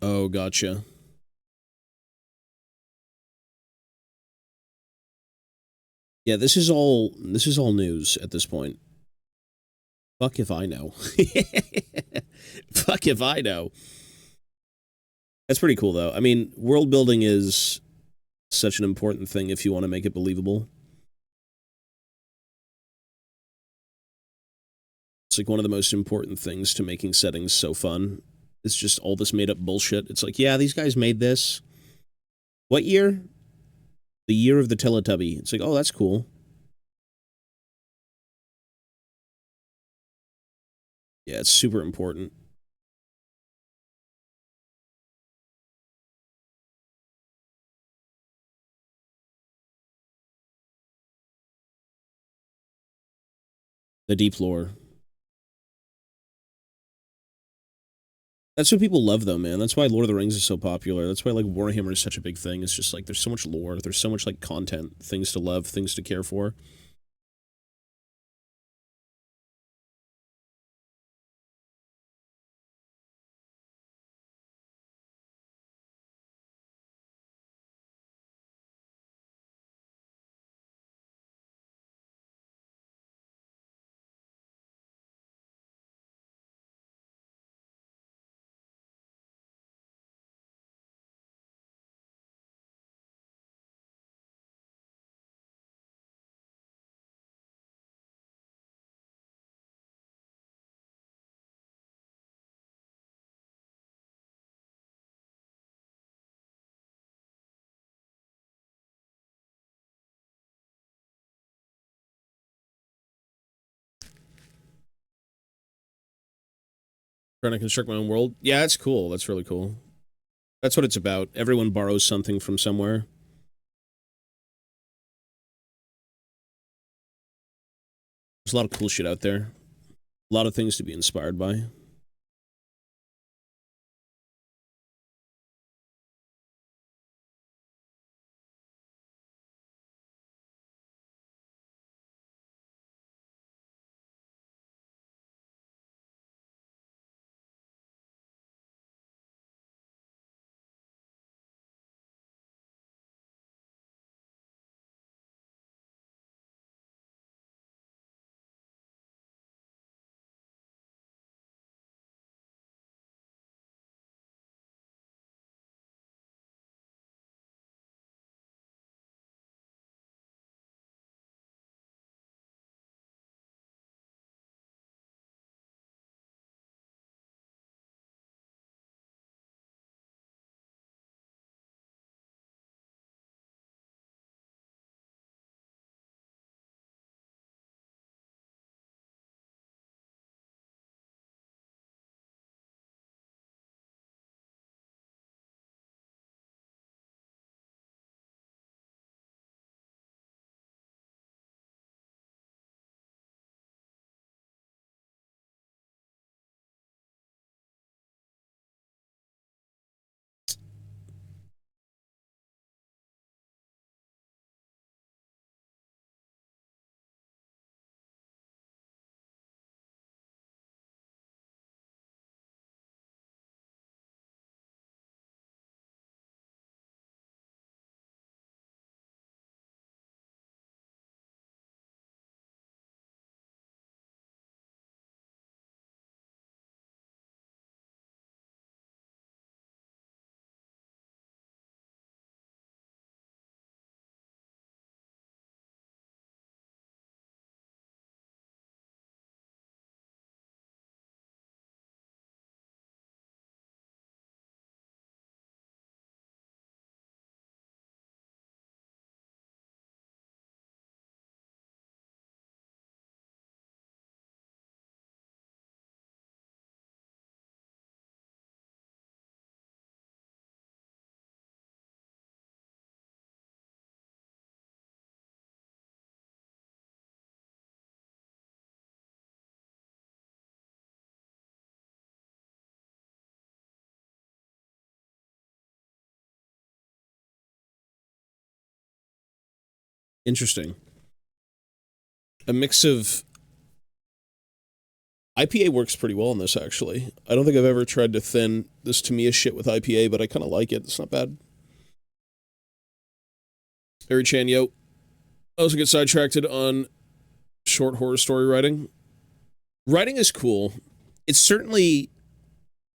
A: oh, gotcha. Yeah, this is all news at this point. Fuck if I know. Fuck if I know. That's pretty cool though. I mean, world building is such an important thing if you want to make it believable. It's like one of the most important things to making settings so fun. It's just all this made up bullshit. It's like, yeah, these guys made this. What year? The year of the Teletubby. It's like, oh, that's cool. Yeah, it's super important. The deep lore. That's what people love, though, man. That's why Lord of the Rings is so popular. That's why, like, Warhammer is such a big thing. It's just, like, there's so much lore. There's so much, like, content, things to love, things to care for. Trying to construct my own world. Yeah, that's cool. That's really cool. That's what it's about. Everyone borrows something from somewhere. There's a lot of cool shit out there. A lot of things to be inspired by. Interesting. A mix of... IPA works pretty well on this, actually. I don't think I've ever tried to thin this Tamiya shit with IPA, but I kind of like it. It's not bad. Harry Chan, yo. I also get sidetracked on short horror story writing. Writing is cool. It's certainly...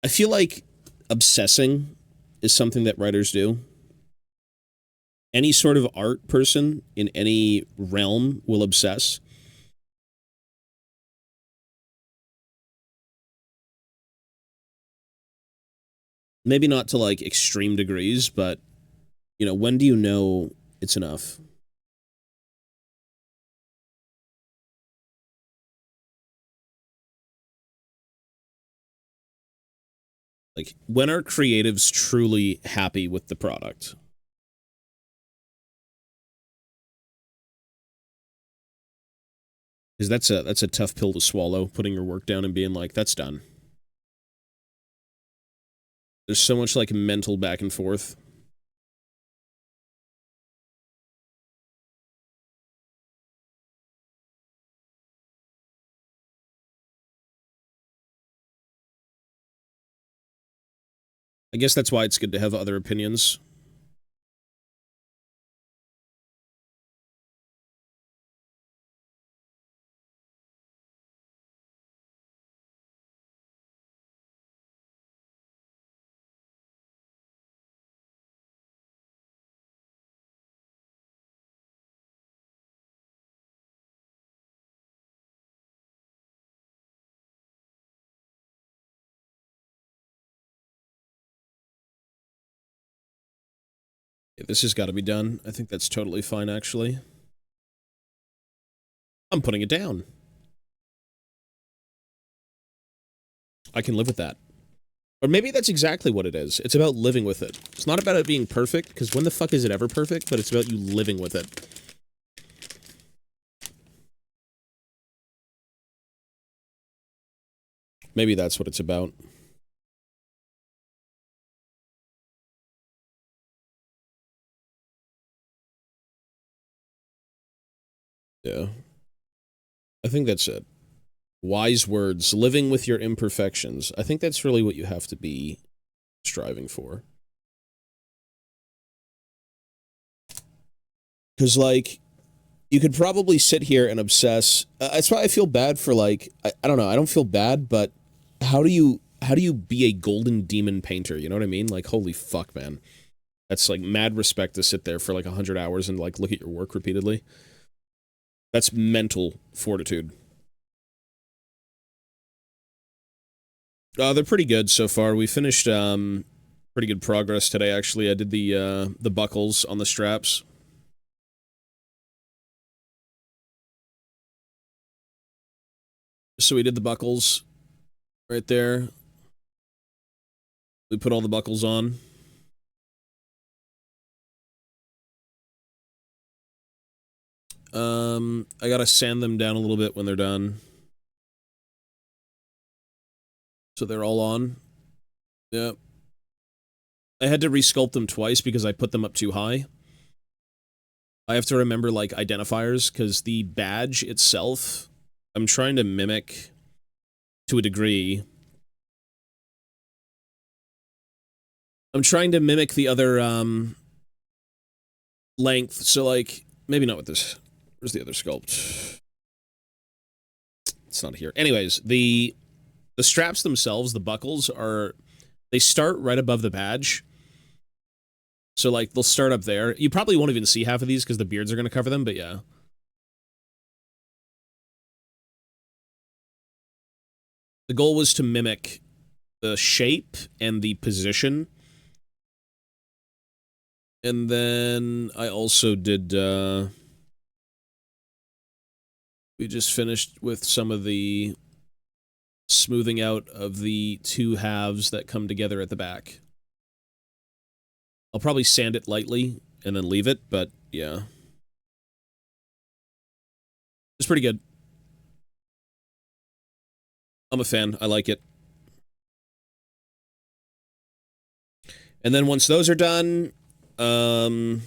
A: I feel like obsessing is something that writers do. Any sort of art person in any realm will obsess. Maybe not to like extreme degrees, but you know, when do you know it's enough? Like, when are creatives truly happy with the product? Because that's a tough pill to swallow, putting your work down and being like, that's done. There's so much, like, mental back and forth. I guess that's why it's good to have other opinions. Yeah, this has got to be done. I think that's totally fine, actually. I'm putting it down. I can live with that. Or maybe that's exactly what it is. It's about living with it. It's not about it being perfect, because when the fuck is it ever perfect? But it's about you living with it. Maybe that's what it's about. Yeah. I think that's it. Wise words. Living with your imperfections. I think that's really what you have to be striving for. Because, like, you could probably sit here and obsess. That's why I feel bad for, like, I don't know. I don't feel bad, but how do you be a golden demon painter? You know what I mean? Like, holy fuck, man. That's, like, mad respect to sit there for, like, 100 hours and, like, look at your work repeatedly. That's mental fortitude. They're pretty good so far. We finished, pretty good progress today, actually. I did the buckles on the straps. So we did the buckles right there. We put all the buckles on. I gotta sand them down a little bit when they're done. So they're all on. Yep. I had to resculpt them twice because I put them up too high. I have to remember, like, identifiers, because the badge itself, I'm trying to mimic, to a degree. I'm trying to mimic the other, length, so, like, maybe not with this. Where's the other sculpt? It's not here. Anyways, the straps themselves, the buckles, they start right above the badge. So, like, they'll start up there. You probably won't even see half of these because the beards are going to cover them, but yeah. The goal was to mimic the shape and the position. And then I also did, we just finished with some of the smoothing out of the two halves that come together at the back. I'll probably sand it lightly and then leave it, but yeah. It's pretty good. I'm a fan. I like it. And then once those are done, I'm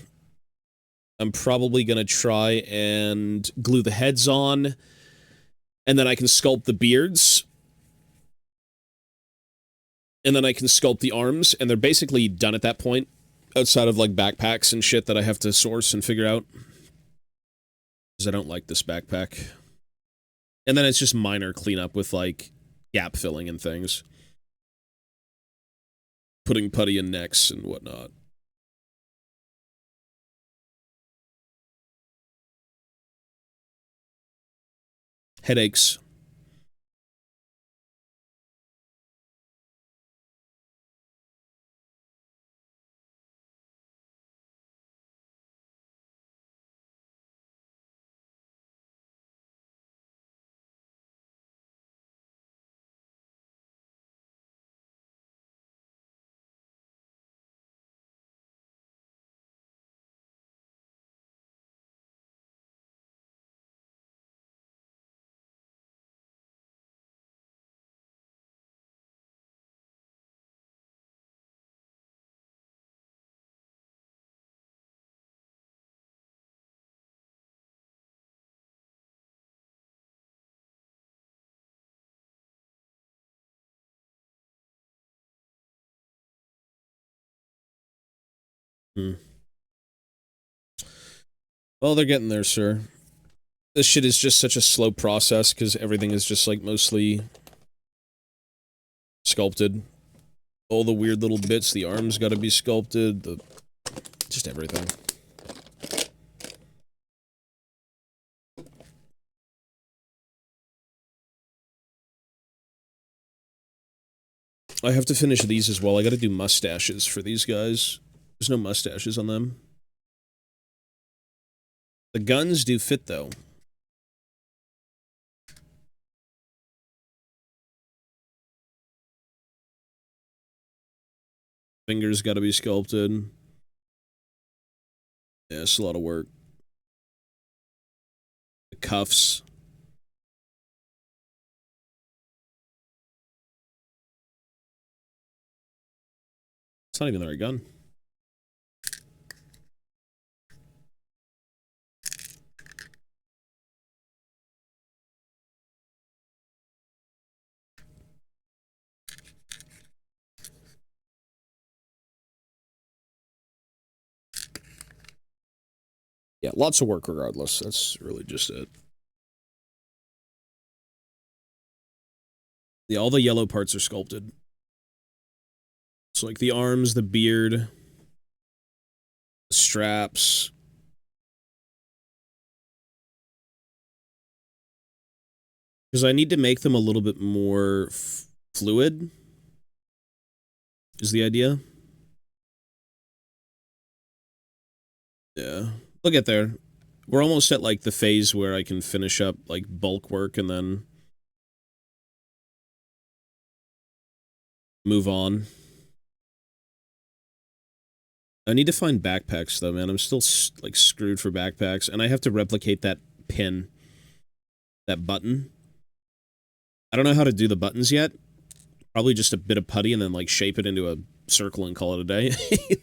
A: probably going to try and glue the heads on, and then I can sculpt the beards, and then I can sculpt the arms, and they're basically done at that point, outside of, like, backpacks and shit that I have to source and figure out. Because I don't like this backpack. And then it's just minor cleanup with, like, gap filling and things. Putting putty in necks and whatnot. Headaches. Hmm. Well, they're getting there, sir. This shit is just such a slow process because everything is just like mostly sculpted. All the weird little bits, the arms gotta be sculpted, just everything. I have to finish these as well. I gotta do mustaches for these guys. There's no mustaches on them. The guns do fit, though. Fingers gotta be sculpted. Yeah, it's a lot of work. The cuffs. It's not even the right gun. Yeah, lots of work regardless. That's really just it. Yeah, all the yellow parts are sculpted. So like the arms, the beard, the straps. Because I need to make them a little bit more fluid, is the idea. Yeah. We'll get there. We're almost at like the phase where I can finish up like bulk work and then move on. I need to find backpacks though, man. I'm still like screwed for backpacks, and I have to replicate that pin, that button. I don't know how to do the buttons yet. Probably just a bit of putty and then like shape it into a circle and call it a day.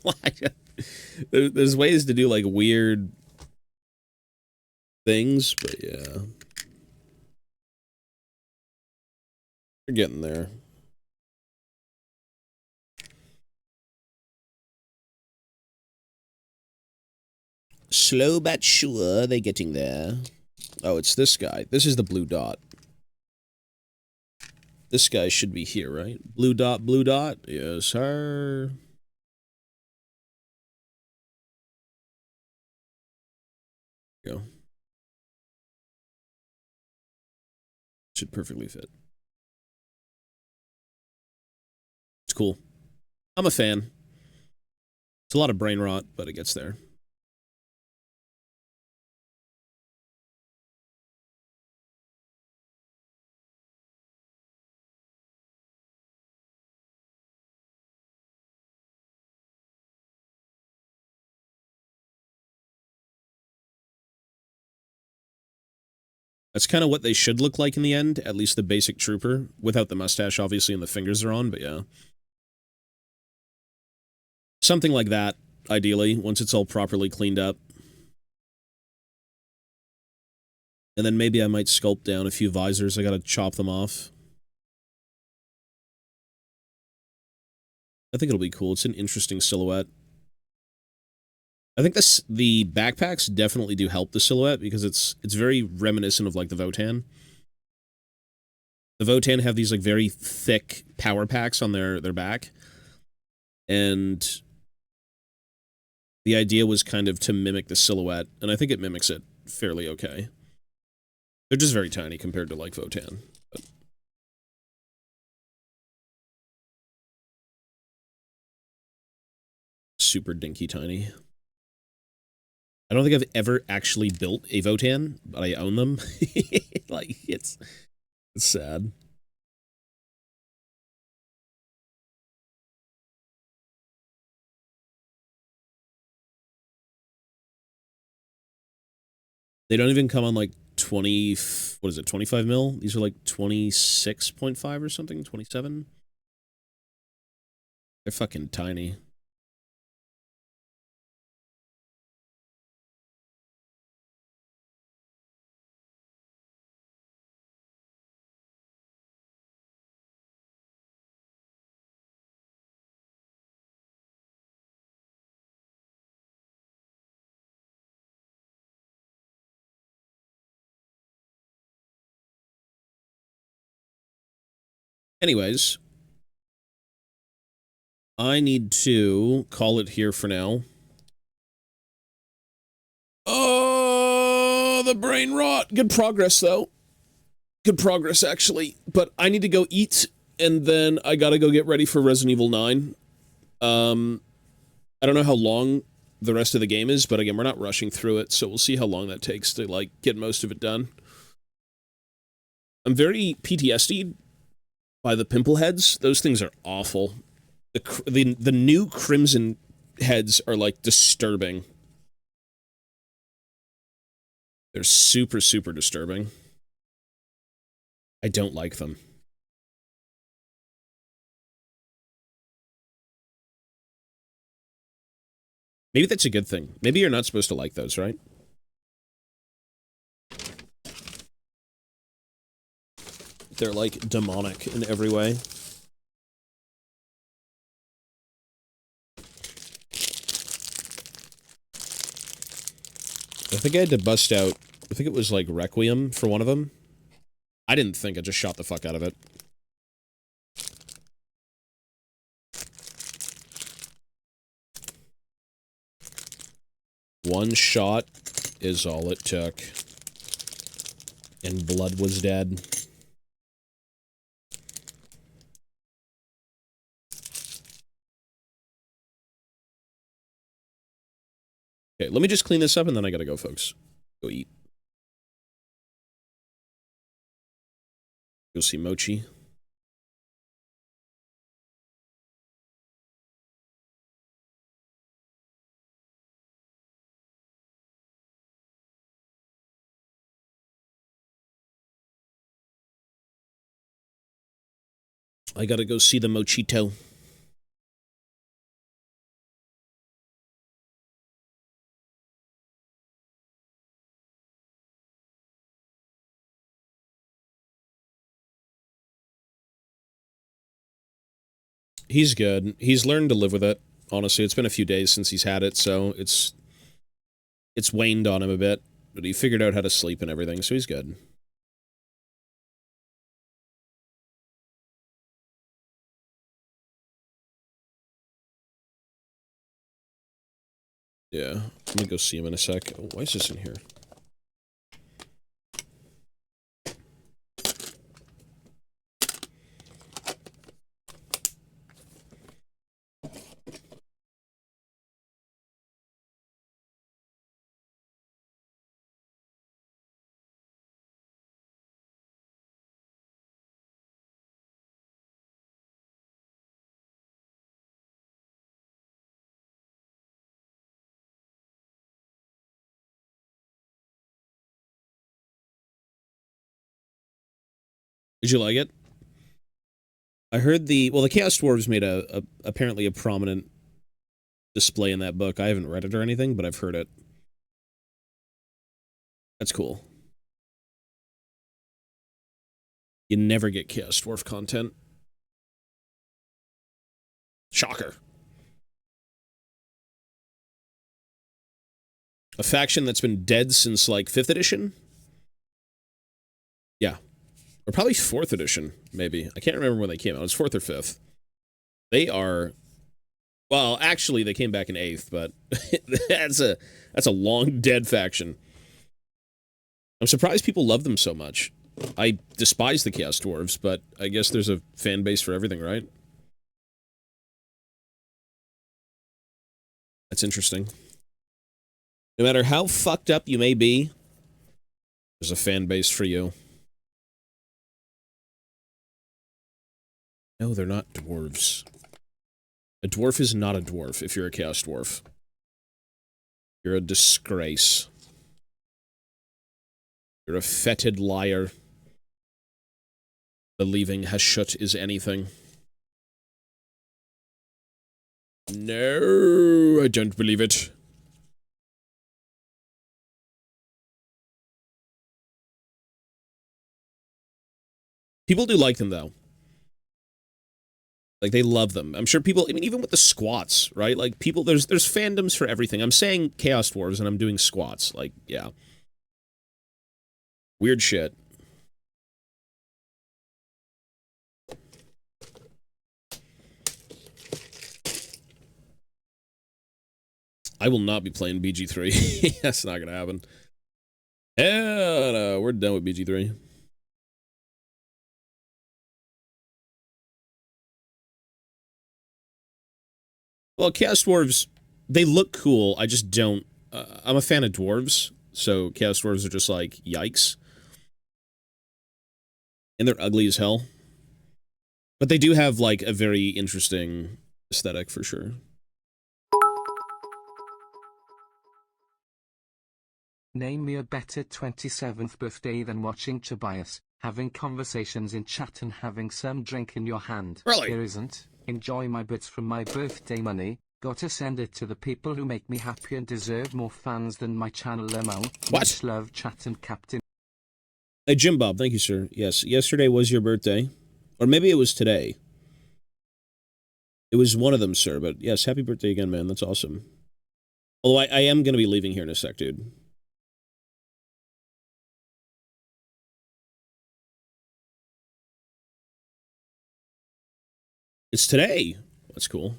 A: Like, there's ways to do like weird things, but yeah. We're getting there. Slow but sure, they're getting there. Oh, it's this guy. This is the blue dot. This guy should be here, right? Blue dot, blue dot. Yes, sir. There you go. Should perfectly fit. It's cool. I'm a fan. It's a lot of brain rot, but it gets there. That's kind of what they should look like in the end, at least the basic trooper, without the mustache, obviously, and the fingers are on, but yeah. Something like that, ideally, once it's all properly cleaned up. And then maybe I might sculpt down a few visors. I gotta chop them off. I think it'll be cool. It's an interesting silhouette. I think the backpacks definitely do help the silhouette because it's very reminiscent of like the Votann. The Votann have these like very thick power packs on their back, and the idea was kind of to mimic the silhouette, and I think it mimics it fairly okay. They're just very tiny compared to like Votann. But super dinky tiny. I don't think I've ever actually built a Votann, but I own them. Like, it's sad. They don't even come on like 20, what is it, 25 mil? These are like 26.5 or something, 27? They're fucking tiny. Anyways, I need to call it here for now. Oh, the brain rot. Good progress, though. Good progress, actually. But I need to go eat, and then I gotta go get ready for Resident Evil 9. I don't know how long the rest of the game is, but again, we're not rushing through it, so we'll see how long that takes to, like, get most of it done. I'm very PTSD'd by the pimple heads. Those things are awful. The new crimson heads are, like, disturbing. They're super, super disturbing. I don't like them. Maybe that's a good thing. Maybe you're not supposed to like those, right? They're, like, demonic in every way. I think I had to bust out, I think it was, like, Requiem for one of them. I didn't think, I just shot the fuck out of it. One shot is all it took. And blood was dead. Okay, let me just clean this up and then I gotta go, folks. Go eat. Go see Mochi. I gotta go see the Mochito. He's good. He's learned to live with it. Honestly, it's been a few days since he's had it, so it's waned on him a bit. But he figured out how to sleep and everything, so he's good. Yeah, let me go see him in a sec. Oh, why is this in here? Did you like it? I heard the Chaos Dwarves made apparently a prominent display in that book. I haven't read it or anything, but I've heard it. That's cool. You never get Chaos Dwarf content. Shocker. A faction that's been dead since, like, 5th edition? Yeah. Or probably 4th edition, maybe. I can't remember when they came out. It was 4th or 5th. They are... Well, actually, they came back in 8th, but that's a long dead faction. I'm surprised people love them so much. I despise the Chaos Dwarves, but I guess there's a fan base for everything, right? That's interesting. No matter how fucked up you may be, there's a fan base for you. No, they're not dwarves. A dwarf is not a dwarf if you're a Chaos Dwarf. You're a disgrace. You're a fetid liar. Believing Hashut is anything. No, I don't believe it. People do like them, though. Like, they love them. I'm sure people, I mean, even with the squats, right? Like, people, there's fandoms for everything. I'm saying Chaos Dwarves, and I'm doing squats. Like, yeah. Weird shit. I will not be playing BG3. That's not gonna happen. Hell no, we're done with BG3. Well, Chaos Dwarves, they look cool. I just don't... I'm a fan of dwarves, so Chaos Dwarves are just like, yikes. And they're ugly as hell. But they do have, like, a very interesting aesthetic, for sure.
C: Name me a better 27th birthday than watching Tobias, having conversations in chat and having some drink in your hand.
A: Really?
C: There isn't. Enjoy my bits from my birthday money. Gotta send it to the people who make me happy and deserve more fans than my channel amount.
A: What?
C: Much love, chat and Captain.
A: Hey, Jim Bob, thank you, sir. Yes, yesterday was your birthday. Or maybe it was today. It was one of them, sir, but yes, happy birthday again, man. That's awesome. Although I am going to be leaving here in a sec, dude. It's today. That's cool.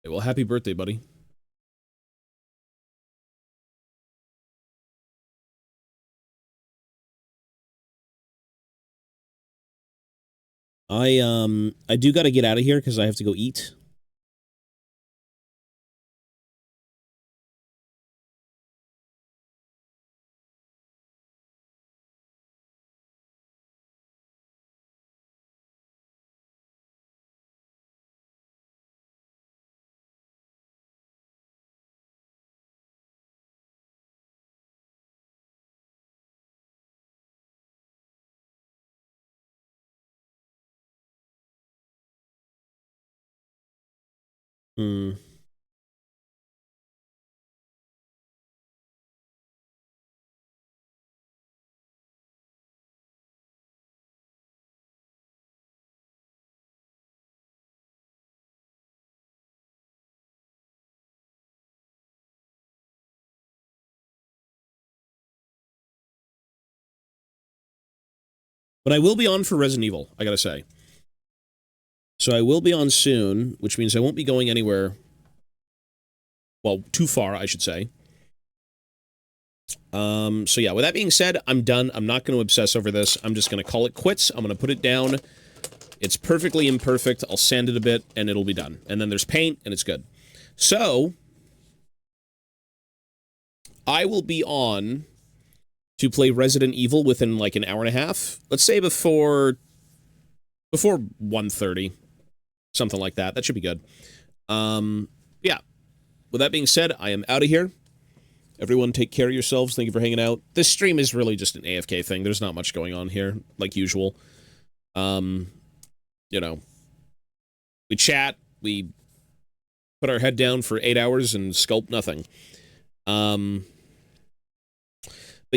A: Hey, well, happy birthday, buddy. I do got to get out of here because I have to go eat. Hmm. But I will be on for Resident Evil, I gotta say. So I will be on soon, which means I won't be going anywhere. Well, too far, I should say. So yeah, with that being said, I'm done. I'm not going to obsess over this. I'm just going to call it quits. I'm going to put it down. It's perfectly imperfect. I'll sand it a bit, and it'll be done. And then there's paint, and it's good. So, I will be on to play Resident Evil within, like, an hour and a half. Let's say before 1:30. Something like that. That should be good. Yeah. With that being said, I am out of here. Everyone take care of yourselves. Thank you for hanging out. This stream is really just an AFK thing. There's not much going on here, like usual. You know, we chat, we put our head down for 8 hours and sculpt nothing. But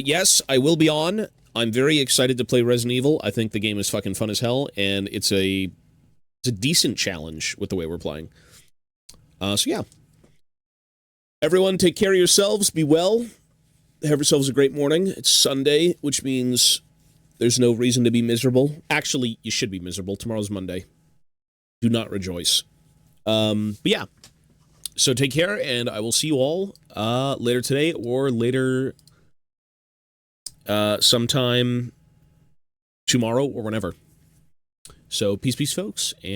A: yes, I will be on. I'm very excited to play Resident Evil. I think the game is fucking fun as hell, and it's a decent challenge with the way we're playing. So yeah. Everyone, take care of yourselves. Be well. Have yourselves a great morning. It's Sunday, which means there's no reason to be miserable. Actually, you should be miserable. Tomorrow's Monday. Do not rejoice. But yeah. So take care, and I will see you all later today or later sometime tomorrow or whenever. So peace, folks.